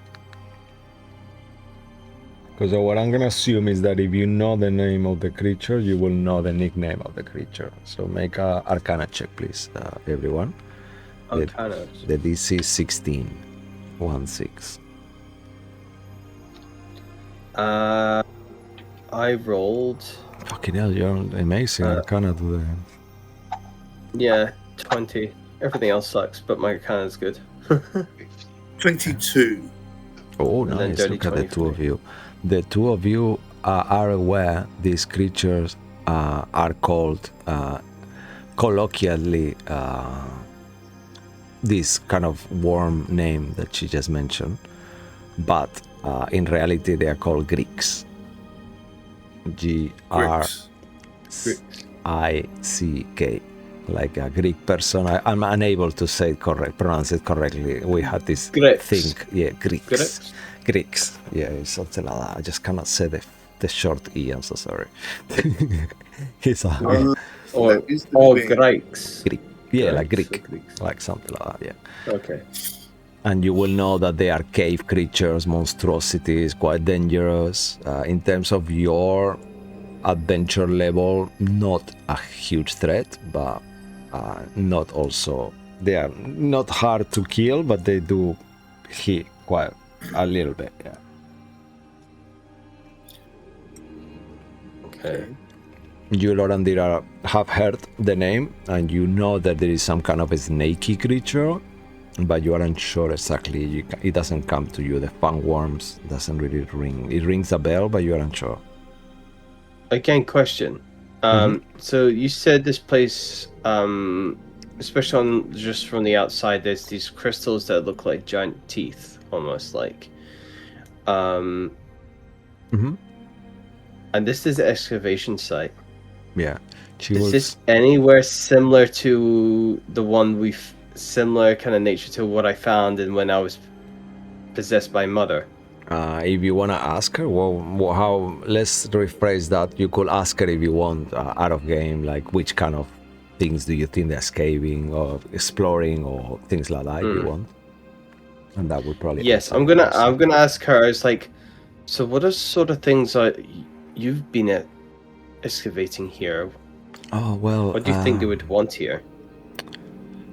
Because what I'm gonna assume is that if you know the name of the creature, you will know the nickname of the creature. So make a Arcana check, please, everyone. Arcana. The DC is 16. 1-6. I rolled. Fucking hell, you're amazing Arcana today. Yeah, 20. Everything else sucks, but my Arcana is good. 22. Oh, And then nice. dirty Look at the 20 two of you. The two of you are aware these creatures are called colloquially this kind of worm name that she just mentioned, but in reality they are called Greeks. G-R-I-C-K, like a Greek person. I'm unable to say it pronounce it correctly. We had this thing, yeah, Greeks. Yeah, it's something like that. I just cannot say the short E. I'm so sorry. It's or Greeks. Greek. Yeah, like Greeks, Greek, like something like that. Yeah. Okay. And you will know that they are cave creatures, monstrosities, quite dangerous. In terms of your adventure level, not a huge threat, but not also. They are not hard to kill, but they do hit quite a little bit. Yeah. Okay. You, Lorandira, have heard the name, and you know that there is some kind of a snaky creature, but you aren't sure exactly. It doesn't come to you. The fang worms doesn't really ring. It rings a bell, but you aren't sure. Again, question. So you said this place, especially just from the outside, there's these crystals that look like giant teeth, almost like. And this is an excavation site. Yeah. Is this anywhere similar to the one similar kind of nature to what I found and when I was possessed by Mother? If you want to ask her, how? Let's rephrase that. You could ask her if you want out of game, like which kind of things do you think they're scaving or exploring or things like that. If you want, and that would probably. Yes, I'm gonna ask her. It's like, so what are sort of things you've been excavating here? Oh well. What do you think they would want here?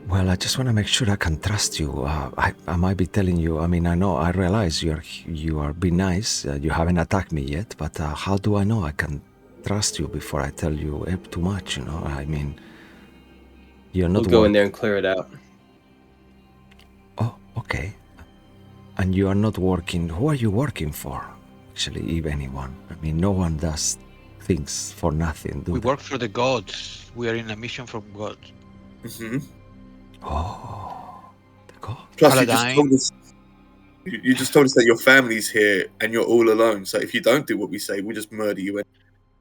Well, I just want to make sure I can trust you. I might be telling you. I mean, I realize you are being nice. You haven't attacked me yet, but how do I know I can trust you before I tell you too much? You know, I mean, you're not. We'll go in there and clear it out. Oh, okay. And you are not working. Who are you working for? Actually, if anyone. I mean, no one does things for nothing. We work for the gods. We are in a mission from God. Oh, the god. Plus, you just told us that your family's here and you're all alone. So if you don't do what we say, we'll just murder you.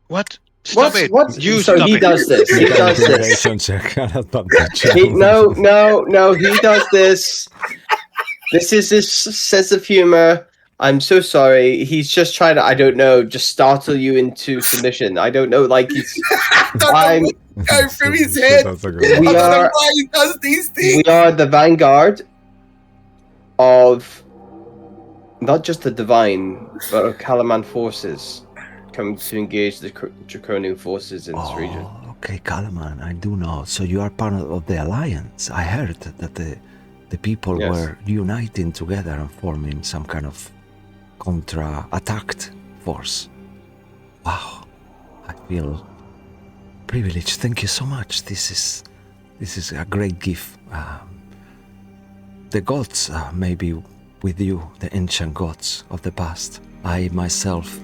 What? Stop it! What? You so stop he it. does this. He does this. No. He does this. This is his sense of humor. I'm so sorry. He's just trying to, I don't know, just startle you into submission. I don't know, like he's. Go through his head. We are. Why he does these things. We are the vanguard of not just the divine, but of Kalaman forces coming to engage the draconian forces in this region. Okay, Kalaman, I do know. So you are part of the alliance. I heard that the people were uniting together and forming some kind of contra-attacked force. Wow, I feel privileged. Thank you so much. This is a great gift. The gods maybe with you the ancient gods of the past. I myself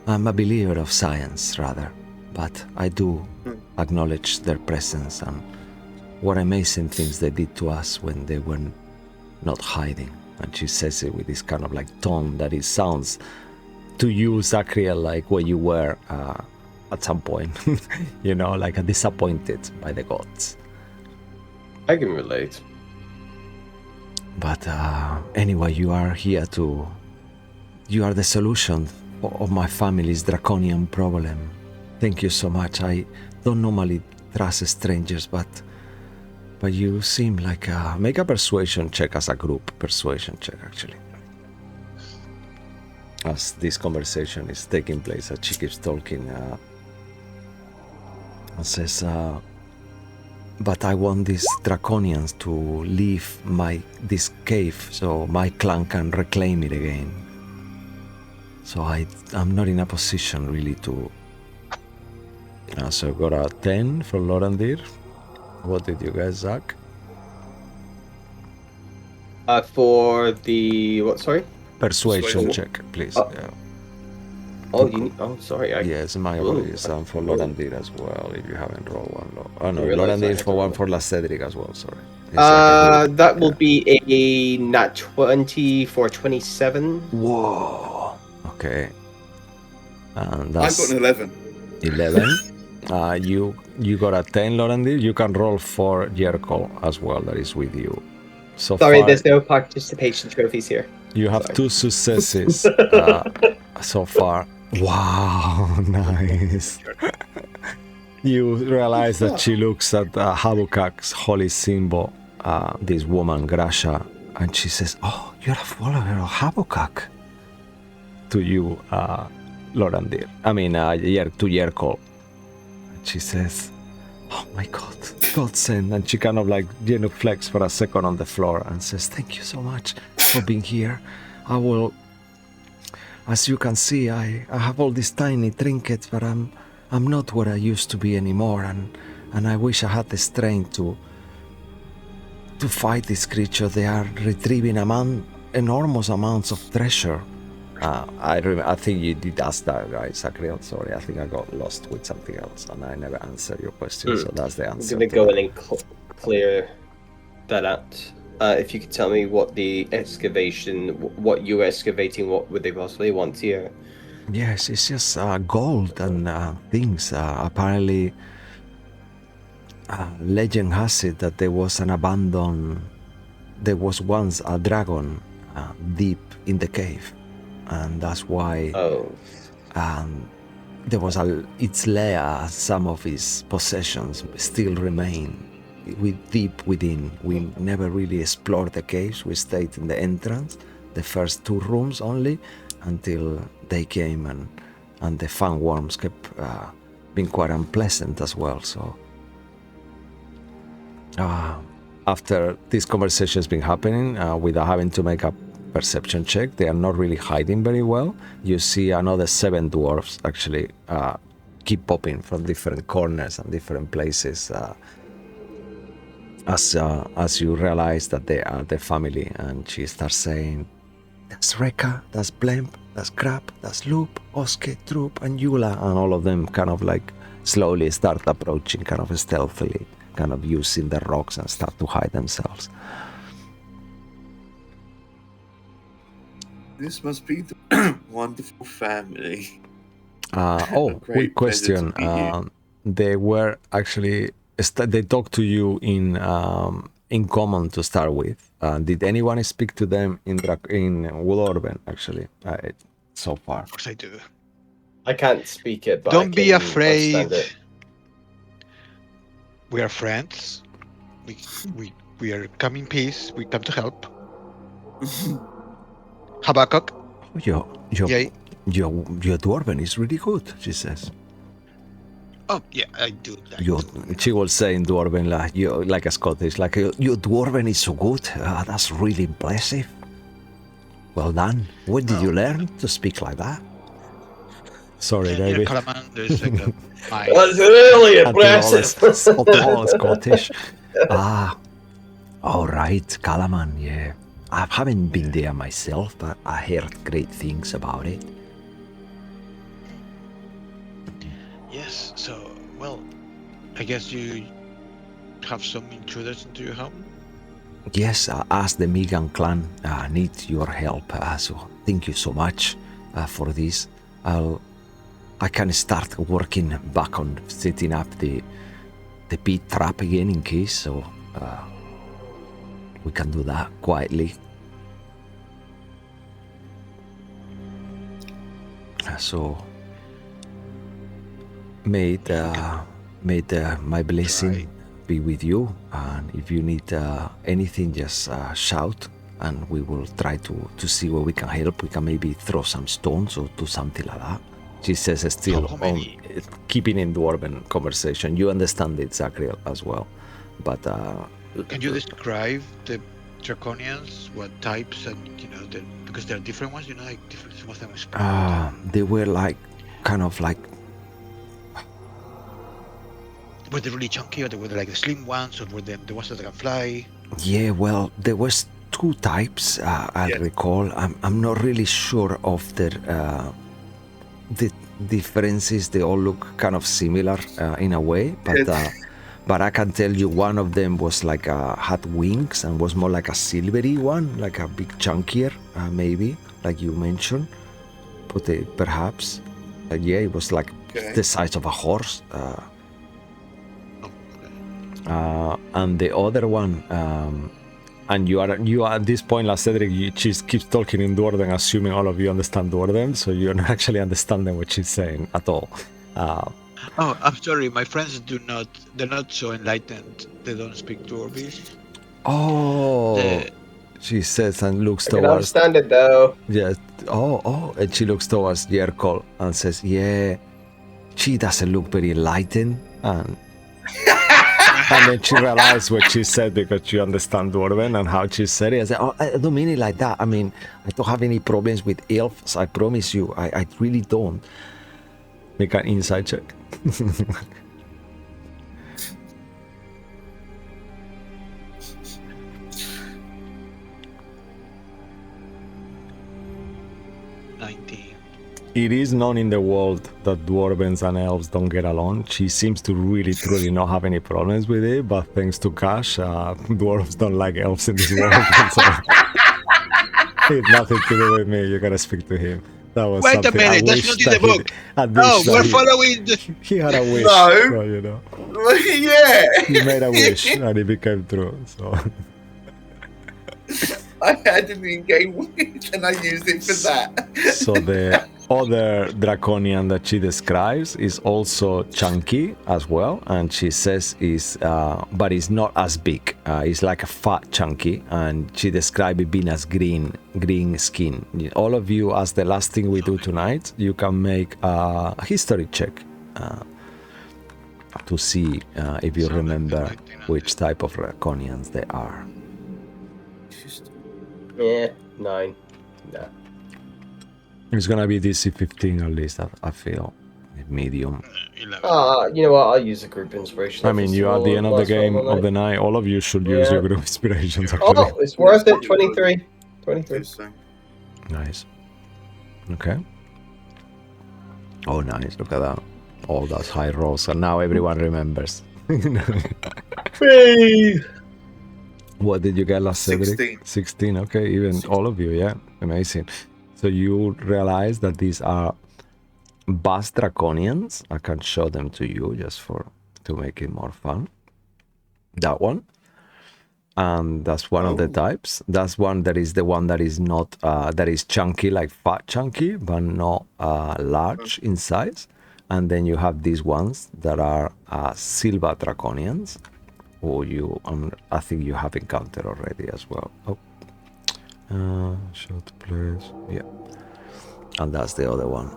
am a believer of science, rather, but I do acknowledge their presence and what amazing things they did to us when they were not hiding. And she says it with this kind of like tone that it sounds to you, Zachriel, like where you were at some point, you know, like a disappointed by the gods. I can relate. But anyway, you are here to... You are the solution of my family's draconian problem. Thank you so much. I don't normally trust strangers, but you seem like make a persuasion check as a group. Persuasion check, actually. As this conversation is taking place, she keeps talking and says, but I want these draconians to leave this cave so my clan can reclaim it again. So I'm not in a position really to... so I got a 10 for Lorandir. What did you guys, Zach? For the... what, sorry? Persuasion check, please. Yeah. Oh, sorry. Yes, my apologies. For Lorandir as well, if you haven't rolled one. Oh no, realized Lorandir for one for La Cedric as well, sorry. That will be a nat 20 for 27. Whoa. Okay. And that's... I've got an 11. 11. You got a 10, Lorandir. You can roll for Jerkol as well, that is with you. So Sorry, far, there's no participation trophies here. you have 2 successes so far. Wow, nice. You realize that she looks at Habukak's holy symbol, this woman, Grasha, and she says, "Oh, you're a follower of Habukak." To you, Lorandir. I mean, to Yerkol. She says, "Oh my God, God sent." And she kind of like genuflects for a second on the floor and says, "Thank you so much for being here. I will, as you can see, I have all these tiny trinkets, but I'm not where I used to be anymore, and I wish I had the strength to fight this creature. They are retrieving enormous amounts of treasure." I think you did ask that, right, Zachriel? Sorry, I think I got lost with something else and I never answered your question, so that's the answer. I'm going to go in and clear that out. If you could tell me what the excavation, what you're excavating, what would they possibly want here? Yes, it's just gold and things. Apparently, legend has it that there was once a dragon deep in the cave. And that's why there was its lair, some of its possessions still remain deep within. We never really explored the caves. We stayed in the entrance, the first 2 rooms only, until they came and the fang worms kept being quite unpleasant as well. So after this conversation has been happening, without having to make a perception check, they are not really hiding very well. You see another 7 dwarves actually keep popping from different corners and different places as you realize that they are the family, and she starts saying, "That's Reka, that's Blemp, that's Crab, that's Loop, Oske, Troop, and Yula," and all of them kind of like slowly start approaching, kind of stealthily, kind of using the rocks and start to hide themselves. This must be the wonderful family. Quick question. They were actually they talked to you in common to start with. Did anyone speak to them in Woodorben actually so far? Of course I do. I can't speak it, but Don't be afraid. understand it. We are friends. We are come in peace. We come to help. Habakkuk. Your Dwarven is really good, she says. Oh yeah, I do that. She will say in Dwarven, like a Scottish, like, "Your Dwarven is so good. That's really impressive. Well done. Where did you learn to speak like that?" Sorry, David. There's like a That's really impressive. All Scottish. All right, Calaman, yeah. I haven't been there myself, but I heard great things about it. Yes, so, well, I guess you have some intruders into your home? Yes, as the Megan clan needs your help, so thank you so much for this. I can start working back on setting up the pit trap again in case, so we can do that quietly. So may my blessing be with you, and if you need anything, just shout, and we will try to see where we can help. We can maybe throw some stones or do something like that. She says still keeping in dwarven conversation. You understand it, Zachriel, as well, but can you describe the Draconians, what types, and because there are different ones, like different, some of them explode. They were like kind of like, were they really chunky, or were they like the slim ones, or were they the ones that can fly? Yeah, well, there was two types I recall. I'm not really sure of the differences. They all look kind of similar in a way, but I can tell you one of them was like had wings and was more like a silvery one, like a big chunkier, maybe, like you mentioned, but perhaps. Yeah, it was like the size of a horse. And the other one, and you are at this point, like Cedric, she keeps talking in Dwarven, assuming all of you understand Dwarven, so you're not actually understanding what she's saying at all. Oh, I'm sorry, my friends they're not so enlightened. They don't speak Dwarvish. Oh, she says and looks towards. I can understand it though. Yeah. Oh, and she looks towards Yerkol and says, "Yeah, she doesn't look very enlightened." And then she realized what she said because she understands Dwarven and how she said it. I said, "Oh, I don't mean it like that. I mean, I don't have any problems with elves. I promise you, I really don't." Make an insight check. It is known in the world that dwarves and elves don't get along. She seems to really, truly not have any problems with it, but thanks to Cash, dwarves don't like elves in this world. So it's nothing to do with me. You gotta speak to him. That was Wait a minute, that's not in the book. No, we're following the... He had a wish. No. So, you know. Yeah. He made a wish and it became true. So I had an in-game wish and I used it for that. So the other draconian that she describes is also chunky as well, and she says is but it's not as big. It's like a fat chunky, and she described it being as green skin. All of you, as the last thing we do tonight, you can make a history check to see if you remember which type of draconians they are. Yeah, 9. No. It's gonna be DC 15 at least, I feel. Medium. 11. You know what? I'll use a group inspiration. I mean, you're at the end of the game of the night. All of you should use your group inspirations, actually. Oh, it's worth it. 23. 23. Nice. Okay. Oh, nice. Look at that. All those high rolls. And now everyone remembers. What did you get last, Cedric? 16. 16. Okay, even 16. All of you, yeah. Amazing. So you realize that these are Bass Draconians. I can show them to you just to make it more fun. That one. And that's one of the types. That's one that is the one that is not, that is chunky, like fat chunky, but not large in size. And then you have these ones that are Silver Draconians, who I think you have encountered already as well. Oh. Short place, yeah, and that's the other one.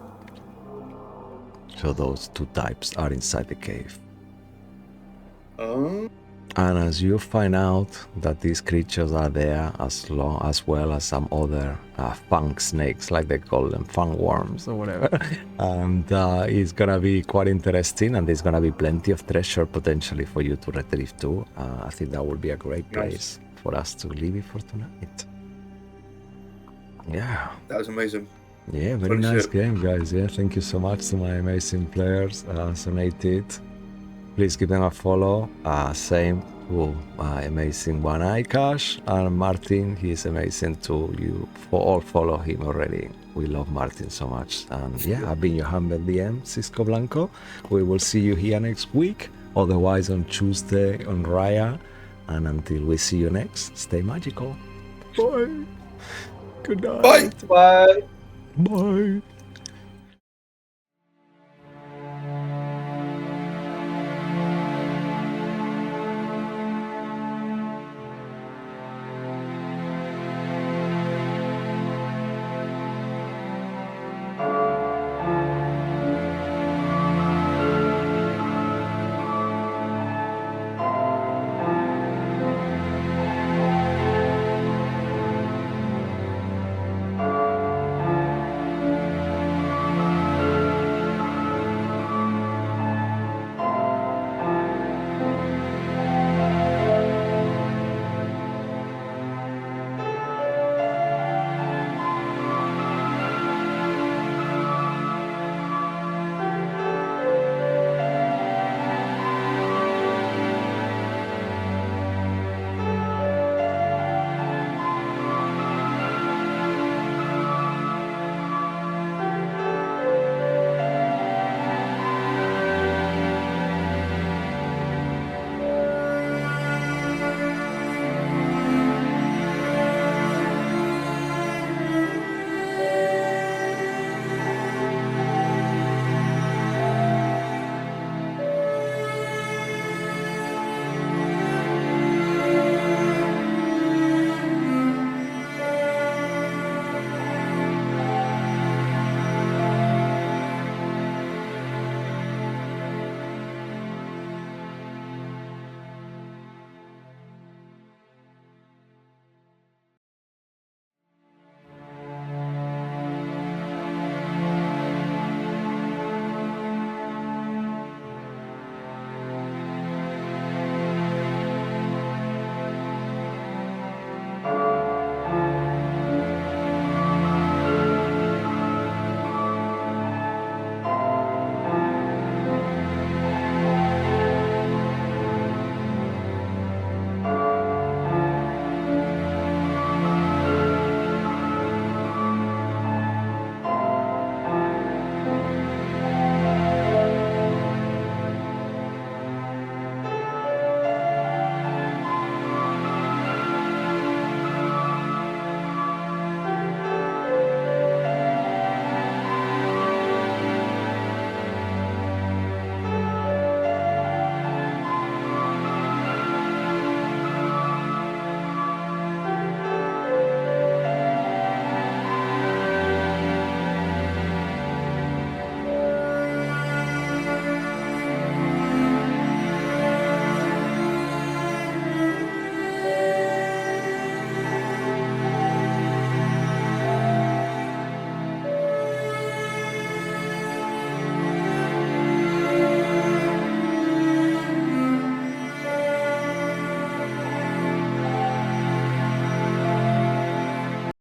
So those two types are inside the cave. And as you find out that these creatures are there, as well as some other fang snakes, like they call them, fang worms or whatever, and it's gonna be quite interesting, and there's gonna be plenty of treasure potentially for you to retrieve too. I think that would be a great place for us to leave it for tonight. Yeah. That was amazing. Yeah, very Holy nice shit. game, guys. Yeah, thank you so much to my amazing players. Sonated. Please give them a follow. Same to my amazing One Eye Cash and Martin. He's amazing too. You all follow him already. We love Martin so much. And yeah, I've been your humble DM, Cisco Blanco. We will see you here next week. Otherwise on Tuesday on Raya. And until we see you next, stay magical. Bye. Good night. Bye. Bye. Bye.